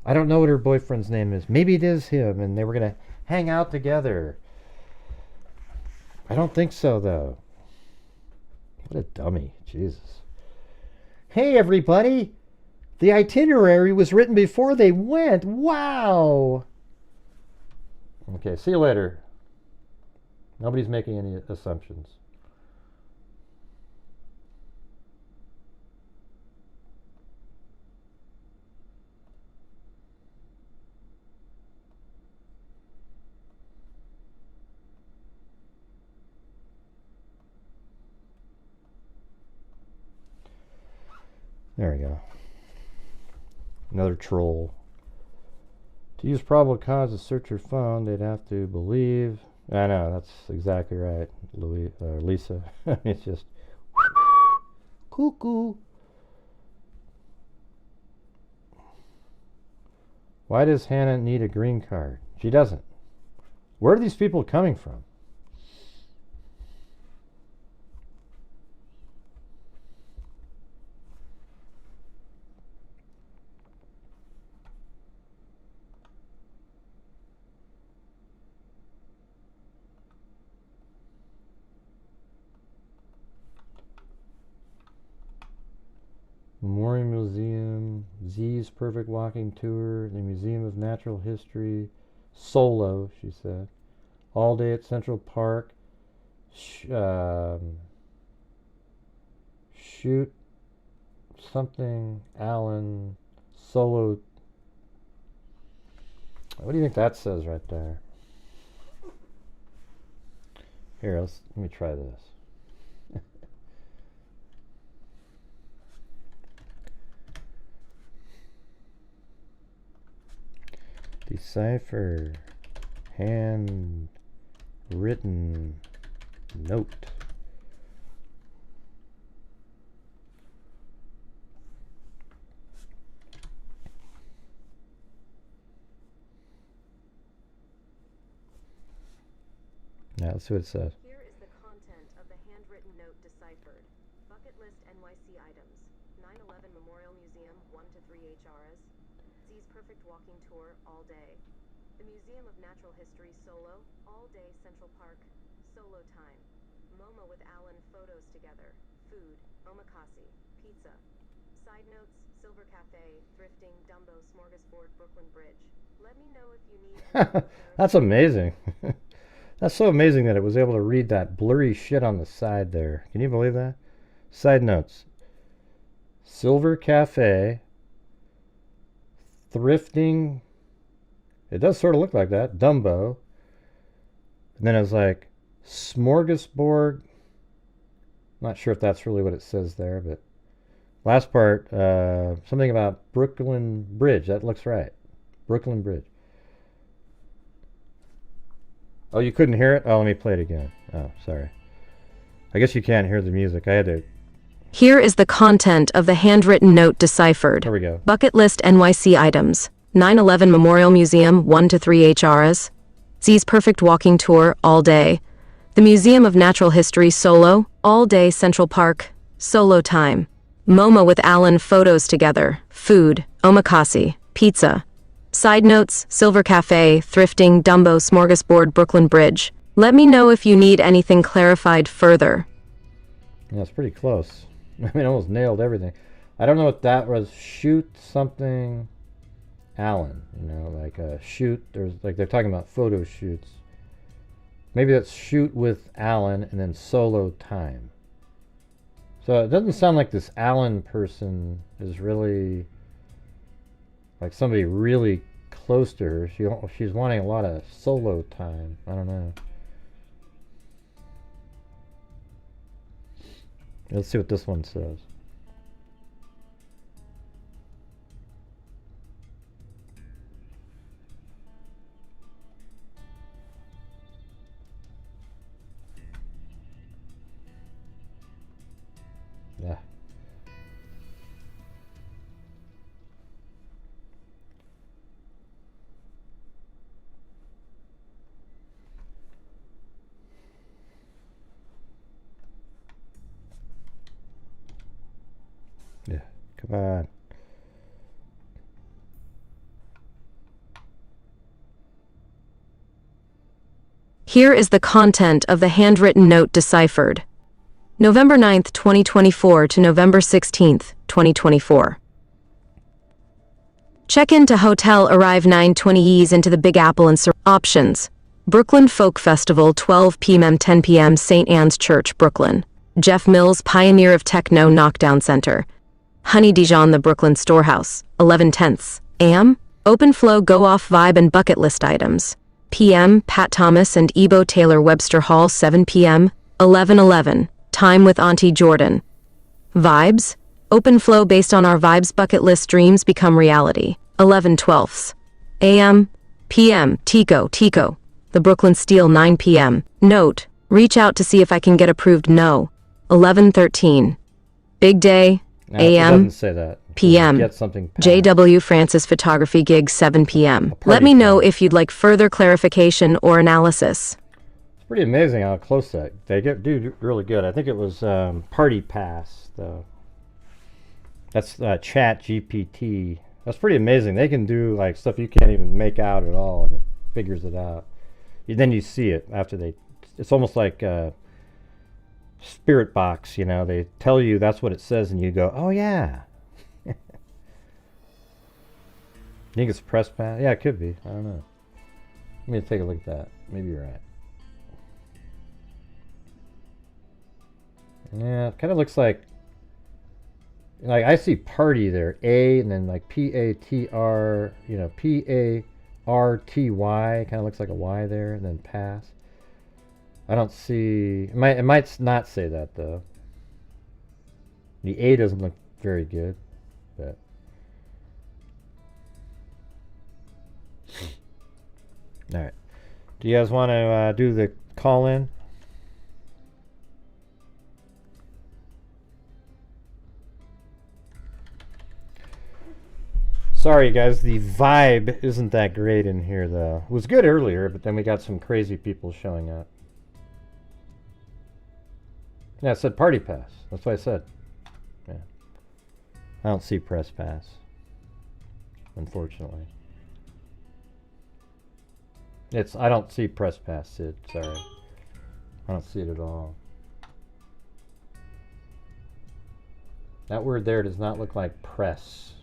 I don't know what her boyfriend's name is. Maybe it is him, and they were going to hang out together. I don't think so, though. What a dummy. Jesus. Hey, everybody. The itinerary was written before they went. Wow. Okay, see you later. Nobody's making any assumptions. There we go. Another troll. To use probable cause to search your phone, they'd have to believe. I know, that's exactly right, Lisa. It's just cuckoo. Why does Hannah need a green card? She doesn't. Where are these people coming from? Memorial Museum, Z's Perfect Walking Tour, the Museum of Natural History, solo, she said. All day at Central Park. Shoot something, Alan, solo. What do you think that says right there? Here, let me try this. Decipher handwritten note. Now let's see what it says. Here is the content of the handwritten note deciphered. Bucket list NYC items. 9/11 Memorial Museum 1 to 3 HRS. Z's Perfect Walking Tour all day. The Museum of Natural History solo, all day Central Park, solo time. MoMA with Alan photos together. Food, omakase, pizza. Side notes, Silver Cafe, thrifting, Dumbo, smorgasbord, Brooklyn Bridge. Let me know if you need That's amazing. That's so amazing that it was able to read that blurry shit on the side there. Can you believe that? Side notes. Silver Cafe, thrifting. It does sort of look like that. Dumbo. And then it was like smorgasbord. Not sure if that's really what it says there, but last part, something about Brooklyn Bridge. That looks right. Brooklyn Bridge. Oh, you couldn't hear it? Oh, let me play it again. Oh, sorry. I guess you can't hear the music. I had to. Here is the content of the handwritten note deciphered. There we go. Bucket list NYC items. 9/11 Memorial Museum, 1 to 3 HRs. Z's Perfect Walking Tour, all day. The Museum of Natural History, solo. All day Central Park, solo time. MoMA with Alan, photos together. Food, omakase, pizza. Side notes, Silver Cafe, thrifting, Dumbo, smorgasbord, Brooklyn Bridge. Let me know if you need anything clarified further. Yeah, it's pretty close. I mean, almost nailed everything. I don't know what that was. Shoot something Allen, you know, like a shoot. There's like they're talking about photo shoots. Maybe that's shoot with Allen and then solo time. So it doesn't sound like this Allen person is really like somebody really close to her. She's wanting a lot of solo time. I don't know. Let's see what this one says. Yeah. Yeah, come on. Here is the content of the handwritten note deciphered. November 9th, 2024 to November 16th, 2024. Check into hotel, arrive 9:20 ease into the Big Apple and options. Brooklyn Folk Festival, 12 p.m. 10 p.m. St. Anne's Church, Brooklyn. Jeff Mills, pioneer of techno knockdown center. Honey Dijon, the Brooklyn Storehouse, 11:10 a.m. Open flow, go off vibe and bucket list items. p.m. Pat Thomas and Ebo Taylor, Webster Hall, 7 p.m. 11:11. Time with Auntie Jordan. Vibes. Open flow based on our vibes bucket list, dreams become reality. 11:12 a.m. p.m. Tico, the Brooklyn Steel, 9 p.m. Note, reach out to see if I can get approved. No. 11:13. Big day. No, it a.m. doesn't say that. p.m. Get something passed. JW Francis Photography gig, 7 p.m. party Let me know time. if you'd like further clarification or analysis. It's pretty amazing how close they do really good. I think it was Party Pass, though. That's Chat GPT. That's pretty amazing. They can do like stuff you can't even make out at all, and it figures it out. Then you see it after they. It's almost like Spirit Box, you know. They tell you that's what it says, and you go, "Oh yeah." You think it's press pass? Yeah, it could be. I don't know. Let me take a look at that. Maybe you're right. Yeah, it kind of looks like I see party there, A, and then like P-A-T-R, you know, P-A-R-T-Y, kind of looks like a Y there, and then pass. I don't see, it might not say that though. The A doesn't look very good, but. All right. Do you guys want to do the call in? Sorry guys, the vibe isn't that great in here though. It was good earlier, but then we got some crazy people showing up. Yeah, it said party pass. That's what I said. Yeah. I don't see press pass, unfortunately. I don't see press pass, Sid. Sorry. I don't see it at all. That word there does not look like press.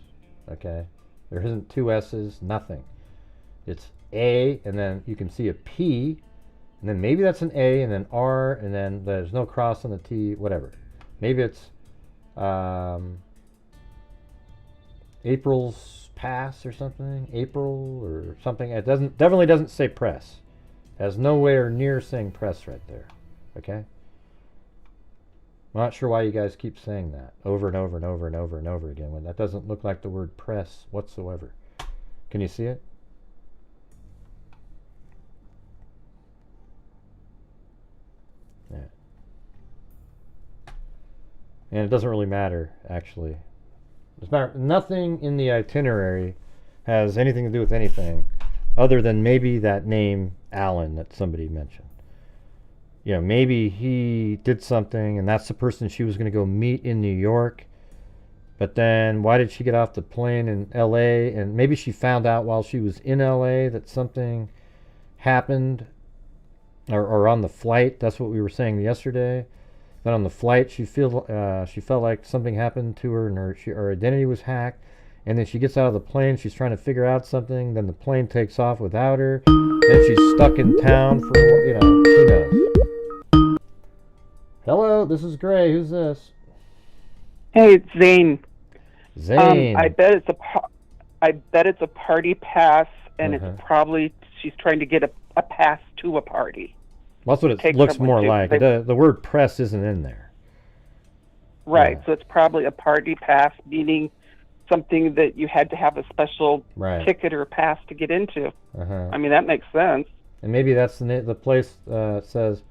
Okay? There isn't two S's, nothing. It's A, and then you can see a P, and then maybe that's an A, and then R, and then there's no cross on the T, whatever. Maybe it's April's pass or something, April or something. It definitely doesn't say press. It has nowhere near saying press right there. Okay? I'm not sure why you guys keep saying that over and over and over and over and over again when that doesn't look like the word press whatsoever. Can you see it? Yeah. And it doesn't really matter, actually. Nothing in the itinerary has anything to do with anything other than maybe that name Alan that somebody mentioned. You know, maybe he did something and that's the person she was going to go meet in New York. But then why did she get off the plane in LA? And maybe she found out while she was in LA that something happened, or on the flight. That's what we were saying yesterday. That on the flight she felt like something happened to her and her identity was hacked. And then she gets out of the plane, she's trying to figure out something, then the plane takes off without her. Then she's stuck in town for, who knows. Hello, this is Gray. Who's this? Hey, it's Zane. Zane. I bet it's a party pass, and it's probably she's trying to get a pass to a party. Well, that's what it looks more like. The word press isn't in there. Right, so it's probably a party pass, meaning something that you had to have a special ticket or pass to get into. I mean, that makes sense. And maybe that's the place says,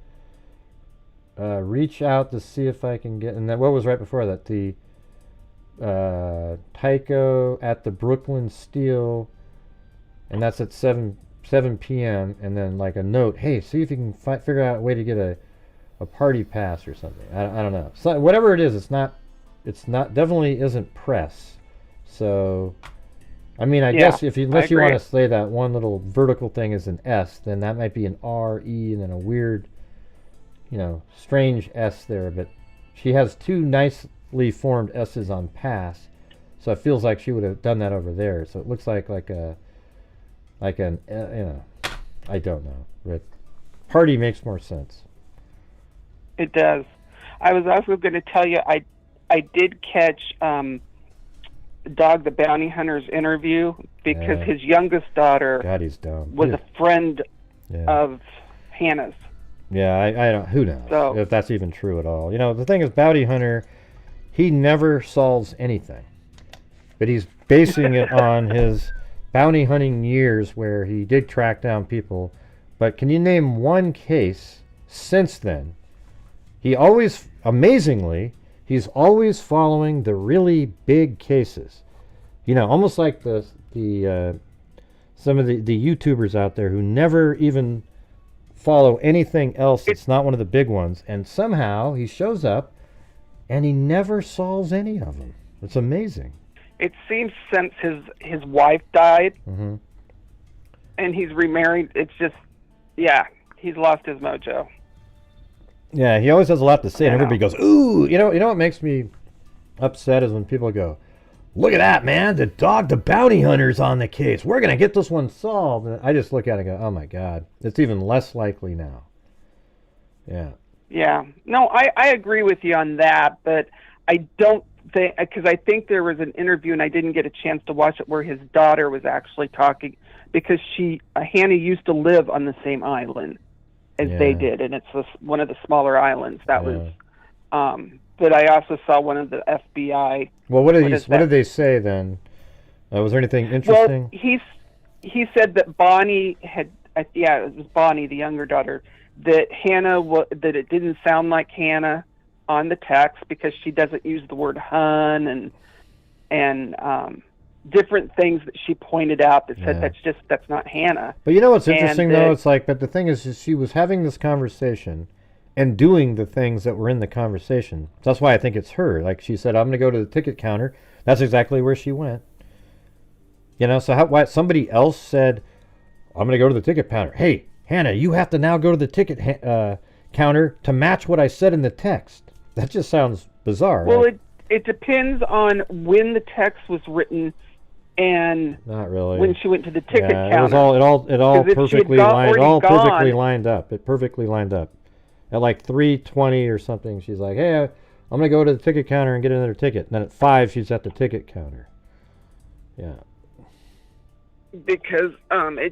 reach out to see if I can get... And then what was right before that? The Tycho at the Brooklyn Steel, and that's at 7 p.m. And then like a note, hey, see if you can figure out a way to get a party pass or something. I don't know. So, whatever it is, it's not definitely isn't press. So, I mean, I guess unless you want to say that one little vertical thing is an S, then that might be an R, E, and then a weird, strange S there. But she has two nicely formed S's on pass, so it feels like she would have done that over there. So it looks like an I don't know. But party makes more sense. It does. I was also going to tell you I did catch Dog the Bounty Hunter's interview because his youngest daughter was a friend of Hannah's. Yeah, I don't. Who knows if that's even true at all? The thing is, Bounty Hunter, he never solves anything, but he's basing it on his bounty hunting years where he did track down people. But can you name one case since then? He always, amazingly, he's always following the really big cases. Almost like some of the YouTubers out there who never even follow anything else that's not one of the big ones. And somehow he shows up and he never solves any of them. It's amazing. It seems since his wife died and he's remarried, it's just, he's lost his mojo. Yeah, he always has a lot to say, and everybody goes, ooh, you know what makes me upset is when people go, look at that, man, the Dog the Bounty Hunter's on the case. We're going to get this one solved. And I just look at it and go, oh my God, it's even less likely now. Yeah. Yeah. No, I agree with you on that, but I don't think, because I think there was an interview, and I didn't get a chance to watch it, where his daughter was actually talking, because Hannah used to live on the same island as they did, and it's one of the smaller islands. That was, but I also saw one of the FBI. Well, what did they say then? Was there anything interesting? Well, he said that Bonnie had, it was Bonnie, the younger daughter, that that it didn't sound like Hannah on the text because she doesn't use the word hun and different things that she pointed out that said that's not Hannah. But you know what's interesting though? It's like, but the thing is she was having this conversation and doing the things that were in the conversation. So that's why I think it's her. Like she said, I'm going to go to the ticket counter. That's exactly where she went. So why somebody else said, I'm going to go to the ticket counter. Hey, Hannah, you have to now go to the ticket counter to match what I said in the text. That just sounds bizarre. Well, right? It depends on when the text was written and not really when she went to the ticket counter. It all perfectly lined up. It perfectly lined up. At like 3:20 or something, she's like, "Hey, I'm gonna go to the ticket counter and get another ticket." And then at 5, she's at the ticket counter. Yeah. Because I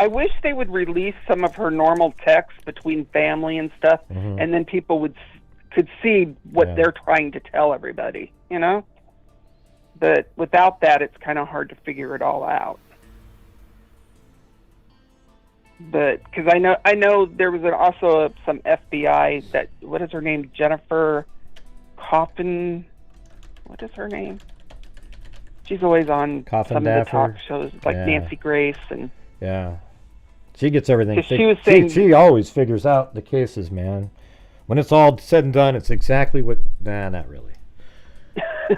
wish they would release some of her normal text between family and stuff, and then people could see what they're trying to tell everybody, But without that, it's kind of hard to figure it all out. But because I know there was also some FBI what is her name, Jennifer Coffin. What is her name? She's always on Coffin some of the Daffer? talk shows, like Yeah. Nancy Grace and. Yeah. She gets everything. 'Cause she was saying- she always figures out the cases, man. When it's all said and done, it's exactly what. Nah, not really.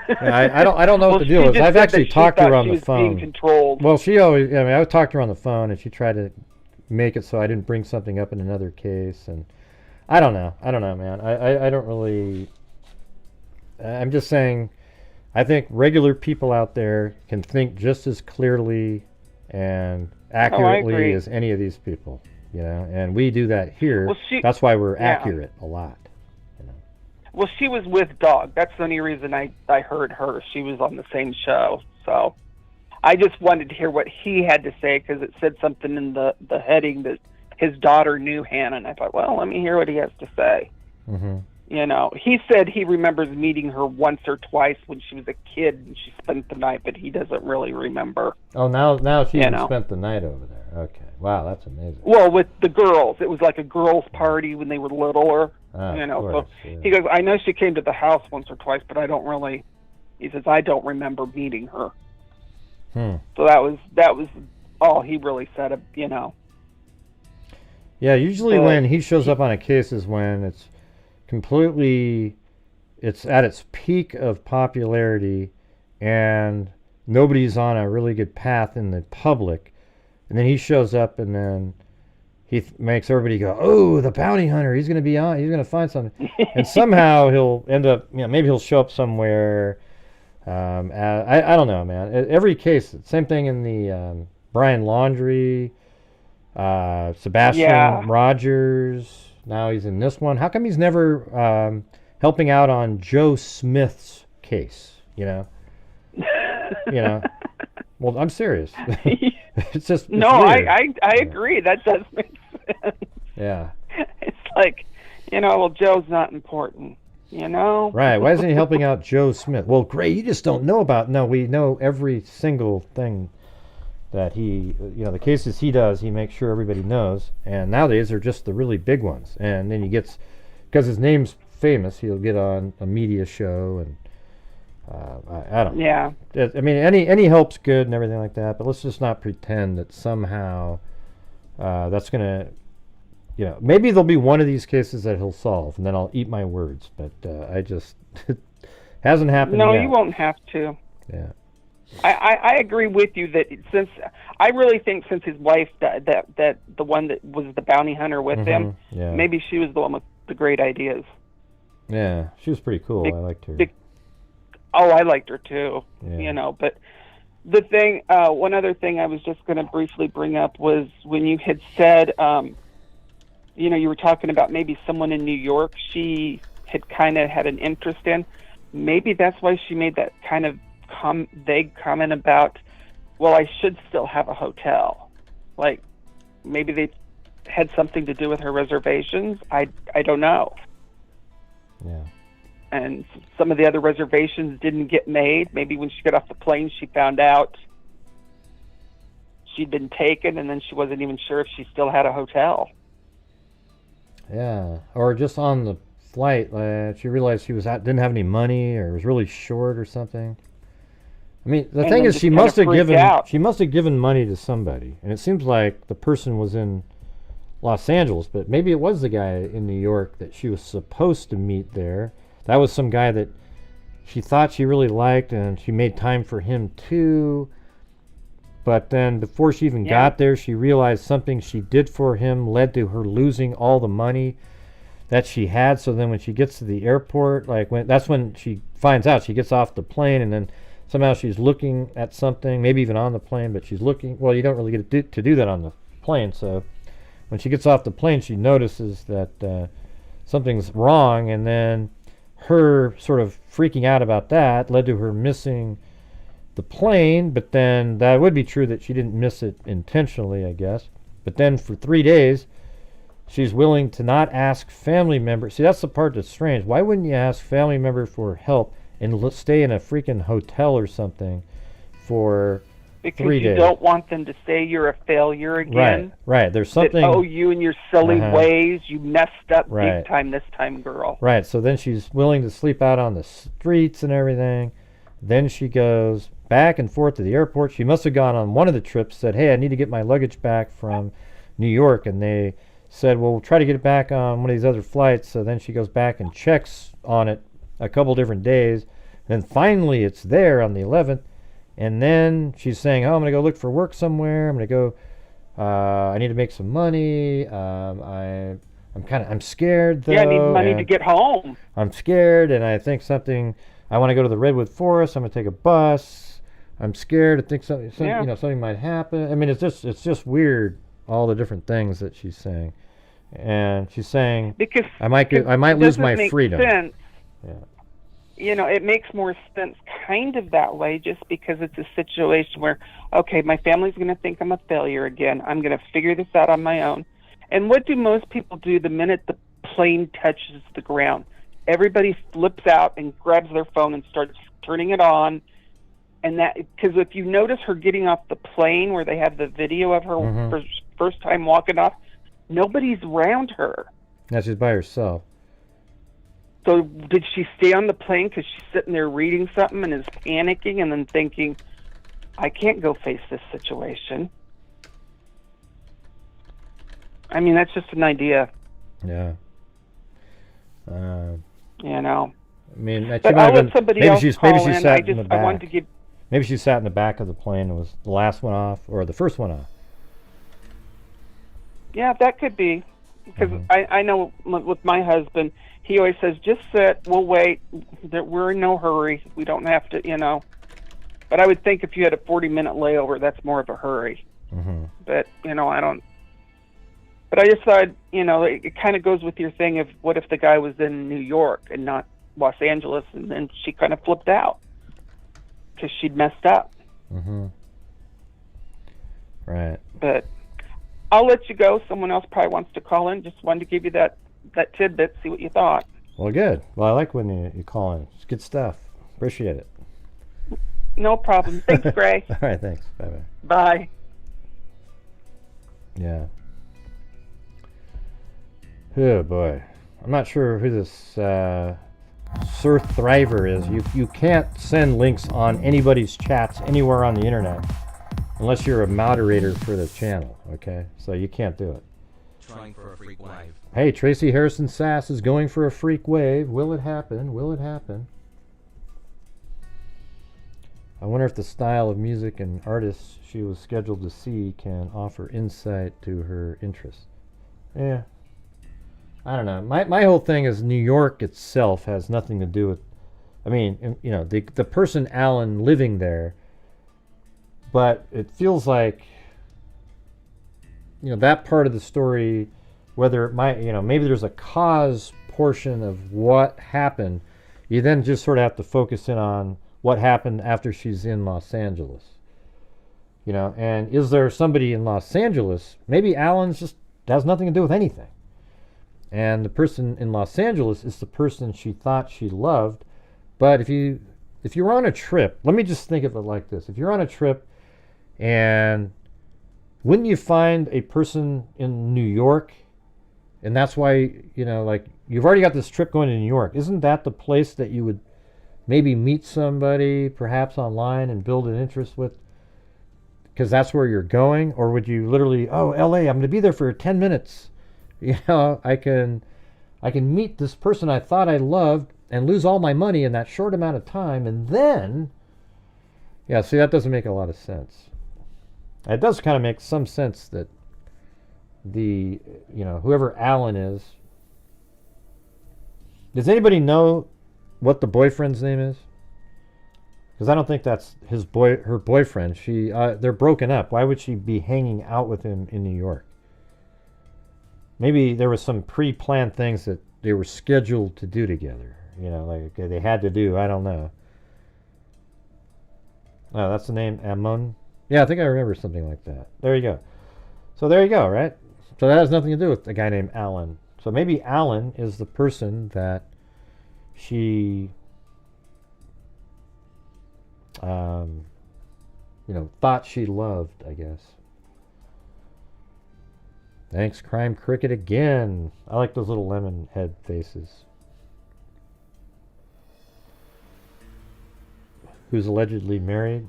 Yeah, I don't know what the deal is. I've actually talked to her on the phone. Being controlled. Well, she always. I would talk to her on the phone, and she tried to make it so I didn't bring something up in another case, and I don't know, man. I don't really. I'm just saying. I think regular people out there can think just as clearly and accurately agree. as any of these people, and we do that here. Well, That's why we're yeah. accurate a lot. Well, she was with Dog. That's the only reason I heard her. She was on the same show. So I just wanted to hear what he had to say because it said something in the heading that his daughter knew Hannah. And I thought, well, let me hear what he has to say. Mm-hmm. He said he remembers meeting her once or twice when she was a kid and she spent the night, but he doesn't really remember. Oh, now she even spent the night over there. Okay. Wow, that's amazing. Well, with the girls. It was like a girls' party when they were littler. Of course, So yeah. he goes, I know she came to the house once or twice, but I don't really, he says, I don't remember meeting her. So that was all he really said, Yeah, usually when he shows up on a case is when it's at its peak of popularity and nobody's on a really good path in the public. And then he shows up and then he makes everybody go, oh, the bounty hunter, he's going to be on, he's going to find something. And somehow he'll end up, maybe he'll show up somewhere. I don't know, man. Every case, same thing in the Brian Laundrie, Sebastian Rogers. Now he's in this one. How come he's never helping out on Joe Smith's case? Well, I'm serious. It's just it's weird. I agree. That does make sense. Yeah. It's like, well, Joe's not important. Right. Why isn't he helping out Joe Smith? Well, great. You just don't know about. No, we know every single thing that he, the cases he does, he makes sure everybody knows. And nowadays they're just the really big ones. And then he gets, because his name's famous, he'll get on a media show and I don't know. Yeah. I mean, any help's good and everything like that, but let's just not pretend that somehow that's going to, maybe there'll be one of these cases that he'll solve, and then I'll eat my words, but it hasn't happened yet. No, you won't have to. Yeah. I agree with you that I really think since his wife, that the one that was the bounty hunter with him, maybe she was the one with the great ideas. Yeah, she was pretty cool. I liked her. I liked her too. Yeah. But the thing, one other thing I was just going to briefly bring up was when you had said, you were talking about maybe someone in New York she had kind of had an interest in. Maybe that's why she made that kind of vague comment about, well, I should still have a hotel. Like, maybe they had something to do with her reservations. I don't know. Yeah. And some of the other reservations didn't get made. Maybe when she got off the plane, she found out she'd been taken, and then she wasn't even sure if she still had a hotel. Yeah, or just on the flight, she realized she didn't have any money, or was really short, or something. I mean, the thing is, she must have given money to somebody, and it seems like the person was in Los Angeles, but maybe it was the guy in New York that she was supposed to meet there. That was some guy that she thought she really liked, and she made time for him too. But then before she even got there, she realized something she did for him led to her losing all the money that she had. So then when she gets to the airport, that's when she finds out. She gets off the plane, and then somehow she's looking at something, maybe even on the plane, but she's looking. Well, you don't really get to do that on the plane. So when she gets off the plane, she notices that something's wrong, and then her sort of freaking out about that led to her missing the plane. But then that would be true that she didn't miss it intentionally, I guess. But then for 3 days, she's willing to not ask family members. See, that's the part that's strange. Why wouldn't you ask family member for help and stay in a freaking hotel or something for Because 3 you days. don't want them to say you're a failure again. Right, right. There's something. That, oh, you and your silly Uh-huh. ways, you messed up Right. big time this time, girl. Right. So then she's willing to sleep out on the streets and everything. Then she goes back and forth to the airport. She must have gone on one of the trips, said, hey, I need to get my luggage back from New York. And they said, well, we'll try to get it back on one of these other flights. So then she goes back and checks on it a couple different days. Then finally it's there on the 11th. And then she's saying, oh, I'm going to go look for work somewhere. I'm going to go, I need to make some money. I'm scared though. Yeah, I need money to get home. I'm scared, and I think I want to go to the Redwood Forest. I'm going to take a bus. I'm scared. I think something might happen. I mean, it's just weird, all the different things that she's saying. And she's saying, because I might lose my make freedom. Sense. Yeah. You know, it makes more sense kind of that way, just because it's a situation where, okay, my family's going to think I'm a failure again. I'm going to figure this out on my own. And what do most people do the minute the plane touches the ground? Everybody flips out and grabs their phone and starts turning it on. And that, because if you notice her getting off the plane where they have the video of her first time walking off, nobody's around her. Yeah, she's by herself. So did she stay on the plane because she's sitting there reading something and is panicking and then thinking, I can't go face this situation? I mean, that's just an idea. Yeah. You know. I mean, But I'll let somebody else call in. Sat in the back. I wanted to give. Maybe she sat in the back of the plane and was the last one off, or the first one off. Yeah, that could be. Because I know with my husband, he always says, just sit, we'll wait. We're in no hurry. We don't have to, you know. But I would think if you had a 40-minute layover, that's more of a hurry. But, you know, I don't. But I just thought, you know, it kind of goes with your thing of what if the guy was in New York and not Los Angeles, and then she kind of flipped out because she'd messed up. Right. But I'll let you go. Someone else probably wants to call in. Just wanted to give you that tidbit, see what you thought. Well, good. Well, I like when you call in. It's good stuff. Appreciate it. No problem. Thanks, Gray. All right, thanks. Bye-bye. Bye. Yeah. Oh, boy. I'm not sure who this Sir Thriver is. You can't send links on anybody's chats anywhere on the internet unless you're a moderator for the channel, okay? So you can't do it. Trying for a freak wave. Hey, Tracy Harrison Sass is going for a freak wave. Will it happen? Will it happen? I wonder if the style of music and artists she was scheduled to see can offer insight to her interests. Yeah. I don't know. My whole thing is New York itself has nothing to do with, I mean, you know, the person Alan living there, but it feels like, you know, that part of the story, whether it might, you know, maybe there's a cause portion of what happened, you then just sort of have to focus in on what happened after she's in Los Angeles. You know, and is there somebody in Los Angeles, maybe Alan's just has nothing to do with anything. And the person in Los Angeles is the person she thought she loved. But if you're on a trip, let me just think of it like this. If you're on a trip, and wouldn't you find a person in New York, and that's why, you know, like, you've already got this trip going to New York. Isn't that the place that you would maybe meet somebody, perhaps online, and build an interest with? Because that's where you're going? Or would you literally, oh, LA, I'm going to be there for 10 minutes. You know, I can meet this person I thought I loved and lose all my money in that short amount of time, and then, yeah, see, that doesn't make a lot of sense. It does kind of make some sense that you know, whoever Alan is. Does anybody know what the boyfriend's name is? Because I don't think that's her boyfriend. They're broken up. Why would she be hanging out with him in New York? Maybe there was some pre-planned things that they were scheduled to do together. You know, like they had to do. I don't know. Oh, that's the name, Amon? Yeah, I think I remember something like that. There you go. So there you go, right? So that has nothing to do with a guy named Alan. So maybe Alan is the person that she... thought she loved, I guess. Thanks, Crime Cricket, again. I like those little lemon head faces. Who's allegedly married?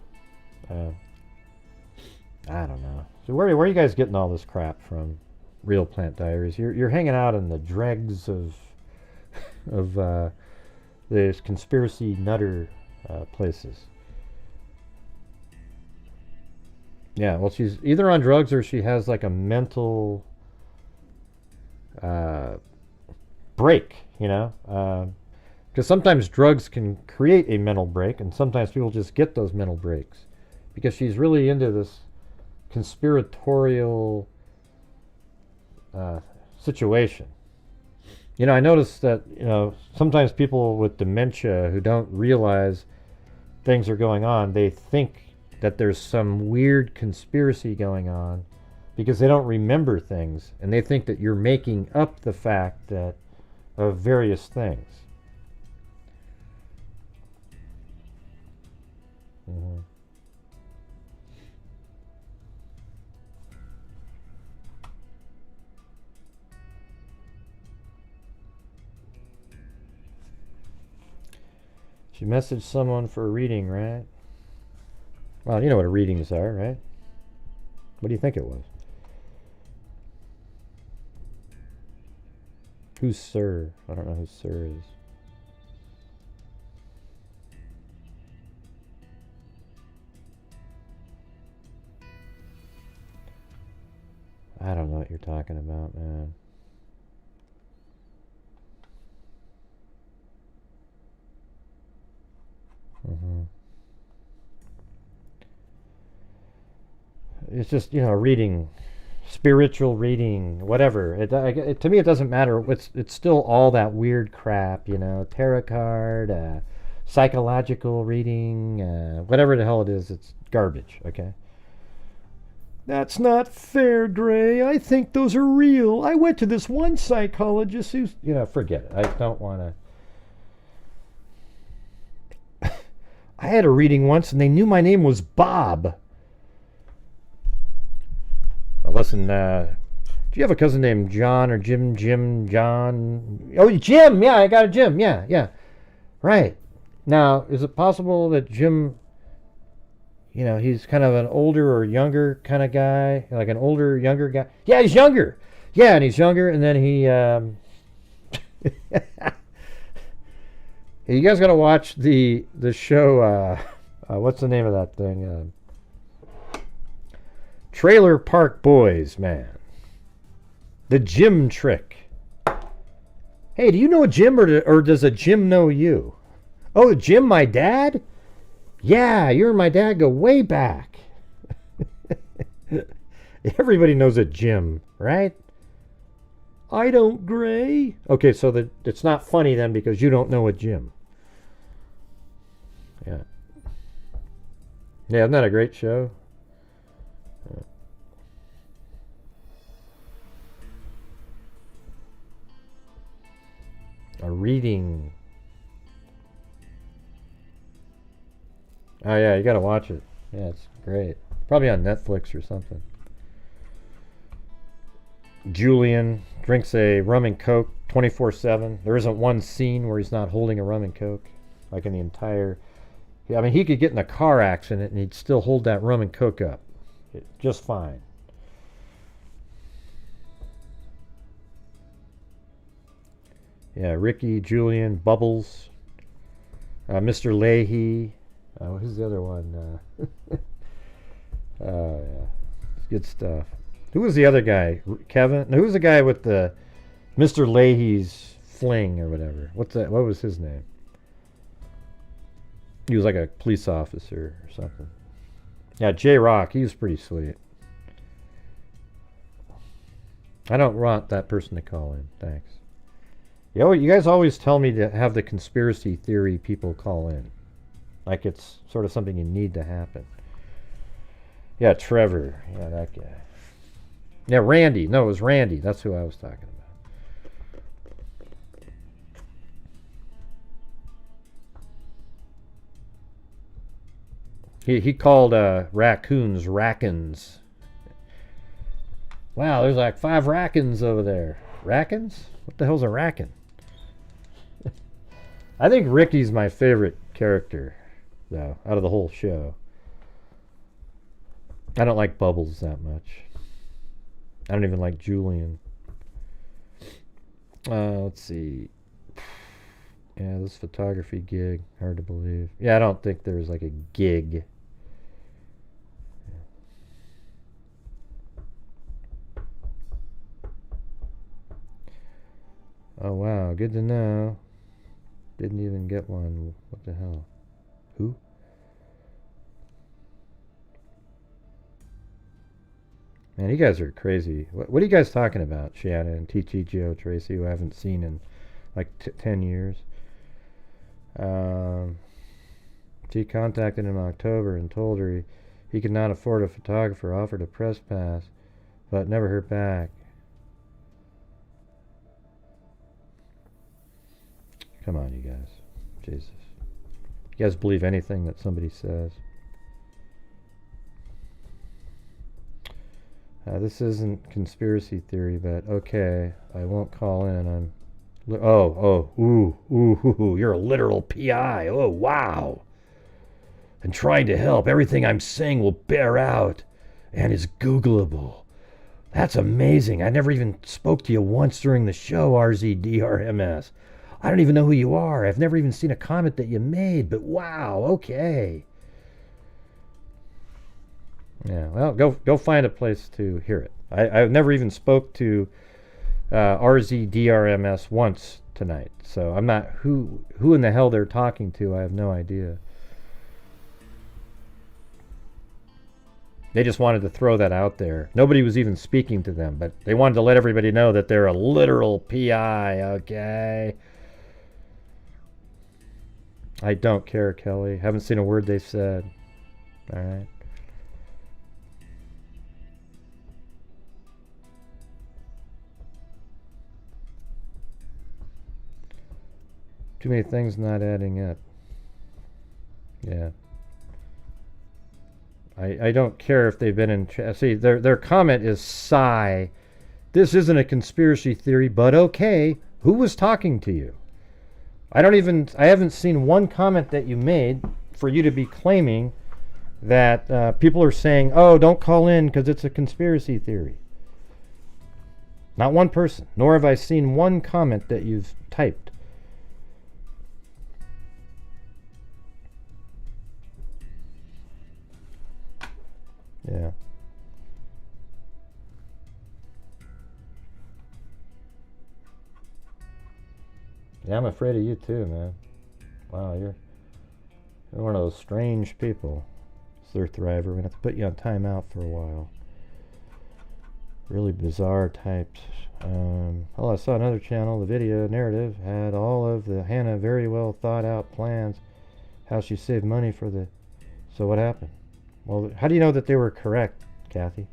I don't know. So where are you guys getting all this crap from? Real Plant Diaries. You're hanging out in the dregs of these conspiracy nutter places. Yeah, well, she's either on drugs or she has like a mental break, because sometimes drugs can create a mental break, and sometimes people just get those mental breaks because she's really into this conspiratorial situation. I noticed that sometimes people with dementia who don't realize things are going on, they think that there's some weird conspiracy going on because they don't remember things, and they think that you're making up the fact that of various things. She messaged someone for a reading, right? Well, you know what readings are, right? What do you think it was? Who's Sir? I don't know who Sir is. I don't know what you're talking about, man. It's just, reading, spiritual reading, whatever. To me, it doesn't matter. It's still all that weird crap, tarot card, psychological reading, whatever the hell it is. It's garbage, okay? That's not fair, Gray. I think those are real. I went to this one psychologist who's, forget it. I don't want to. I had a reading once, and they knew my name was Bob. Well, listen, do you have a cousin named John or Jim, John? Oh, Jim! Yeah, I got a Jim. Yeah. Right. Now, is it possible that Jim, he's kind of an older or younger kind of guy? Like an older, younger guy? Yeah, he's younger. Yeah, and he's younger, and then he... You guys got to watch the show, what's the name of that thing? Trailer Park Boys, man. The Jim trick. Hey, do you know a Jim, or does a Jim know you? Oh, Jim, my dad? Yeah, you and my dad go way back. Everybody knows a Jim, right? I don't, Gray. Okay, so it's not funny then because you don't know a Jim. Yeah. Yeah, isn't that a great show? A reading. Oh yeah, you gotta watch it. Yeah, it's great. Probably on Netflix or something. Julian drinks a rum and coke 24/7. There isn't one scene where he's not holding a rum and coke. Like in the entire... I mean, he could get in a car accident and he'd still hold that rum and coke up. Just fine. Yeah, Ricky, Julian, Bubbles, Mr. Leahy. Who's the other one? Oh, yeah. It's good stuff. Who was the other guy? Kevin? No, who was the guy with the Mr. Leahy's fling or whatever? What was his name? He was like a police officer or something. Yeah, J-Rock. He was pretty sweet. I don't want that person to call in. Thanks. You guys always tell me to have the conspiracy theory people call in. Like it's sort of something you need to happen. Yeah, Trevor. Yeah, that guy. Yeah, Randy. No, it was Randy. That's who I was talking about. He called raccoons rackins. Wow, there's like 5 rackins over there. Rackins? What the hell's a rackin? I think Ricky's my favorite character, though, out of the whole show. I don't like Bubbles that much. I don't even like Julian. Let's see. Yeah, this photography gig, hard to believe. Yeah, I don't think there's like a gig. Oh wow, good to know. Didn't even get one. What the hell? Who? Man, you guys are crazy. What are you guys talking about, Shannon, TTGO, Tracy, who I haven't seen in like 10 years? She contacted him in October and told her he could not afford a photographer, offered a press pass, but never heard back. Come on, you guys. Jesus. You guys believe anything that somebody says? This isn't conspiracy theory, but okay, I won't call in. Ooh, you're a literal PI. Oh, wow. And trying to help. Everything I'm saying will bear out and is Googleable. That's amazing. I never even spoke to you once during the show, RZDRMS. I don't even know who you are. I've never even seen a comment that you made, but wow, okay. Yeah, well, go find a place to hear it. I've never even spoke to RZDRMS once tonight, so I'm not who in the hell they're talking to. I have no idea. They just wanted to throw that out there. Nobody was even speaking to them, but they wanted to let everybody know that they're a literal PI, okay? I don't care, Kelly. Haven't seen a word they said. All right. Too many things not adding up. Yeah. I don't care if they've been in... See, their comment is sigh. This isn't a conspiracy theory, but okay. Who was talking to you? I haven't seen one comment that you made for you to be claiming that people are saying, oh, don't call in because it's a conspiracy theory. Not one person. Nor have I seen one comment that you've typed. Yeah. Yeah, I'm afraid of you too, man. Wow, you're one of those strange people. Sir Thriver, we're gonna have to put you on timeout for a while. Really bizarre types. I saw another channel. The video narrative had all of the Hannah very well thought out plans, how she saved money for the... So what happened? Well, how do you know that they were correct, Kathy?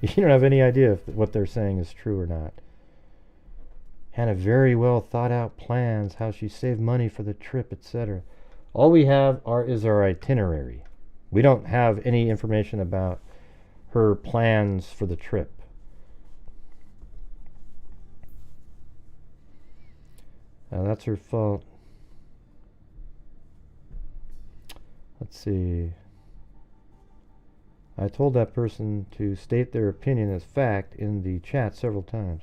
You don't have any idea if what they're saying is true or not. Hannah very well thought out plans, how she saved money for the trip, etc. All we have is our itinerary. We don't have any information about her plans for the trip. Now that's her fault. Let's see. I told that person to state their opinion as fact in the chat several times.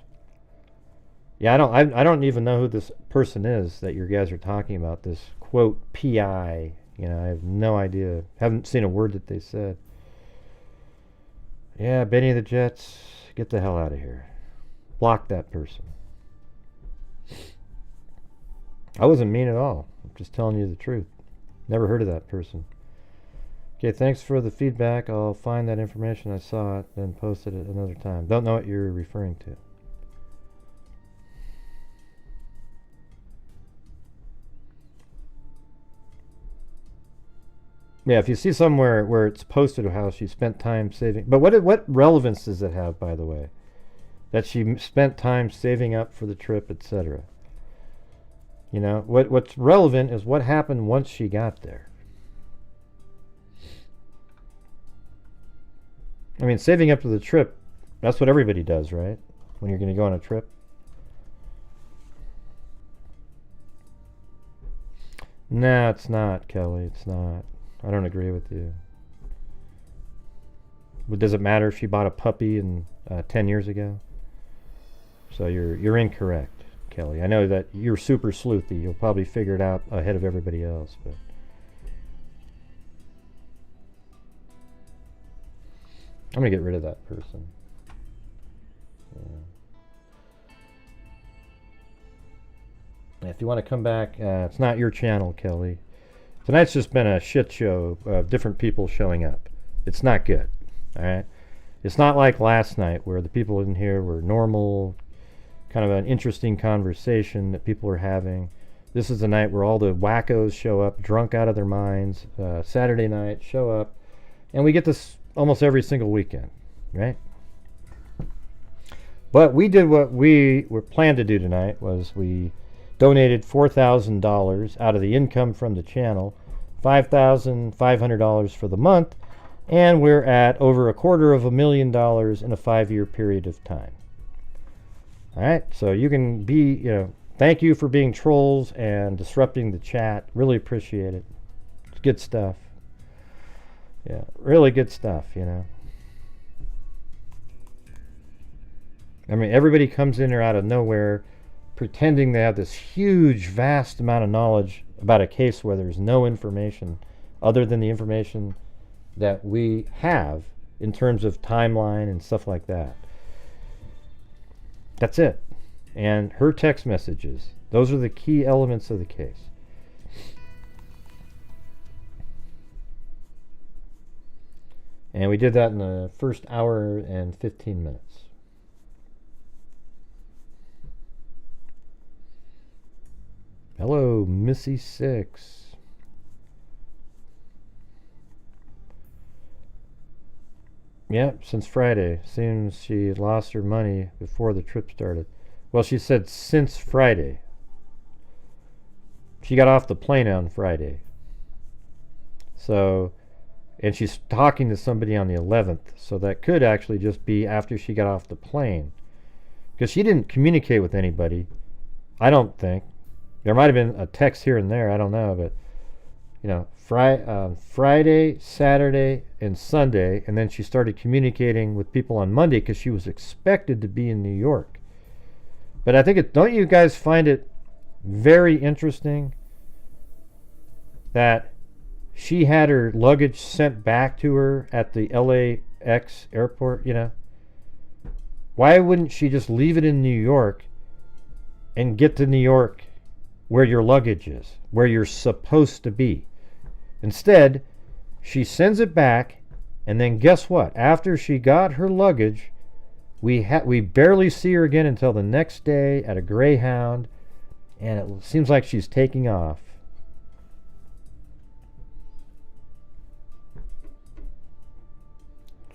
Yeah, I don't even know who this person is that you guys are talking about, this quote PI. You know, I have no idea. Haven't seen a word that they said. Yeah, Benny the Jets, get the hell out of here. Block that person. I wasn't mean at all. I'm just telling you the truth. Never heard of that person. Okay, thanks for the feedback. I'll find that information. I saw it, then post it at another time. Don't know what you're referring to. Yeah, if you see somewhere where it's posted how she spent time saving... But what relevance does it have, by the way? That she spent time saving up for the trip, etc. You know, what's relevant is what happened once she got there. mean, saving up for the trip, that's what everybody does, right? When you're going to go on a trip. No, it's not, Kelly. It's not. I don't agree with you. But does it matter if she bought a puppy 10 years ago? So you're incorrect, Kelly. I know that you're super sleuthy. You'll probably figure it out ahead of everybody else, but I'm gonna get rid of that person. Yeah. If you want to come back, it's not your channel, Kelly. Tonight's just been a shit show of different people showing up. It's not good. All right. It's not like last night where the people in here were normal, kind of an interesting conversation that people are having. This is the night where all the wackos show up, drunk out of their minds. Saturday night, show up. And we get this almost every single weekend, right? But we did what we were planned to do tonight, was we donated $4,000 out of the income from the channel, $5,500 for the month, and we're at over $250,000 in a 5-year period of time. All right, so you can be, thank you for being trolls and disrupting the chat. Really appreciate it. It's good stuff. Yeah, really good stuff, I mean, everybody comes in or out of nowhere pretending they have this huge, vast amount of knowledge about a case where there's no information other than the information that we have in terms of timeline and stuff like that. That's it. And her text messages, those are the key elements of the case. And we did that in the first hour and 15 minutes. Hello, Missy6. Yep, since Friday. Seems she lost her money before the trip started. Well, she said since Friday. She got off the plane on Friday. So, and she's talking to somebody on the 11th. So that could actually just be after she got off the plane. Because she didn't communicate with anybody, I don't think. There might have been a text here and there, I don't know, but Friday, Saturday, and Sunday, and then she started communicating with people on Monday because she was expected to be in New York. But I think don't you guys find it very interesting that she had her luggage sent back to her at the LAX airport? Why wouldn't she just leave it in New York and get to New York where your luggage is, where you're supposed to be? Instead, she sends it back, and then guess what? After she got her luggage, we barely see her again until the next day at a Greyhound, and it seems like she's taking off.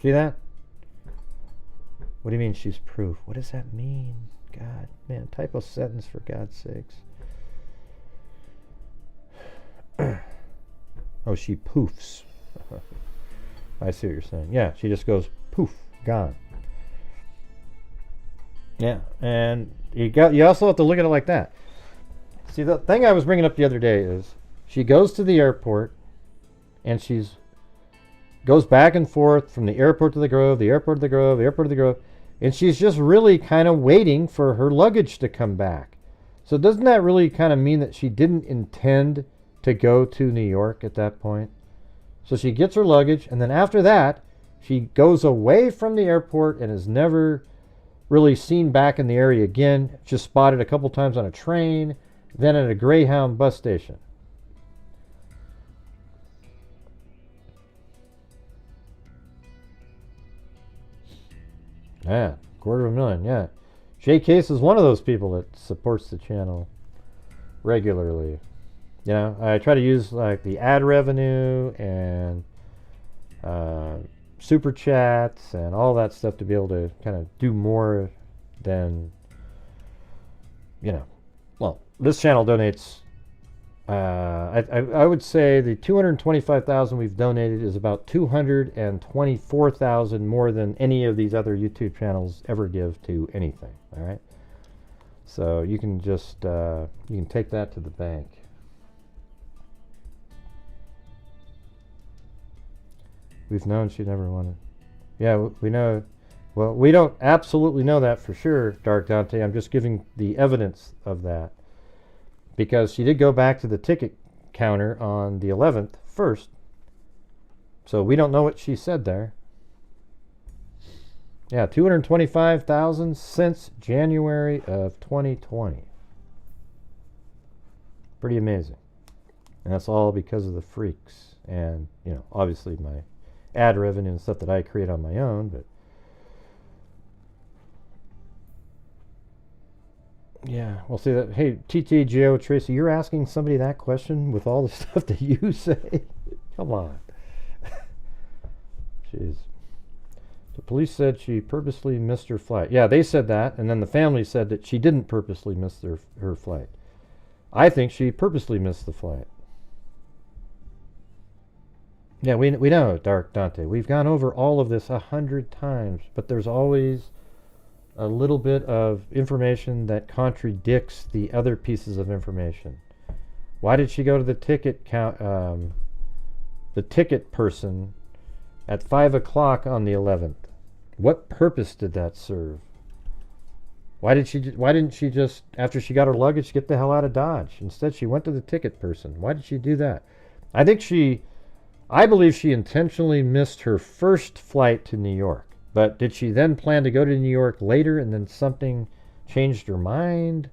See that? What do you mean she's proof? What does that mean? God, man, type a sentence for God's sakes. Oh, she poofs. I see what you're saying. Yeah, she just goes poof, gone. Yeah, and you also have to look at it like that. See, the thing I was bringing up the other day is she goes to the airport, and goes back and forth from the airport to the Grove, the airport to the Grove, the airport to the Grove, and she's just really kind of waiting for her luggage to come back. So doesn't that really kind of mean that she didn't intend to go to New York at that point? So she gets her luggage, and then after that, she goes away from the airport and is never really seen back in the area again. Just spotted a couple times on a train, then at a Greyhound bus station. Yeah, $250,000, yeah. Jay Case is one of those people that supports the channel regularly. I try to use like the ad revenue and super chats and all that stuff to be able to kind of do more than, well, this channel donates I would say the 225,000 we've donated is about 224,000 more than any of these other YouTube channels ever give to anything. All right, so you can just you can take that to the bank. We've known she never wanted. Yeah, we know. Well, we don't absolutely know that for sure, Dark Dante. I'm just giving the evidence of that. Because she did go back to the ticket counter on the 11th first. So we don't know what she said there. Yeah, 225,000 since January of 2020. Pretty amazing. And that's all because of the freaks. And, you know, obviously my ad revenue and stuff that I create on my own, but yeah, we'll see that. Hey, TTGO Tracy, you're asking somebody that question with all the stuff that you say? Come on. Jeez. The police said she purposely missed her flight. Yeah, they said that, and then the family said that she didn't purposely miss her flight. I think she purposely missed the flight. Yeah, we know, Dark Dante. We've gone over all of this 100 times, but there's always a little bit of information that contradicts the other pieces of information. Why did she go to the ticket the ticket person at 5 o'clock on the 11th? What purpose did that serve? Why didn't she just, after she got her luggage, get the hell out of Dodge? Instead, she went to the ticket person. Why did she do that? I believe she intentionally missed her first flight to New York. But did she then plan to go to New York later and then something changed her mind?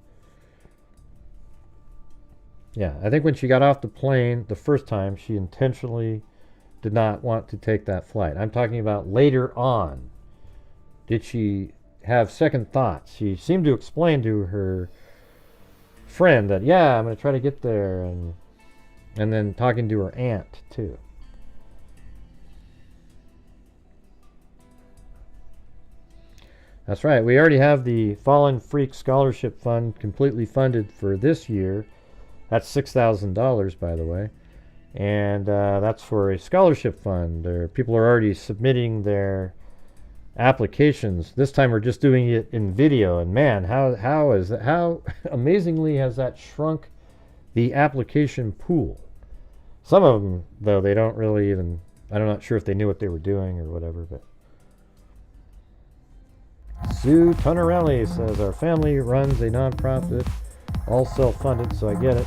Yeah, I think when she got off the plane the first time, she intentionally did not want to take that flight. I'm talking about later on. Did she have second thoughts? She seemed to explain to her friend that, yeah, I'm going to try to get there, and then talking to her aunt, too. That's right. We already have the Fallen Freak Scholarship Fund completely funded for this year. That's $6,000, by the way. And that's for a scholarship fund. People are already submitting their applications. This time we're just doing it in video. And man, how amazingly has that shrunk the application pool. Some of them, though, they don't really even, I'm not sure if they knew what they were doing or whatever, but Sue Tonarelli says, our family runs a nonprofit, all self-funded, so I get it.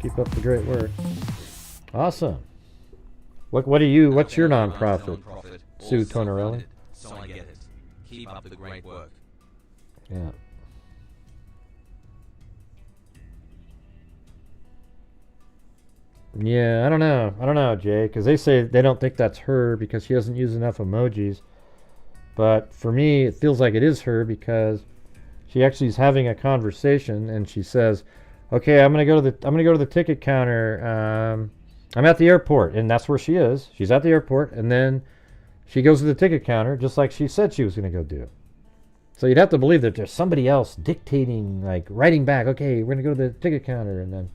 Keep up the great work. Awesome. What's your nonprofit? Sue Tonarelli? So I get it. Keep up the great work. Yeah. Yeah, I don't know, Jay, because they say they don't think that's her because she doesn't use enough emojis. But for me, it feels like it is her because she actually is having a conversation and she says, "Okay, I'm gonna go to the ticket counter. I'm at the airport," and that's where she is. She's at the airport, and then she goes to the ticket counter just like she said she was gonna go do. So you'd have to believe that there's somebody else dictating, like writing back. Okay, we're gonna go to the ticket counter, and then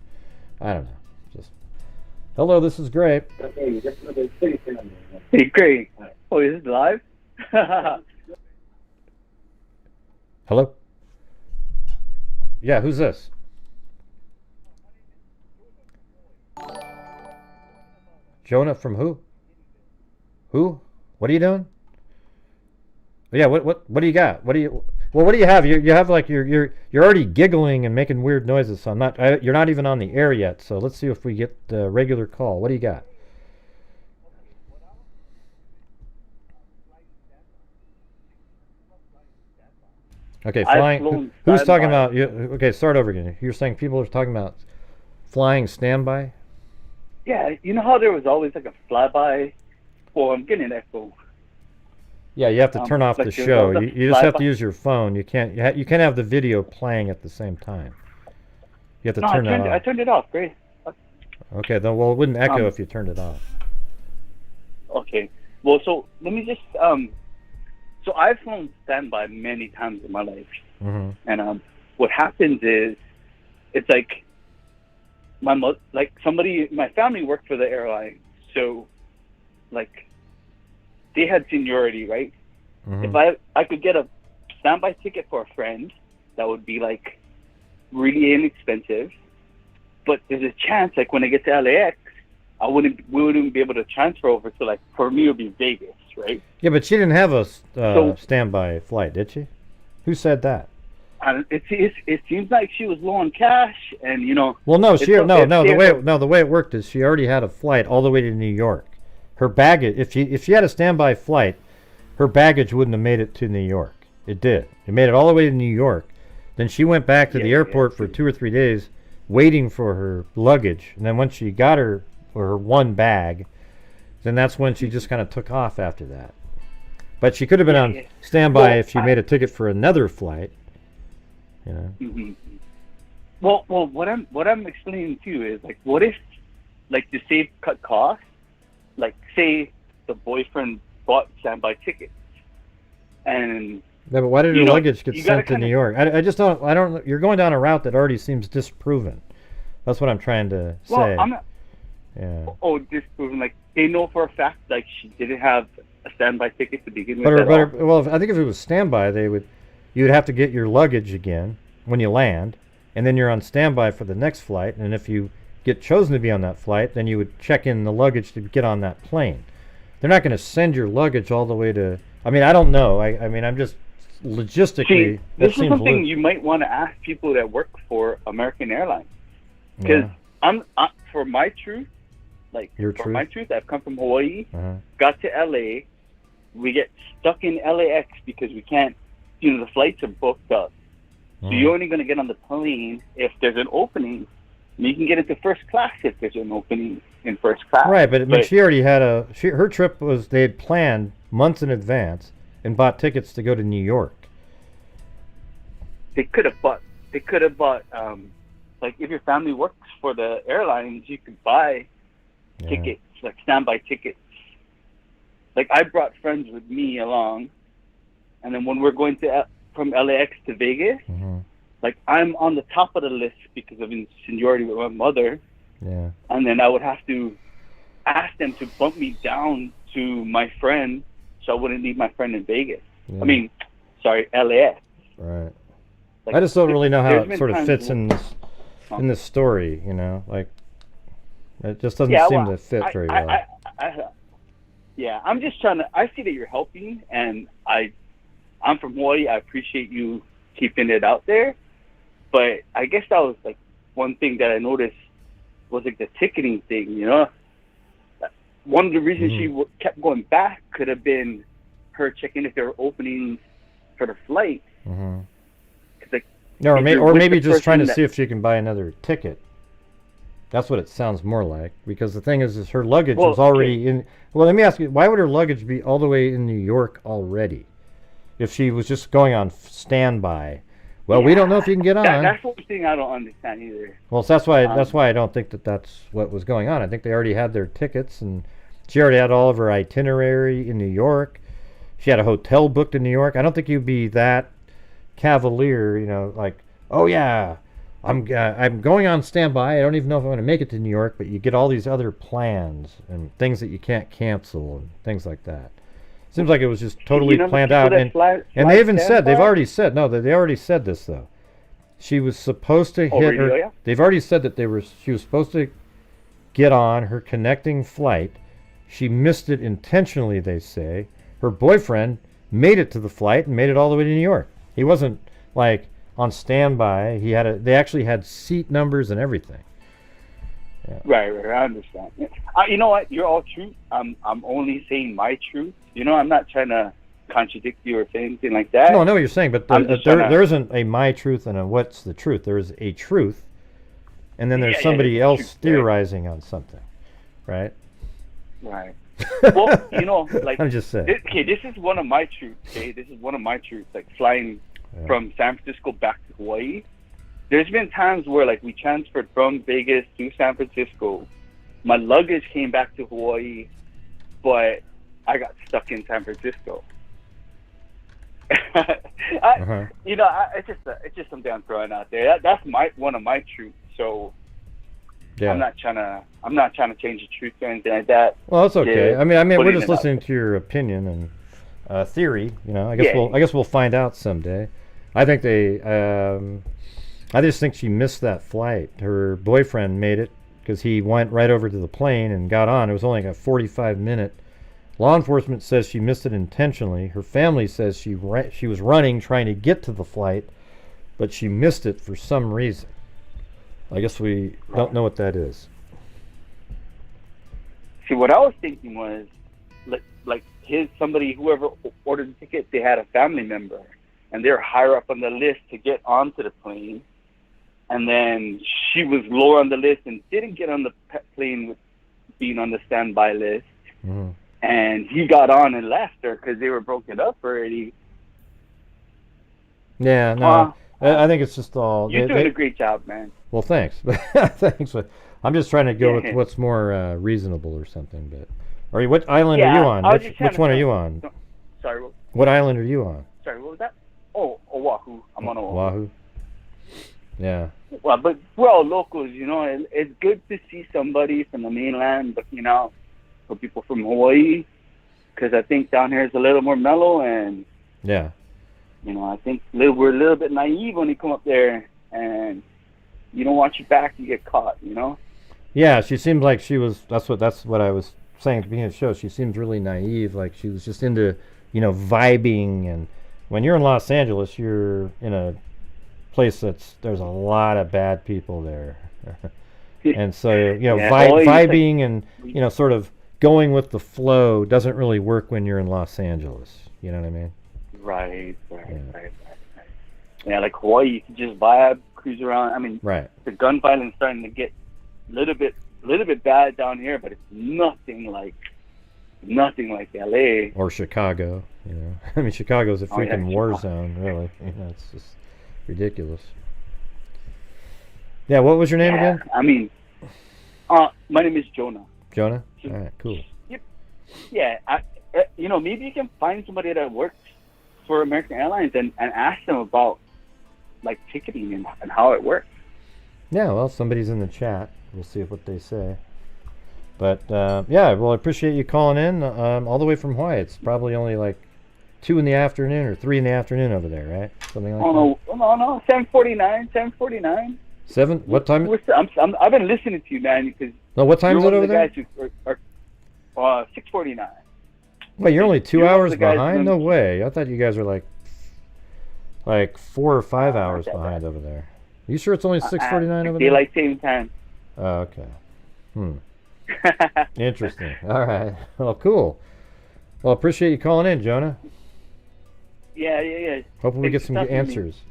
I don't know. Just hello, this is great. Hey, great. Oh, is this live? Hello? Yeah, who's this? Jonah from who? Who? What are you doing? Yeah, what do you got? What do you have? You have like you're already giggling and making weird noises, so you're not even on the air yet. So let's see if we get the regular call. What do you got? Okay, flying. Who's talking about? Okay, start over again. You're saying people are talking about flying standby? Yeah, you know how there was always like a flyby? Well, I'm getting an echo. Yeah, you have to turn off the show. You just have to use your phone. You can't have the video playing at the same time. You have to turn that off. I turned it off. Great. Okay, then it wouldn't echo if you turned it off. Okay. Well, so let me just so I've flown standby many times in my life, and what happens is, it's like like somebody, my family worked for the airline, so like they had seniority, right? Mm-hmm. If I could get a standby ticket for a friend, that would be like really inexpensive. But there's a chance, like when I get to LAX, we wouldn't be able to transfer over to, like, for me it would be Vegas, right? Yeah, but she didn't have a standby flight, did she? Who said that? It seems like she was low on cash, and you know. Well, no, the way it worked is she already had a flight all the way to New York. Her baggage, if she had a standby flight, her baggage wouldn't have made it to New York. It did. It made it all the way to New York. Then she went back to the airport for 2 or 3 days, waiting for her luggage. And then once she got her one bag, then that's when she just kind of took off after that. But she could have been on standby if she made a ticket for another flight. You know. Mm-hmm. Well, what I'm explaining to you is, like, what if, like, to save cut costs, like, say the boyfriend bought standby tickets, and yeah, but why did her luggage get sent to New York? I just don't. You're going down a route that already seems disproven. That's what I'm trying to say. Well, I'm not. Yeah. Oh, disproven. Like, they know for a fact, like, she didn't have a standby ticket to begin with. Well, I think if it was standby, you'd have to get your luggage again when you land, and then you're on standby for the next flight. And if you get chosen to be on that flight, then you would check in the luggage to get on that plane. They're not going to send your luggage all the way to. I mean, I don't know. I mean, I'm just logistically. See, this is something you might want to ask people that work for American Airlines, because for my truth, like my truth, I've come from Hawaii, got to LA, we get stuck in LAX because we can't. The flights are booked up, so you're only going to get on the plane if there's an opening. And you can get into first class if there's an opening in first class. Right, but I mean, she already had her trip was they had planned months in advance and bought tickets to go to New York. They could have bought. Like, if your family works for the airlines, you could buy tickets, like standby tickets. Like, I brought friends with me along, and then when we're going from LAX to Vegas, like, I'm on the top of the list because of seniority with my mother. Yeah. And then I would have to ask them to bump me down to my friend, so I wouldn't leave my friend in Vegas. Yeah. I mean, sorry, LAX. Right. Like, I just don't really know how it sort of fits in this story. You know, like, it just doesn't seem to fit very well. I'm just trying to. I see that you're helping, and I'm from Hawaii. I appreciate you keeping it out there. But I guess that was, like, one thing that I noticed was, like, the ticketing thing, you know? One of the reasons she kept going back could have been her checking if there were openings for the flight. Like, or maybe just trying to see if she can buy another ticket. That's what it sounds more like. Because the thing is her luggage was already in... Well, let me ask you, why would her luggage be all the way in New York already? If she was just going on standby... Well, we don't know if you can get on. That's one thing I don't understand either. Well, so that's why I don't think that's what was going on. I think they already had their tickets, and she already had all of her itinerary in New York. She had a hotel booked in New York. I don't think you'd be that cavalier, you know, like, oh yeah, I'm going on standby. I don't even know if I'm going to make it to New York, but you get all these other plans and things that you can't cancel and things like that. Seems like it was just totally planned out, and they even said they already said this though. She was supposed to hit her. Yeah? They've already said that she was supposed to get on her connecting flight. She missed it intentionally, they say. Her boyfriend made it to the flight and made it all the way to New York. He wasn't, like, on standby. They actually had seat numbers and everything. Yeah. Right, I understand. You know what? You're all true. I'm only saying my truth. You know, I'm not trying to contradict you or say anything like that. No, I know what you're saying, but there isn't a my truth and a what's the truth. There is a truth, and then there's somebody else theorizing on something, right? Right. Well, you know, like, I'm just saying. This is one of my truths. Okay, this is one of my truths. Like, flying from San Francisco back to Hawaii. There's been times where, like, we transferred from Vegas to San Francisco. My luggage came back to Hawaii, but I got stuck in San Francisco. You know, it's just something I'm throwing out there. That's one of my truths. So, Yeah. I'm not trying to change the truth or anything like that. Well, that's okay. Just I mean, we're putting just it out listening there. to your opinion and theory. I Yeah. guess we'll find out someday. I think I just think she missed that flight. Her boyfriend made it because he went right over to the plane and got on. It was only like a 45-minute. Law enforcement says she missed it intentionally. Her family says she was running trying to get to the flight, but she missed it for some reason. I guess we don't know what that is. See, what I was thinking was, like whoever ordered the ticket, they had a family member, and they're higher up on the list to get onto the plane, and then she was lower on the list and didn't get on the plane with being on the standby list, and he got on and left her because they were broken up already. Yeah, no, I think it's just all. You're doing a great job, man. Well, thanks. Thanks. I'm just trying to go with what's more reasonable or something. But, what island are you on? Which one are you on? Sorry. What island are you on? Sorry, what was that? Oh, Oahu. I'm on Oahu. Oahu. Yeah. Well, but we're all locals, It's good to see somebody from the mainland looking out for people from Hawaii, because I think down here is a little more mellow, and yeah, I think we're a little bit naive when you come up there, and you don't watch your back, you get caught, Yeah, she seemed like she was. That's what I was saying at the beginning of the show. She seems really naive, like she was just into, vibing. And when you're in Los Angeles, you're in a place there's a lot of bad people there, and so vibing and sort of going with the flow doesn't really work when you're in Los Angeles. You know what I mean? Right. Yeah, like Hawaii, you can just vibe, cruise around. I mean, the gun violence is starting to get a little bit bad down here, but it's nothing like LA or Chicago. I mean, Chicago's a freaking war zone, really. It's just ridiculous. Yeah, what was your name again? I mean, my name is Jonah. Jonah? All right, cool. Yep. Yeah, maybe you can find somebody that works for American Airlines and ask them about like ticketing and how it works. Yeah, well, somebody's in the chat. We'll see what they say. But yeah, well, I appreciate you calling in all the way from Hawaii. It's probably only like 2 in the afternoon or 3 in the afternoon over there, right? Something like that. No, 7:49. 7? What time? I've been listening to you, man, because what time is it over there? Guys who are 6:49. Wait, you're only 2 hours behind? No way. I thought you guys were like 4 or 5 hours behind over there. Are you sure it's only 6:49 over there? Daylight saving time. Oh, okay. Interesting. All right. Well, cool. Well, appreciate you calling in, Jonah. Yeah. Hopefully we get some good answers.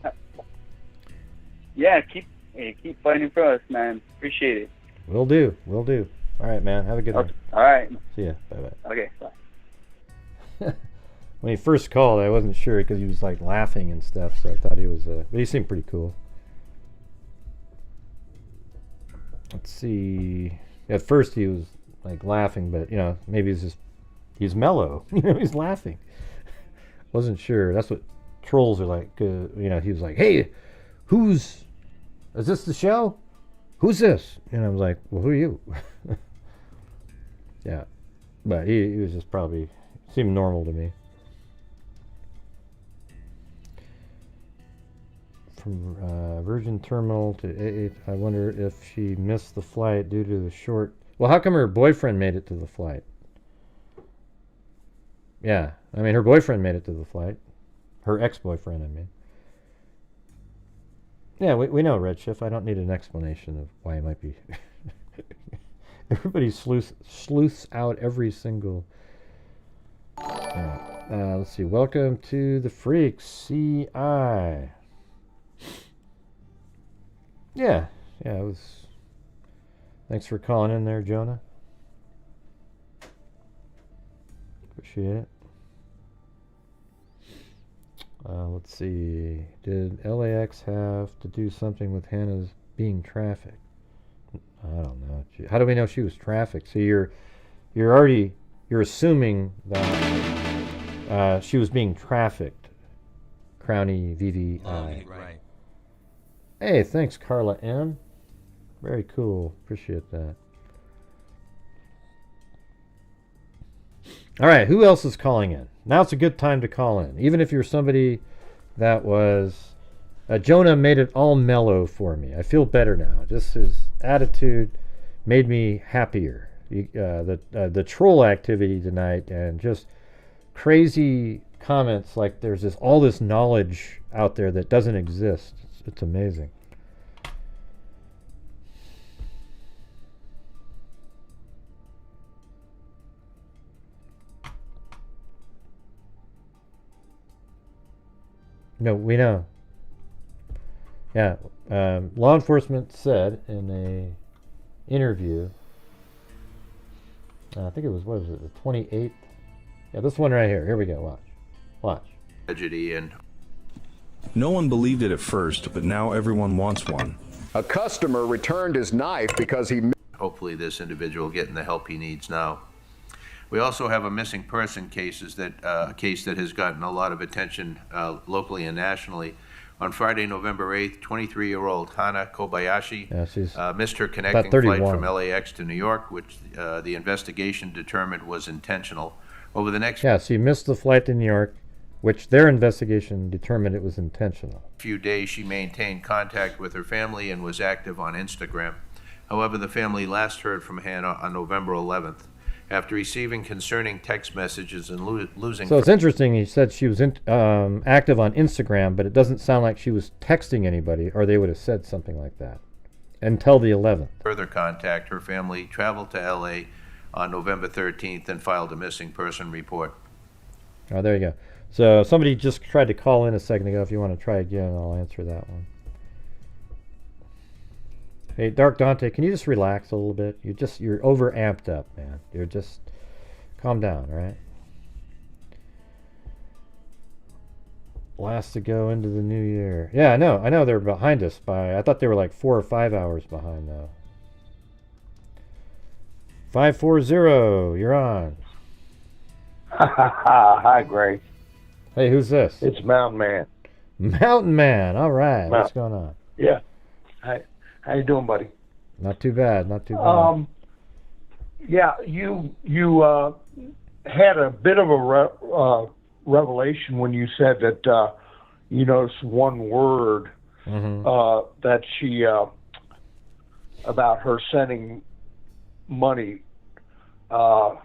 Yeah, keep fighting for us, man. Appreciate it. Will do. All right, man. Have a good one. All right. See ya. Bye-bye. Okay, bye. When he first called, I wasn't sure because he was like laughing and stuff, so I thought he was, but he seemed pretty cool. Let's see. At first he was like laughing, but maybe he's mellow. He's laughing. Wasn't sure. That's what trolls are like. He was like, "Hey, is this the show? Who's this?" And I was like, "Well, who are you?" Yeah, but he was just probably seemed normal to me. From Virgin Terminal to 88, I wonder if she missed the flight due to the short. Well, how come her boyfriend made it to the flight? Yeah, I mean, her boyfriend made it to the flight. Her ex-boyfriend, I mean. Yeah, we know Redshift. I don't need an explanation of why it might be. Everybody sleuths out every single. Let's see. Welcome to the Freaks, CI. Yeah, it was. Thanks for calling in there, Jonah. Appreciate it. Let's see. Did LAX have to do something with Hannah's being trafficked? I don't know. How do we know she was trafficked? So you're assuming that she was being trafficked. Crowny VVI. Right. Hey, thanks, Carla M. Very cool. Appreciate that. All right, who else is calling in? Now it's a good time to call in. Even if you're somebody that was... Jonah made it all mellow for me. I feel better now. Just his attitude made me happier. The troll activity tonight and just crazy comments like there's all this knowledge out there that doesn't exist. It's amazing. No, we know. Yeah, law enforcement said in a interview, I think it was, what was it, the 28th? Yeah, this one right here. Here we go. Watch. Watch. Tragedy and no one believed it at first, but now everyone wants one. A customer returned his knife because he... Hopefully this individual getting the help he needs now. We also have a missing person case that has gotten a lot of attention locally and nationally. On Friday, November 8th, 23-year-old Hannah Kobayashi missed her connecting flight from LAX to New York, which the investigation determined was intentional. Over the next she missed the flight to New York, which their investigation determined it was intentional. Few days, she maintained contact with her family and was active on Instagram. However, the family last heard from Hannah on November 11th. After receiving concerning text messages and losing... So it's interesting, he said she was active on Instagram, but it doesn't sound like she was texting anybody, or they would have said something like that, until the 11th. Further contact, her family traveled to L.A. on November 13th and filed a missing person report. Oh, there you go. So somebody just tried to call in a second ago. If you want to try again, I'll answer that one. Hey, Dark Dante, can you just relax a little bit? You're over amped up, man. You're just calm down, all right? Last to go into the new year. Yeah, I know they're behind us by, I thought they were like 4 or 5 hours behind though. 540, you're on. Hi, Greg. Hey, who's this? It's Mountain Man. Mountain Man, all right. What's going on? Yeah. Hi. How you doing, buddy? Not too bad, not too bad. Yeah, you had a bit of a revelation when you said that you noticed one word that she about her sending money for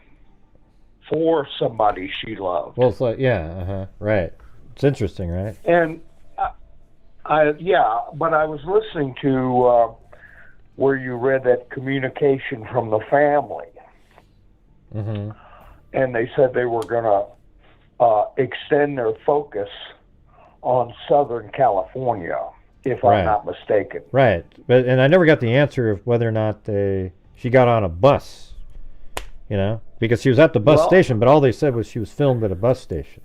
somebody she loved. Well, it's like, right. It's interesting, right? And but I was listening to where you read that communication from the family, and they said they were going to extend their focus on Southern California, if I'm not mistaken. Right, and I never got the answer of whether or not she got on a bus, because she was at the bus station, but all they said was she was filmed at a bus station,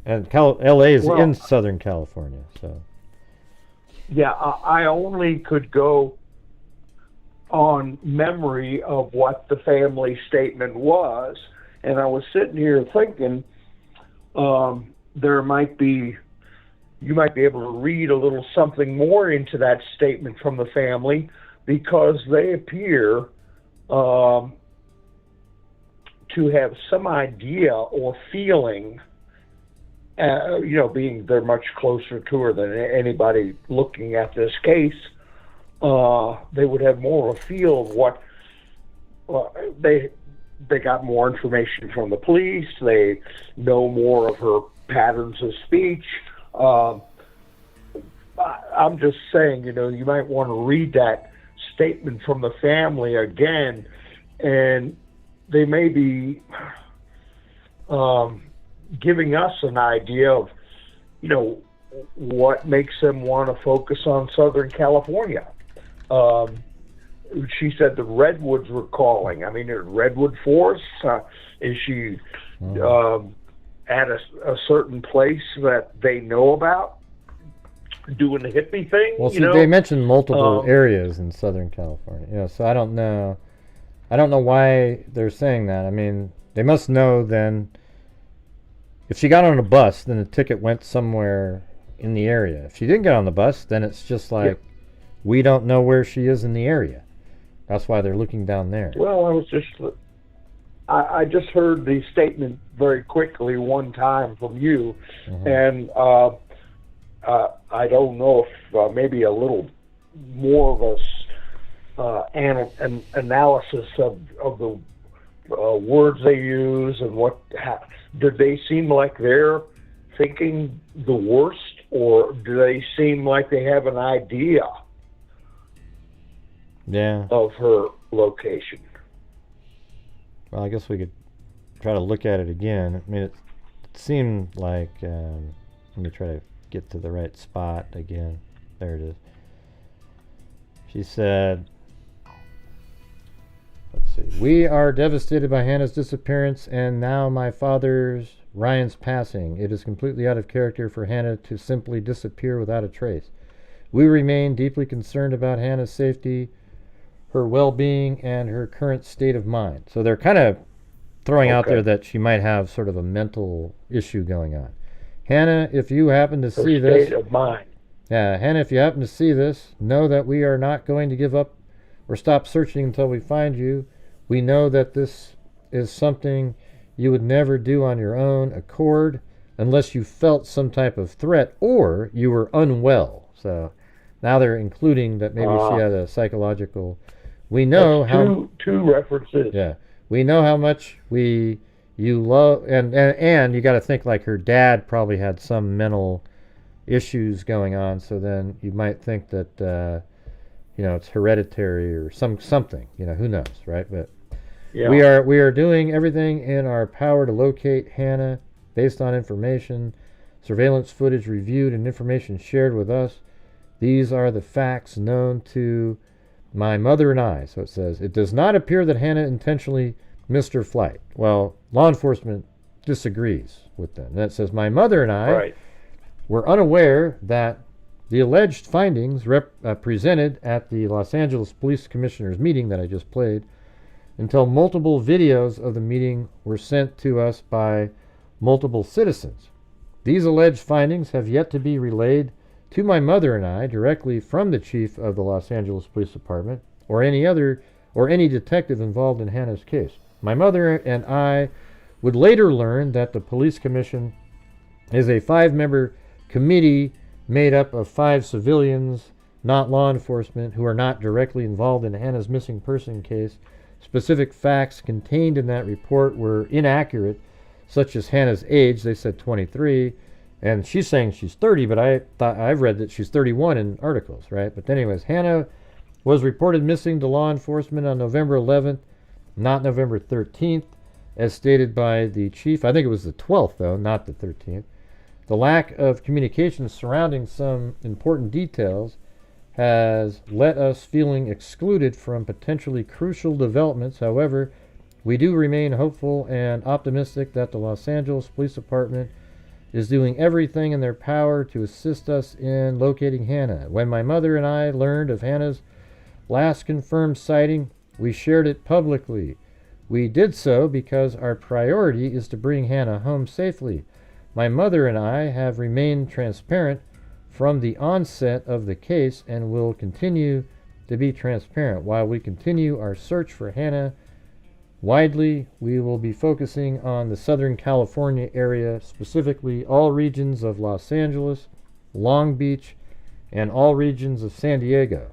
and L.A. is in Southern California, so. Yeah, I only could go on memory of what the family statement was, and I was sitting here thinking you might be able to read a little something more into that statement from the family, because they appear to have some idea or feeling, being they're much closer to her than anybody looking at this case, they would have more of a feel of what they got more information from the police. They know more of her patterns of speech. I'm just saying, you might want to read that statement from the family again, and they may be giving us an idea of, what makes them want to focus on Southern California. She said the redwoods were calling. I mean, are redwood forests? Is she at a certain place that they know about doing the hippie thing? Well, see, they mentioned multiple areas in Southern California. So I don't know why they're saying that. I mean, they must know then. If she got on a bus, then the ticket went somewhere in the area. If she didn't get on the bus, then it's just like, we don't know where she is in the area. That's why they're looking down there. Well, I just heard the statement very quickly one time from you, and I don't know if maybe a little more of an analysis of the words they use and did they seem like they're thinking the worst, or do they seem like they have an idea of her location? Well, I guess we could try to look at it again. I mean, it seemed like, let me try to get to the right spot again. There it is. She said, let's see, we are devastated by Hannah's disappearance and now my father's, Ryan's, passing. It is completely out of character for Hannah to simply disappear without a trace. We remain deeply concerned about Hannah's safety, her well-being, and her current state of mind. So they're kind of throwing out there that she might have sort of a mental issue going on. Hannah, if you happen to see this... state of mind. Yeah, Hannah, if you happen to see this, know that we are not going to give up or stop searching until we find you. We know that this is something you would never do on your own accord unless you felt some type of threat or you were unwell. So now they're including that maybe she had a psychological... We know how... Two references. Yeah. We know how much you love... And you got to think like her dad probably had some mental issues going on, so then you might think that, it's hereditary or something. Who knows, right? But we are doing everything in our power to locate Hannah based on information, surveillance footage reviewed, and information shared with us. These are the facts known to my mother and I. So it says, it does not appear that Hannah intentionally missed her flight. Well, law enforcement disagrees with them. And it says, my mother and I were unaware that the alleged findings presented at the Los Angeles Police Commissioners meeting that I just played until multiple videos of the meeting were sent to us by multiple citizens. These alleged findings have yet to be relayed to my mother and I directly from the chief of the Los Angeles Police Department or any detective involved in Hannah's case. My mother and I would later learn that the police commission is a 5-member committee made up of 5 civilians, not law enforcement, who are not directly involved in Hannah's missing person case. Specific facts contained in that report were inaccurate, such as Hannah's age. They said 23. And she's saying she's 30, but I've read that she's 31 in articles, right? But anyways, Hannah was reported missing to law enforcement on November 11th, not November 13th, as stated by the chief. I think it was the 12th, though, not the 13th. The lack of communication surrounding some important details has let us feeling excluded from potentially crucial developments. However, we do remain hopeful and optimistic that the Los Angeles Police Department is doing everything in their power to assist us in locating Hannah. When my mother and I learned of Hannah's last confirmed sighting, we shared it publicly. We did so because our priority is to bring Hannah home safely. My mother and I have remained transparent from the onset of the case and will continue to be transparent. While we continue our search for Hannah widely, we will be focusing on the Southern California area, specifically all regions of Los Angeles, Long Beach, and all regions of San Diego.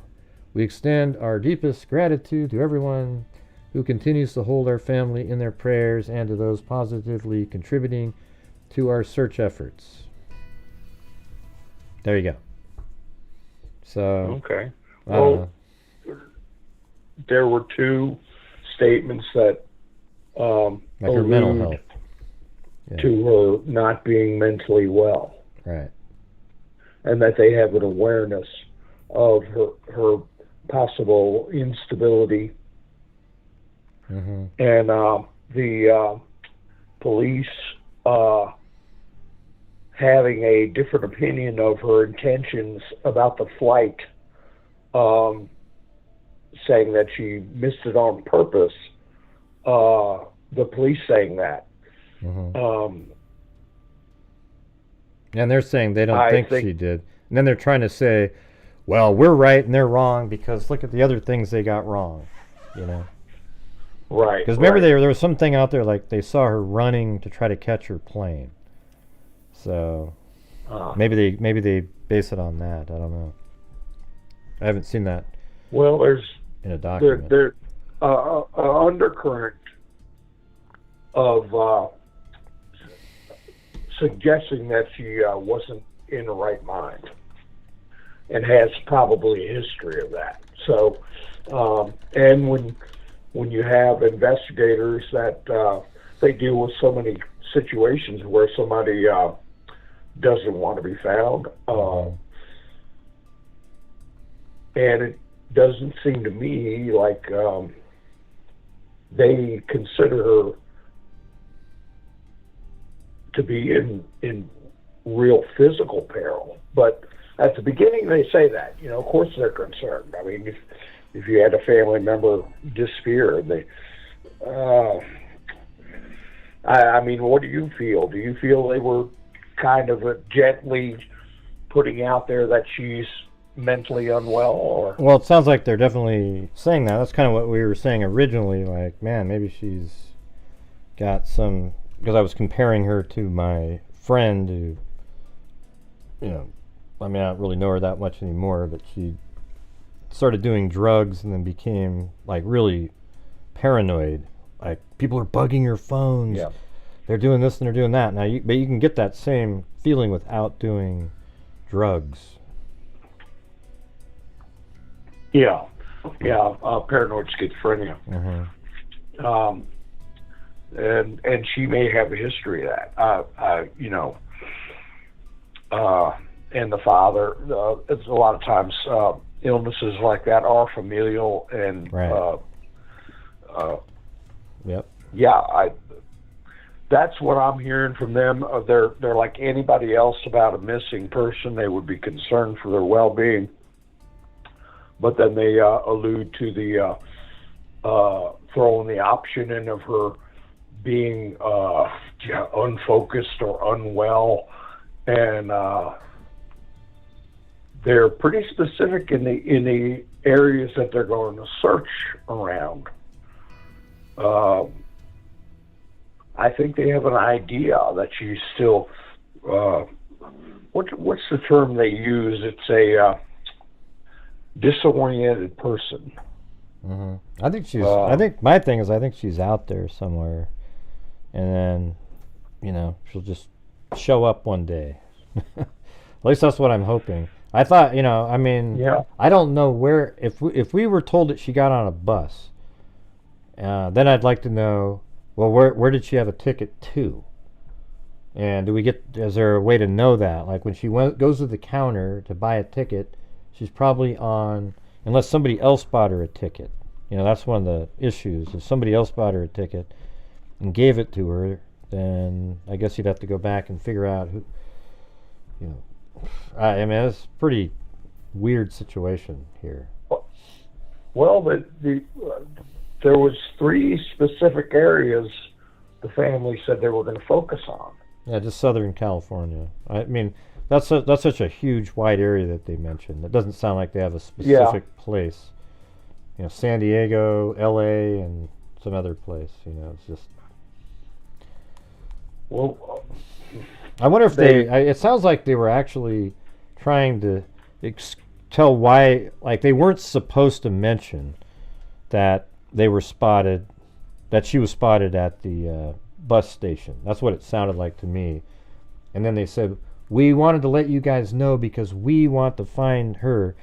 We extend our deepest gratitude to everyone who continues to hold our family in their prayers and to those positively contributing to our search efforts. There you go. So, okay. Well, there were 2 statements that like her mental health, to her not being mentally well, right, and that they have an awareness of her possible instability, and the police having a different opinion of her intentions about the flight, saying that she missed it on purpose. The police saying that. And they're saying they don't think she did. And then they're trying to say, well, we're right and they're wrong because look at the other things they got wrong, you know. Right. Because remember there was something out there like they saw her running to try to catch her plane. So maybe they base it on that. I don't know. I haven't seen that. Well, there's in a document. There's undercurrent of suggesting that she wasn't in the right mind, and has probably a history of that. So, and when you have investigators that they deal with so many situations where somebody doesn't want to be found, and it doesn't seem to me like they consider her to be in real physical peril. But at the beginning they say that, you know, of course they're concerned. I mean, if you had a family member disappear, I mean, what do you feel? Do you feel they were kind of gently putting out there that she's mentally unwell? Or well, it sounds like they're definitely saying that. That's kind of what we were saying originally, like, man, maybe she's got some, because I was comparing her to my friend who, you know, I mean, I don't really know her that much anymore, but she started doing drugs and then became like really paranoid. Like, people are bugging her phones. Yeah. They're doing this and they're doing that. Now, but you can get that same feeling without doing drugs. Yeah, paranoid schizophrenia. And she may have a history of that. You know, and the father. It's a lot of times illnesses like that are familial, and right. Yep. Yeah, that's what I'm hearing from them. They're like anybody else about a missing person. They would be concerned for their well-being. But then they allude to the throwing the option in of her being unfocused or unwell, and they're pretty specific in the areas that they're going to search around. I think they have an idea that she's still. What's the term they use? It's a disoriented person. I think she's. I think my thing is, I think she's out there somewhere, and then, you know, she'll just show up one day. At least that's what I'm hoping. I thought, you know, I mean, yeah. I don't know where. If we were told that she got on a bus, then I'd like to know. Well, where did she have a ticket to? And is there a way to know that? Like when she goes to the counter to buy a ticket, she's probably on, unless somebody else bought her a ticket. You know, that's one of the issues. If somebody else bought her a ticket and gave it to her, then I guess you'd have to go back and figure out who, you know. I mean, it's a pretty weird situation here. Well, there was 3 specific areas the family said they were going to focus on. Yeah, just Southern California. I mean, that's such a huge, wide area that they mentioned. It doesn't sound like they have a specific place. You know, San Diego, L.A., and some other place. You know, it's just. Well, I wonder if it sounds like they were actually trying to tell why, like they weren't supposed to mention that they were spotted, that she was spotted at the bus station. That's what it sounded like to me. And then they said, we wanted to let you guys know because we want to find her.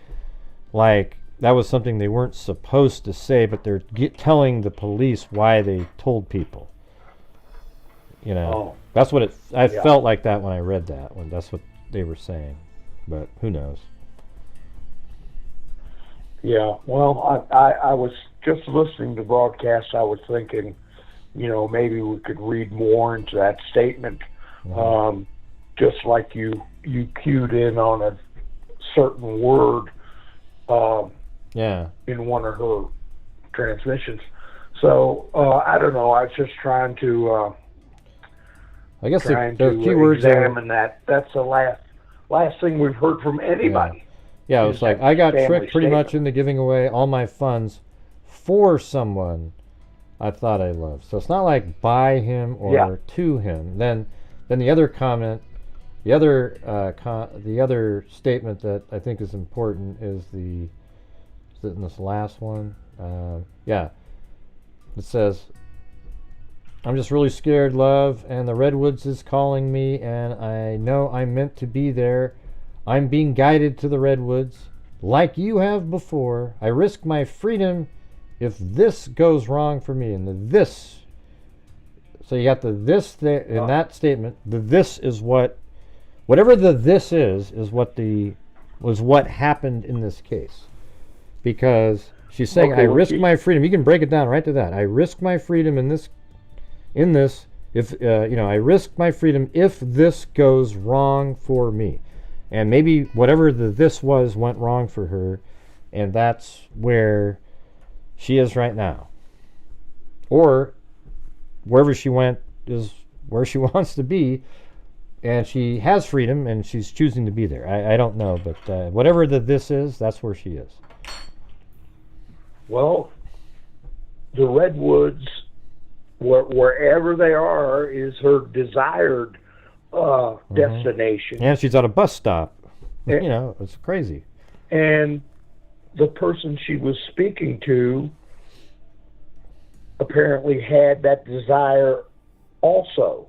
Like, that was something they weren't supposed to say, but they're telling the police why they told people. You know, that's what I felt like that when I read that. That's what they were saying. But who knows? Yeah, well, I was just listening to broadcasts. I was thinking, you know, maybe we could read more into that statement. Just like you cued in on a certain word in one of her transmissions. So, I don't know. I was just trying to I guess trying the to keywords examine that. That's the last thing we've heard from anybody. Yeah, it was like, I got tricked pretty much into giving away all my funds for someone I thought I loved. So it's not like by him or to him. Then the other comment, the other statement that I think is important is in this last one? Yeah. It says, I'm just really scared, love, and the Redwoods is calling me, and I know I'm meant to be there. I'm being guided to the Redwoods, like you have before. I risk my freedom if this goes wrong for me. And the this, so you got the this there in that statement. The this is whatever the this is what happened in this case. Because she's saying, I risk my freedom. You can break it down right to that. I risk my freedom in this, if, I risk my freedom if this goes wrong for me. And maybe whatever the this was went wrong for her, and that's where she is right now. Or wherever she went is where she wants to be, and she has freedom, and she's choosing to be there. I don't know, but whatever the this is, that's where she is. Well, the Redwoods, wherever they are, is her desired destination. And she's at a bus stop. It's crazy. And the person she was speaking to apparently had that desire also.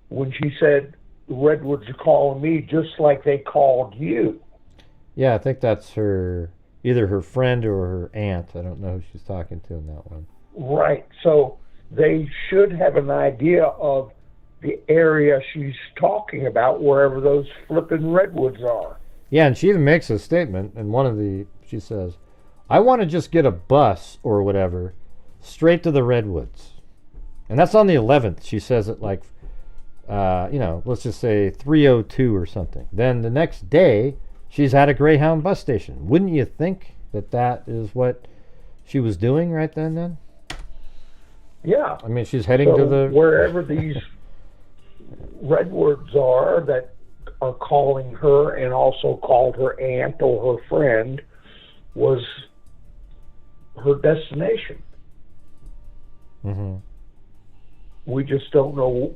When she said, the Redwoods are calling me just like they called you. Yeah, I think that's either her friend or her aunt. I don't know who she's talking to in that one. Right. So they should have an idea of the area she's talking about, wherever those flipping Redwoods are. Yeah, and she even makes a statement, and she says, I want to just get a bus or whatever straight to the Redwoods. And that's on the 11th. She says it like, let's just say 3:02 or something. Then the next day, she's at a Greyhound bus station. Wouldn't you think that is what she was doing right then? Yeah. I mean, she's heading to wherever these Redwoods are that are calling her and also called her aunt or her friend was her destination. Mm-hmm. We just don't know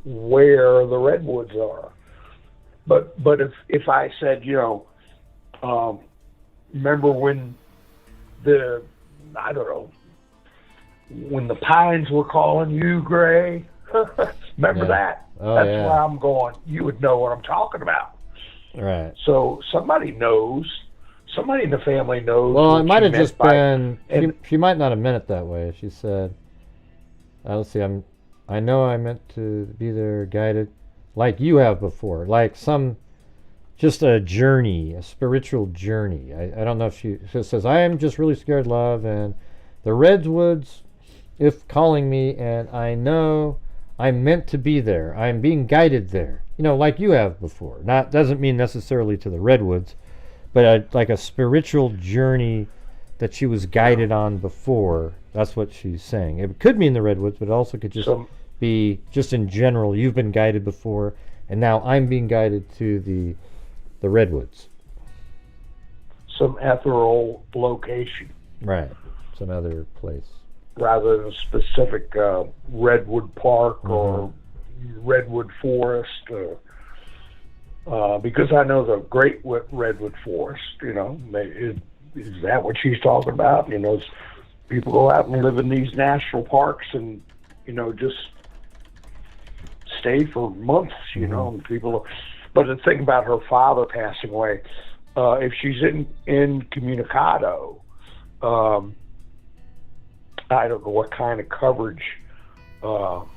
where the Redwoods are. But if I said, remember when when the Pines were calling you, Gray? Remember that? Oh, That's where I'm going. You would know what I'm talking about. Right. So somebody knows. Somebody in the family knows. Well, it might have just been. She might not have meant it that way. She said, let's see, I know I meant to be there guided like you have before. Like just a journey, a spiritual journey. I don't know if she says, I am just really scared, love, and the Redwoods, if calling me, and I know I'm meant to be there. I'm being guided there. Like you have before. Doesn't mean necessarily to the Redwoods, but like a spiritual journey that she was guided on before. That's what she's saying. It could mean the Redwoods, but it also could just be just in general. You've been guided before, and now I'm being guided to the Redwoods. Some ethereal location. Right. Some other place. Rather than a specific Redwood Park or Redwood Forest. Because I know the Great Redwood Forest, is that what she's talking about? People go out and live in these national parks and, just stay for months, and people. But the thing about her father passing away, if she's incommunicado, I don't know what kind of coverage. Well,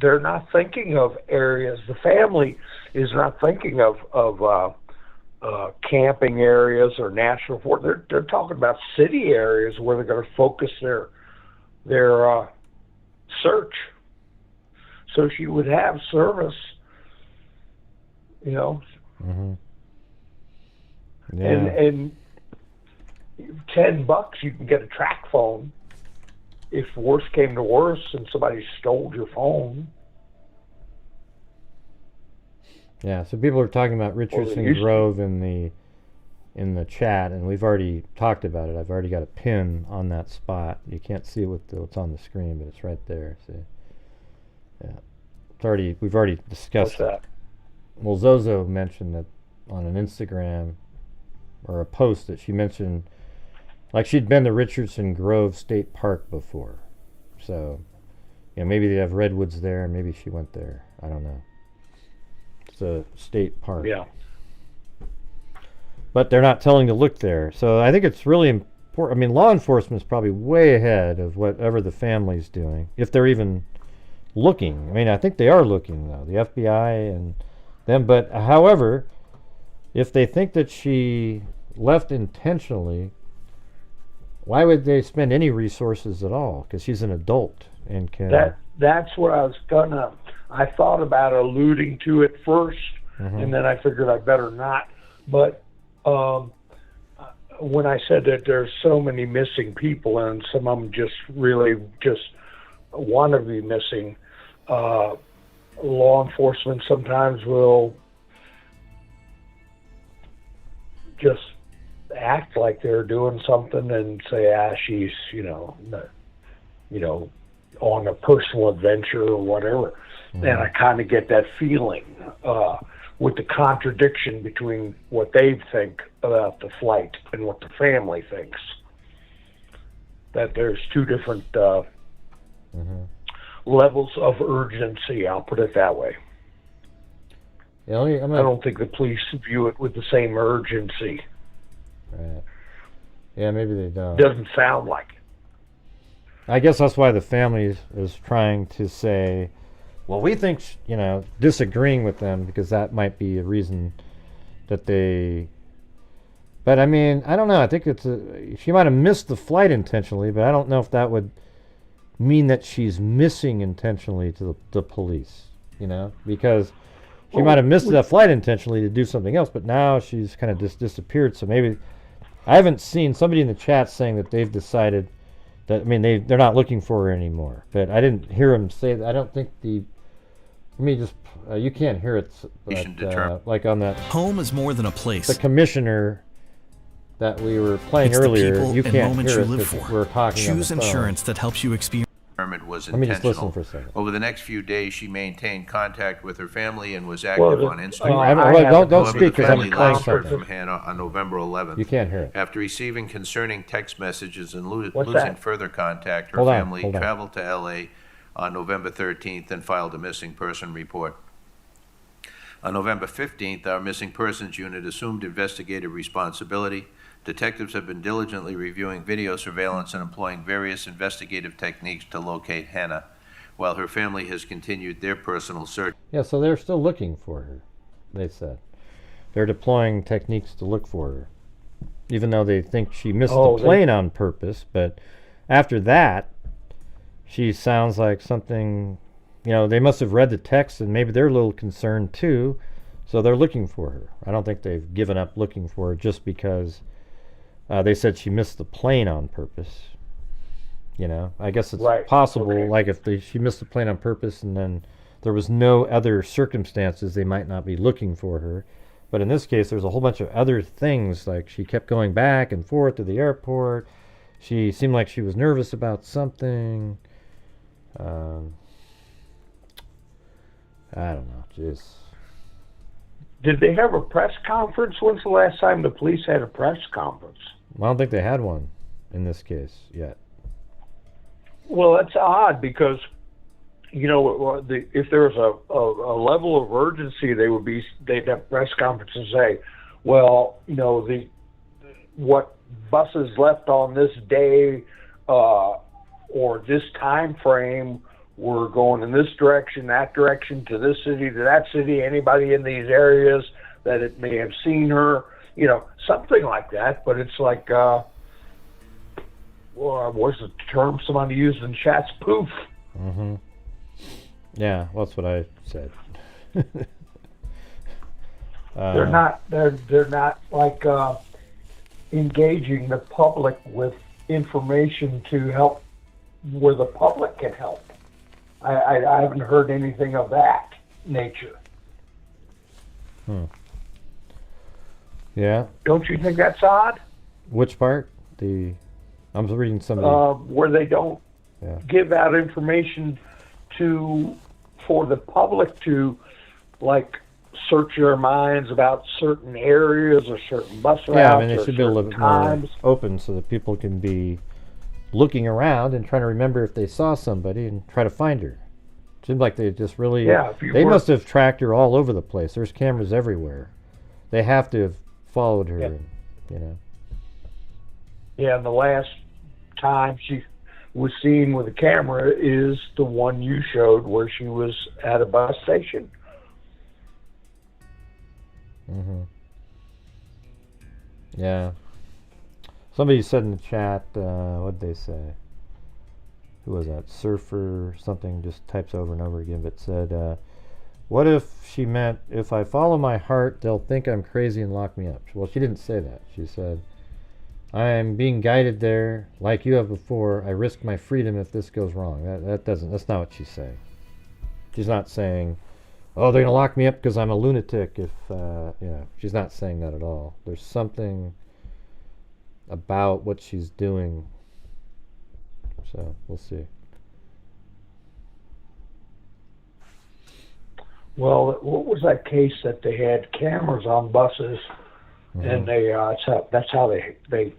they're not thinking of areas. The family is not thinking of camping areas or national forest. They're talking about city areas where they're going to focus their search. So she would have service, Mm-hmm. Yeah. And $10 you can get a track phone. If worse came to worse and somebody stole your phone. Yeah, so people are talking about Richardson Grove in the chat, and we've already talked about it. I've already got a pin on that spot. You can't see what's on the screen, but it's right there. See? Yeah, we've already discussed What's that? Well, Zozo mentioned that on an Instagram or a post that she mentioned, like she'd been to Richardson Grove State Park before. So, yeah, maybe they have redwoods there, and maybe she went there. I don't know. It's a state park. Yeah. But they're not telling to look there. So I think it's really important. I mean, law enforcement's probably way ahead of whatever the family's doing, if they're even looking. I mean, I think they are looking, though, the FBI and them. But however, if they think that she left intentionally, why would they spend any resources at all? Because she's an adult and can... That's what I thought about alluding to it first, and then I figured I better not. But when I said that there's so many missing people, and some of them just really just want to be missing, law enforcement sometimes will just act like they're doing something and say, she's, on a personal adventure or whatever. And I kind of get that feeling with the contradiction between what they think about the flight and what the family thinks. That there's two different levels of urgency, I'll put it that way. Yeah, I don't think the police view it with the same urgency. Right. Yeah, maybe they don't. Doesn't sound like it. I guess that's why the family is trying to say, well, we think, disagreeing with them, because that might be a reason that they... But, I mean, I don't know. I think she might have missed the flight intentionally, but I don't know if that would mean that she's missing intentionally to the police, because she might have missed that flight intentionally to do something else, but now she's kind of just disappeared. So maybe... I haven't seen somebody in the chat saying that they've decided that, they're not looking for her anymore. But I didn't hear them say that. I don't think let me just, you can't hear it, but, like on that. Home is more than a place. The commissioner that we were playing it's earlier, the people you can't and hear you it live for. we're talking Choose on the phone. insurance that helps you experience. Was Let me just listen intentional. for a second. Over the next few days, she maintained contact with her family and was active on Instagram. Don't speak, because I'm family playing last heard something. from Hannah on November 11th. You can't hear it. After receiving concerning text messages and losing that? further contact, her Hold on, family hold on. traveled to L.A. on November 13th and filed a missing person report. On November 15th, our missing persons unit assumed investigative responsibility. Detectives have been diligently reviewing video surveillance and employing various investigative techniques to locate Hannah, while her family has continued their personal search. Yeah, so they're still looking for her, they said. They're deploying techniques to look for her, even though they think she missed the plane on purpose. But after that, she sounds like something, they must have read the text, and maybe they're a little concerned too, so they're looking for her. I don't think they've given up looking for her just because they said she missed the plane on purpose. I guess it's possible, like if she missed the plane on purpose and then there was no other circumstances, they might not be looking for her. But in this case, there's a whole bunch of other things, like she kept going back and forth to the airport. She seemed like she was nervous about something. I don't know, just... Did they have a press conference? When's the last time the police had a press conference? I don't think they had one in this case yet. Well, that's odd because, if there was a level of urgency, they'd have press conferences and say, well, what buses left on this day or this time frame were going in this direction, that direction, to this city, to that city, anybody in these areas that it may have seen her, something like that. But it's like, what's the term somebody used in chat? Spoof. Mm-hmm. Yeah, well, that's what I said. They're not like engaging the public with information to help where the public can help. I haven't heard anything of that nature. Yeah. Don't you think that's odd? Which part? I'm reading somebody. Where they don't give out information for the public to, like, search their minds about certain areas or certain bus routes. Yeah, I mean, they or should be a little bit times. more open so that people can be looking around and trying to remember if they saw somebody and try to find her. It seems like they just really... Yeah, they must have tracked her all over the place. There's cameras everywhere. They have to have followed her, you know. Yeah, and the last time she was seen with a camera is the one you showed where she was at a bus station. Yeah. Somebody said in the chat, what did they say? Who was that? Surfer something, just types over and over again, but said, what if she meant, if I follow my heart, they'll think I'm crazy and lock me up? Well, she didn't say that. She said, I'm being guided there like you have before. I risk my freedom if this goes wrong. That's not what she's saying. She's not saying, oh, they're going to lock me up because I'm a lunatic. She's not saying that at all. There's something about what she's doing. So we'll see. Well, what was that case that they had cameras on buses, and that's how they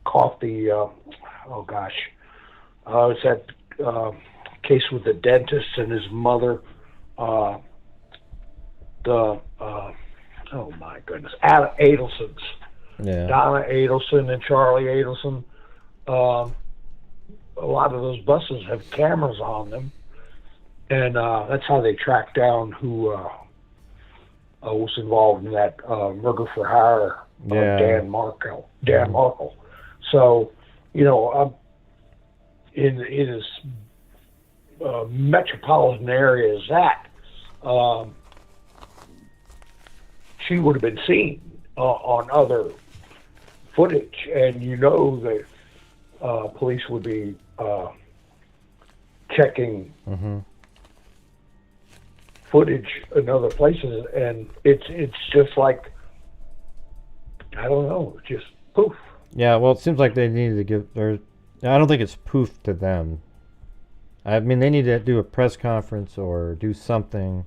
caught the it's that case with the dentist and his mother, oh my goodness, Adelson's, Donna Adelson and Charlie Adelson. A lot of those buses have cameras on them, and that's how they tracked down who was involved in that murder for hire of Dan Markle. So, you know, in as metropolitan area as that, she would have been seen on other footage, and you know that police would be checking footage in other places, and it's just like, I don't know, just poof. Yeah, well, it seems like they needed to give, I don't think it's poof to them. I mean, they need to do a press conference or do something.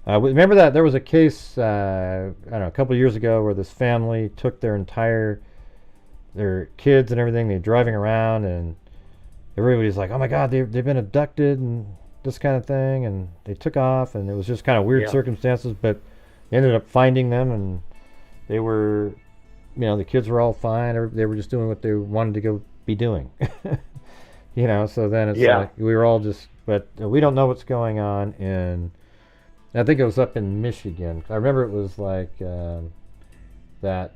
Remember that there was a case, I don't know, a couple of years ago where this family took their kids and everything, they're driving around, and everybody's like, oh my God, they've been abducted and this kind of thing, and they took off, and it was just kind of weird circumstances, but they ended up finding them, and they were, you know, the kids were all fine, they were just doing what they wanted to go be doing. You know, so then it's like, we were all just, but we don't know what's going on in, I think it was up in Michigan. I remember it was like that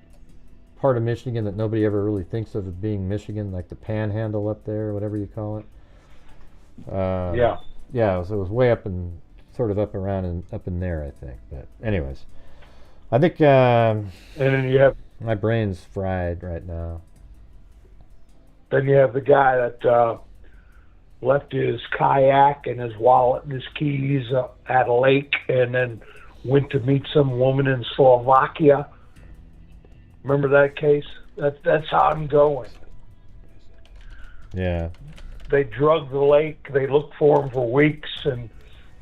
part of Michigan that nobody ever really thinks of as being Michigan, like the Panhandle up there, whatever you call it. Yeah, so it was way up and sort of up around and up in there, I think. But anyways, I think and then you have, my brain's fried right now. Then you have the guy that left his kayak and his wallet and his keys at a lake, and then went to meet some woman in Slovakia. Remember that case? That's how I'm going. Yeah. They drug the lake. They looked for him for weeks, and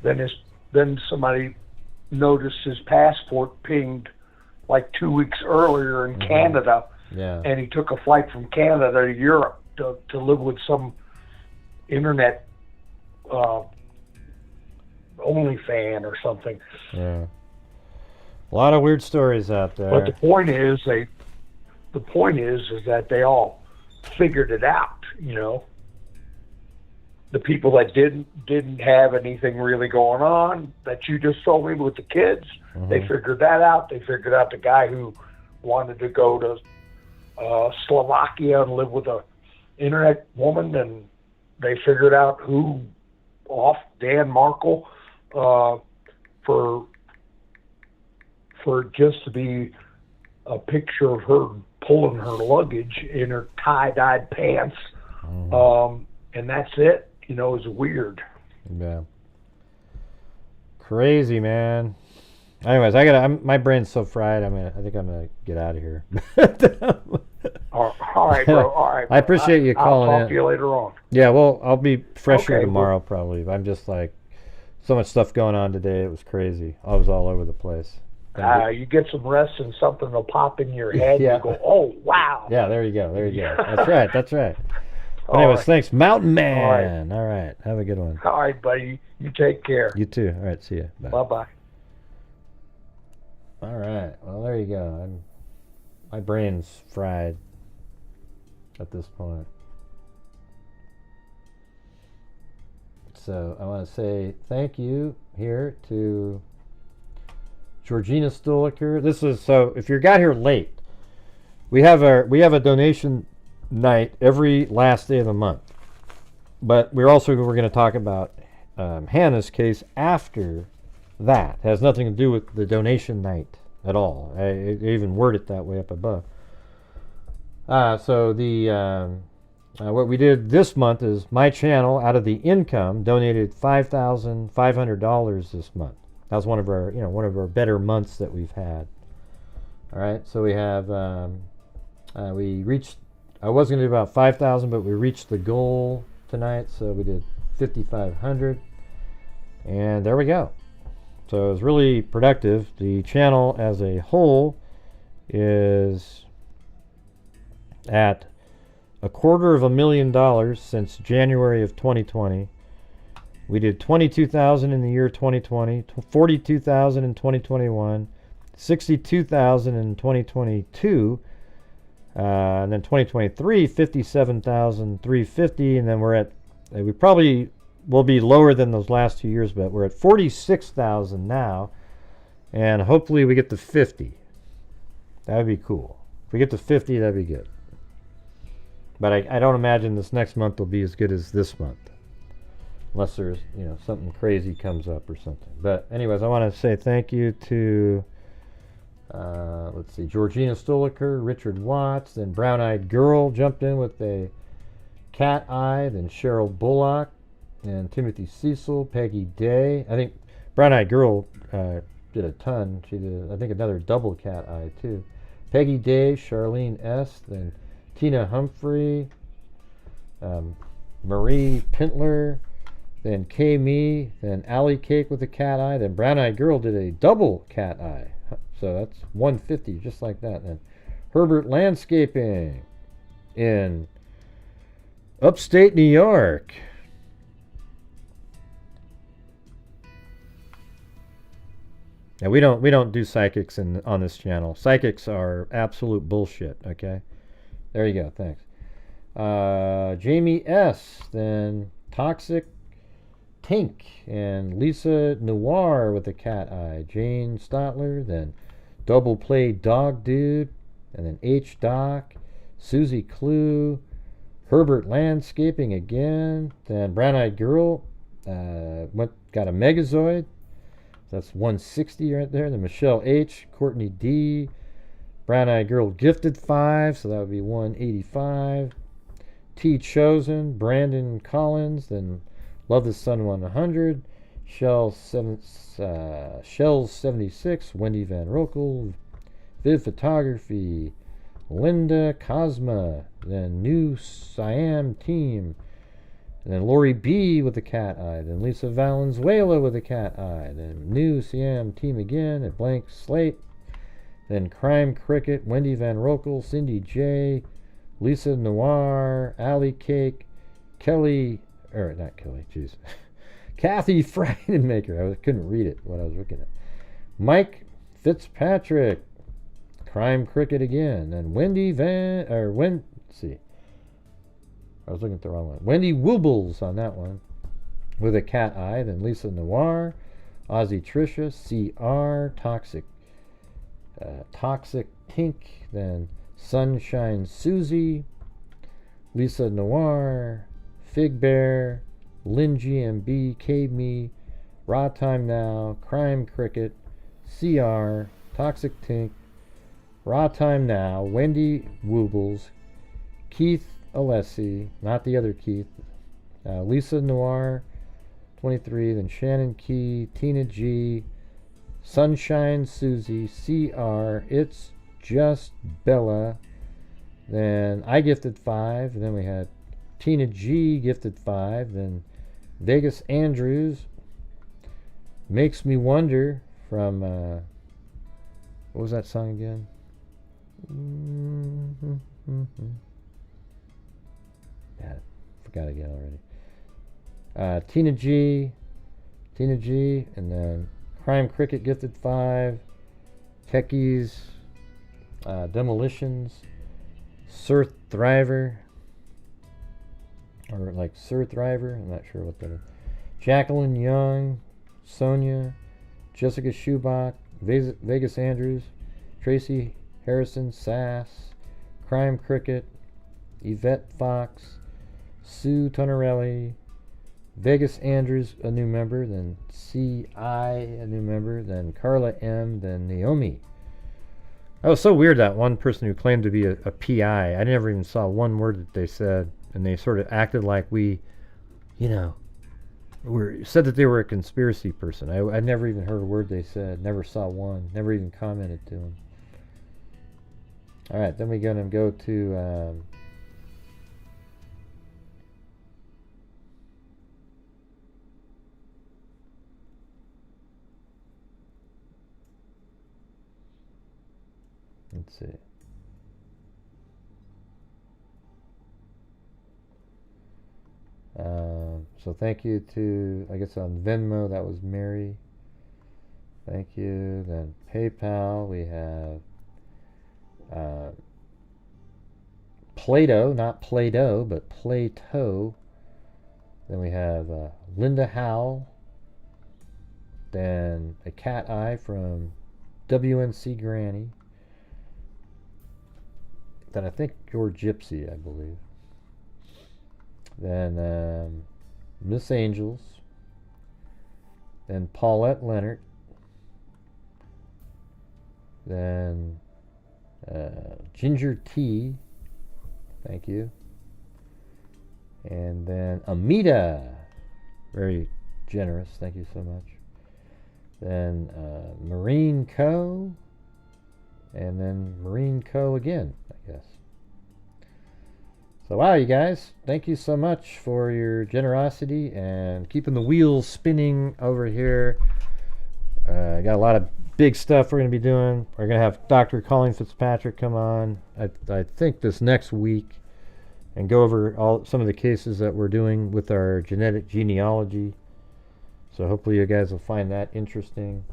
then somebody noticed his passport pinged like 2 weeks earlier in Canada. Yeah. And he took a flight from Canada to Europe to live with some internet only fan or something. Yeah. A lot of weird stories out there. But the point is that they all figured it out, you know. The people that didn't have anything really going on, that you just told me with the kids, they figured that out. They figured out the guy who wanted to go to Slovakia and live with a internet woman, and they figured out who off Dan Markle for just to be a picture of her pulling her luggage in her tie-dyed pants, and that's it. You know, it's weird. Yeah. Crazy, man. Anyways, my brain's so fried. I think I'm gonna get out of here. All right, bro. All right. I appreciate you calling in. I'll talk to you later on. Yeah, well, I'll be fresher Okay, tomorrow probably. I'm just like so much stuff going on today. It was crazy. I was all over the place. You get some rest and something will pop in your head. Yeah. You go, oh wow. Yeah, there you go. That's right. But anyways, right. thanks, Mountain Man. All right, have a good one. All right, buddy. You take care. You too. All right, see you. Bye. Bye-bye. All right. Well, there you go. My brain's fried at this point. So I want to say thank you here to Georgina Stoliker. This is so if you got here late, we have a donation night every last day of the month. But we're going to talk about Hannah's case after that. It has nothing to do with the donation night at all. I even word it that way up above. So what we did this month is my channel, out of the income, donated $5,500 this month. That was one of our better months that we've had. All right, so we have we reached. I was going to do about 5,000, but we reached the goal tonight, so we did 5,500, and there we go. So it was really productive. The channel as a whole is at $250,000 since January of 2020. We did 22,000 in the year 2020, 42,000 in 2021, 62,000 in 2022, and then 2023, 57,350, and then we probably will be lower than those last 2 years, but we're at 46,000 now, and hopefully we get to 50. That would be cool. If we get to 50, that'd be good. But I don't imagine this next month will be as good as this month, unless there's something crazy comes up or something. But anyways, I want to say thank you to let's see, Georgina Stoliker, Richard Watts, then Brown Eyed Girl jumped in with a cat eye, then Cheryl Bullock, and Timothy Cecil, Peggy Day. I think Brown Eyed Girl did a ton. She did, I think, another double cat eye too. Peggy Day, Charlene S., then Tina Humphrey, Marie Pintler, then Kay Me, then Alley Cake with a cat eye, then Brown Eyed Girl did a double cat eye. So that's 150, just like that. And Herbert Landscaping in upstate New York. Now we don't do psychics on this channel. Psychics are absolute bullshit. Okay, there you go. Thanks, Jamie S. Then Toxic Tink and Lisa Noir with a cat eye. Jane Stotler. Then Double Play Dog Dude, and then H Doc, Susie Clue, Herbert Landscaping again. Then Brown Eyed Girl got a Megazoid. That's 160 right there. Then Michelle H, Courtney D, Brown Eyed Girl gifted 5, so that would be 185. T Chosen, Brandon Collins, then Love the Sun 100, Shells 76, Wendy Van Rokel, Viv Photography, Linda Cosma, then New Siam Team, and then Lori B with the cat eye, then Lisa Valenzuela with the cat eye, then New Siam Team again at Blank Slate, then Crime Cricket, Wendy Van Rokel, Cindy J, Lisa Noir, Alley Cake, Kelly, or not Kelly, jeez, Kathy Friedenmaker. I couldn't read it what I was looking at. Mike Fitzpatrick, Crime Cricket again, and let's see, I was looking at the wrong one. Wendy Woobles on that one with a cat eye, then Lisa Noir, Ozzy Trisha, CR, Toxic Tink, then Sunshine Susie, Lisa Noir, Fig Bear, Lynn GMB, Cave Me, Raw Time Now, Crime Cricket, CR, Toxic Tink, Raw Time Now, Wendy Woobles, Keith Alessi, not the other Keith, Lisa Noir, 23, then Shannon Key, Tina G, Sunshine Susie, CR, It's Just Bella. Then I gifted 5. And then we had Tina G gifted 5. Then Vegas Andrews, Makes Me Wonder from, what was that song again? Yeah, forgot again already. Tina G, and then Crime Cricket gifted 5. Techies, Demolitions, Sir Thriver, or like Sir Thriver, I'm not sure what that is. Jacqueline Young, Sonia, Jessica Schubach, Vegas Andrews, Tracy Harrison, Sass, Crime Cricket, Yvette Fox, Sue Tonarelli, Vegas Andrews, a new member, then C.I., a new member, then Carla M., then Naomi. That was so weird, that one person who claimed to be a PI. I never even saw one word that they said, and they sort of acted like we, said that they were a conspiracy person. I never even heard a word they said, never saw one, never even commented to them. Alright, then we're going to go to... let's see. So thank you to, I guess on Venmo, that was Mary. Thank you. Then PayPal, we have Play-Doh, not Play-Doh, but Play-Toh. Then we have Linda Howell. Then a cat eye from WNC Granny. Then I think your Gypsy, I believe. Then Miss Angels. Then Paulette Leonard. Then Ginger Tea. Thank you. And then Amita. Very generous. Thank you so much. Then Marine Co. And then Marine Co. again, I guess. So wow, you guys, thank you so much for your generosity and keeping the wheels spinning over here. Got a lot of big stuff we're going to be doing. We're going to have Dr. Colleen Fitzpatrick come on, I think this next week, and go over some of the cases that we're doing with our genetic genealogy. So hopefully you guys will find that interesting.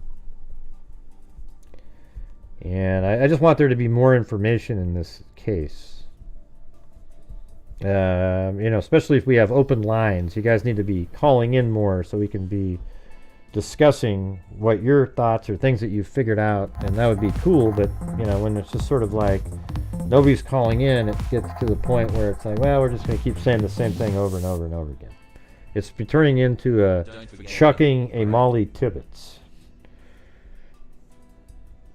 And I just want there to be more information in this case. Especially if we have open lines. You guys need to be calling in more so we can be discussing what your thoughts or things that you've figured out, and that would be cool. But when it's just sort of like nobody's calling in, it gets to the point where it's like, well, we're just going to keep saying the same thing over and over and over again. It's turning into chucking a Molly Tibbetts.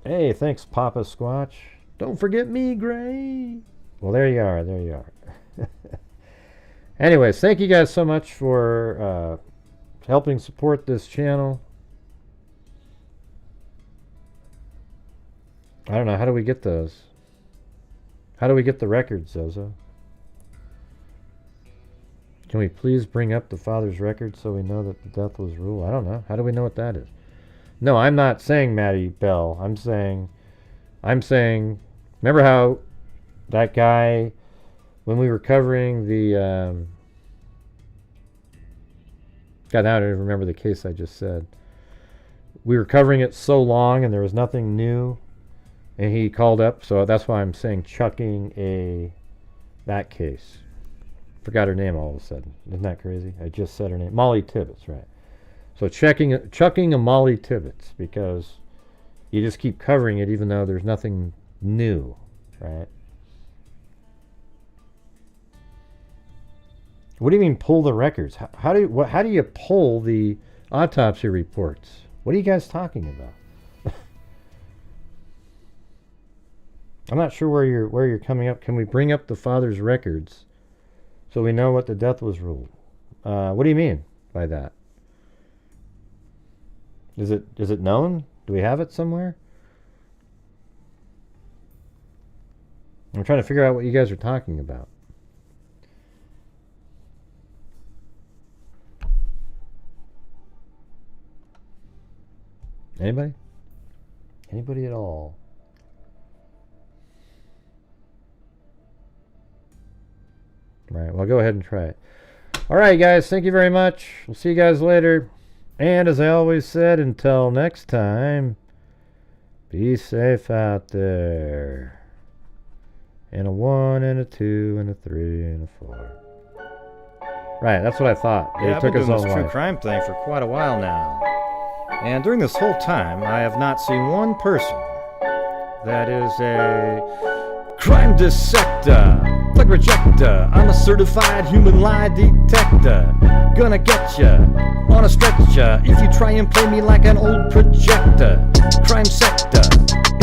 Hey, thanks, Papa Squatch. Don't forget me, Gray. Well, there you are. There you are. Anyways, thank you guys so much for helping support this channel. I don't know. How do we get those? How do we get the records, Zozo? Can we please bring up the father's record so we know that the death was ruled? I don't know. How do we know what that is? No, I'm not saying Maddie Bell. I'm saying, remember how that guy, when we were covering the, God, now I don't even remember the case I just said. We were covering it so long and there was nothing new, and he called up, so that's why I'm saying chucking that case. Forgot her name all of a sudden. Isn't that crazy? I just said her name. Molly Tibbetts, right. So chucking a Molly Tibbetts, because you just keep covering it even though there's nothing new, right? What do you mean pull the records? How do you pull the autopsy reports? What are you guys talking about? I'm not sure where you're coming up. Can we bring up the father's records so we know what the death was ruled? What do you mean by that? Is it known Do we have it somewhere? I'm trying to figure out what you guys are talking about. Anybody? Anybody at all? Right, well, go ahead and try it. All right, guys, thank you very much. We'll see you guys later. And as I always said, until next time, be safe out there. And a 1 and a 2 and a 3 and a 4. Right, that's what I thought. Yeah, He took I've been his doing own this true life. crime thing for quite a while now. And during this whole time, I have not seen one person that is a crime dissector, plug rejector. I'm a certified human lie detector. Gonna get ya on a stretcher if you try and play me like an old projector. Crime sector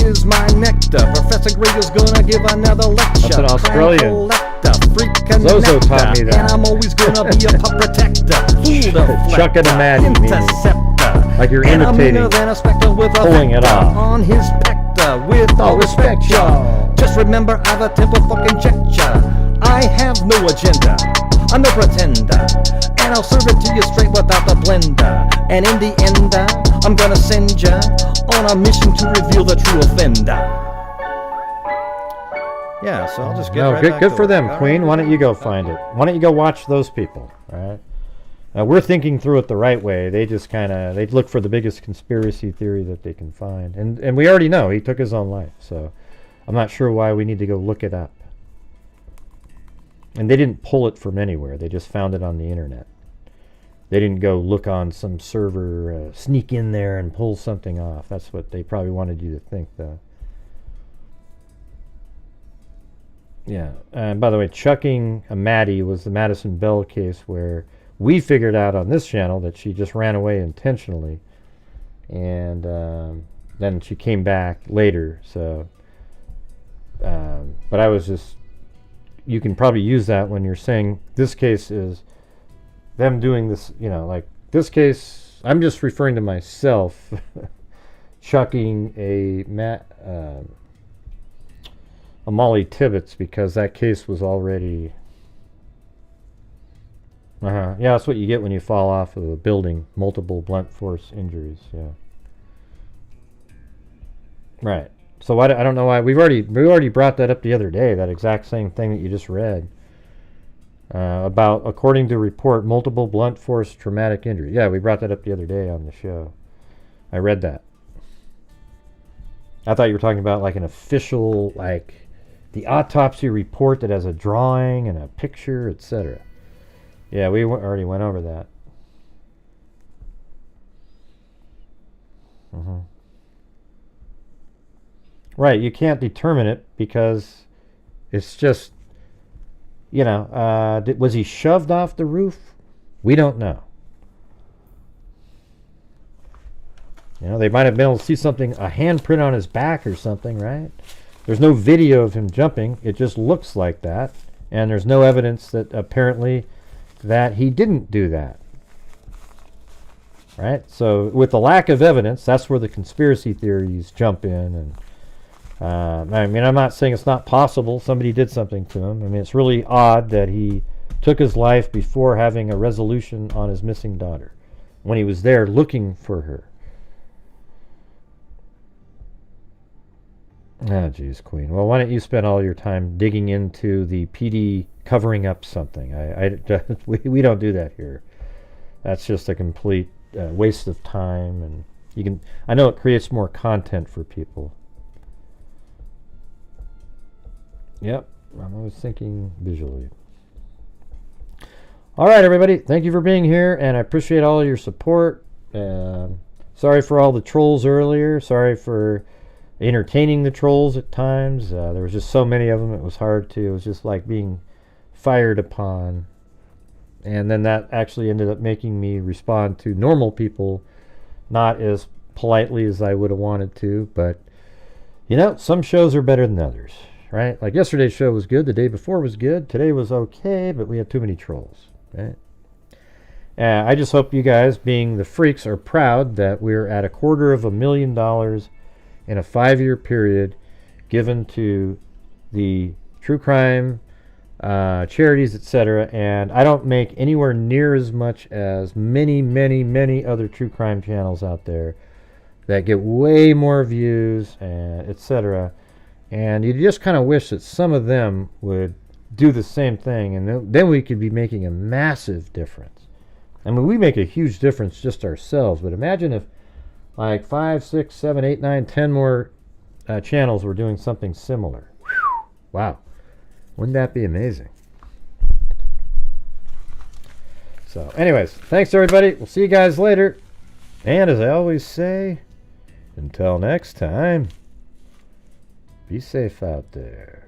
is my nectar. Professor Grader's gonna give another lecture. That's an Australian. Crime collector, freak Zozo taught me that. and I'm always gonna be a pup protector. Fool deflector, Chucking a Maddie, meaning interceptor. like you're And I'm imitating, meaner than a spectre with a pulling it vector off. on his pector. With all respect, y'all. Just remember I've a temper fucking check ya. I have no agenda. I'm no pretender. And I'll serve it to you straight without the blender. And in the end, I'm gonna send ya on a mission to reveal the true offender. Yeah, so I'll just get No, right good, back good to for work. them, All Queen. right. Why don't you go find it? Why don't you go watch those people, right? We're thinking through it the right way. They just kind of, they look for the biggest conspiracy theory that they can find. And we already know he took his own life, so I'm not sure why we need to go look it up. And they didn't pull it from anywhere. They just found it on the internet. They didn't go look on some server, sneak in there and pull something off. That's what they probably wanted you to think, though. Yeah. And by the way, chucking a Maddie was the Madison Bell case where we figured out on this channel that she just ran away intentionally. And then she came back later. So, but I was just, you can probably use that when you're saying this case is them doing this, you know, like this case, I'm just referring to myself chucking a Molly Tibbetts because that case was already yeah, that's what you get when you fall off of a building, multiple blunt force injuries. Yeah, right. So I don't know why we already brought that up the other day, that exact same thing that you just read about, according to report, multiple blunt force traumatic injury. Yeah, we brought that up the other day on the show. I read that. I thought you were talking about like an official, like the autopsy report that has a drawing and a picture, etc. Yeah, we already went over that. Right, you can't determine it because it's just, you know, was he shoved off the roof? We don't know. You know, they might have been able to see something, a handprint on his back or something, right? There's no video of him jumping. It just looks like that. And there's no evidence that apparently that he didn't do that. Right? So with the lack of evidence, that's where the conspiracy theories jump in. And I mean, I'm not saying it's not possible somebody did something to him. I mean, it's really odd that he took his life before having a resolution on his missing daughter when he was there looking for her. Ah, geez, Queen. Well, why don't you spend all your time digging into the PD covering up something? We don't do that here. That's just a complete waste of time, and you can. I know it creates more content for people. Yep, I'm always thinking visually. All right, everybody. Thank you for being here, and I appreciate all your support. Sorry for all the trolls earlier. Sorry for entertaining the trolls at times. There was just so many of them, it was hard to, it was just like being fired upon. And then that actually ended up making me respond to normal people not as politely as I would have wanted to, but you know, some shows are better than others, right? Like yesterday's show was good, the day before was good, today was okay, but we had too many trolls, right? I just hope you guys, being the freaks, are proud that we're at $250,000 in a 5-year period given to the true crime charities, etc. And I don't make anywhere near as much as many other true crime channels out there that get way more views, and etc. And you just kind of wish that some of them would do the same thing, and then we could be making a massive difference. I mean, we make a huge difference just ourselves, but imagine if like 5, 6, 7, 8, 9, 10 more channels were doing something similar. Whew. Wow. Wouldn't that be amazing? So, anyways, thanks everybody. We'll see you guys later. And as I always say, until next time, be safe out there.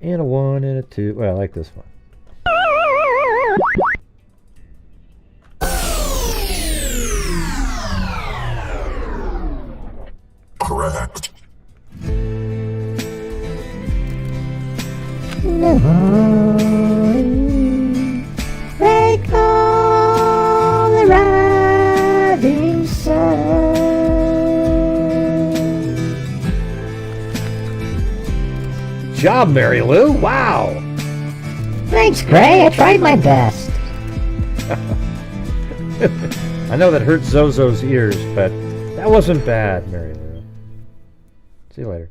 And a 1 and a 2. Well, I like this one. Correct. They call the rising sun. Job, Mary Lou. Wow. Thanks, Gray. I tried my best. I know that hurt Zozo's ears, but that wasn't bad, Mary Lou. See you later.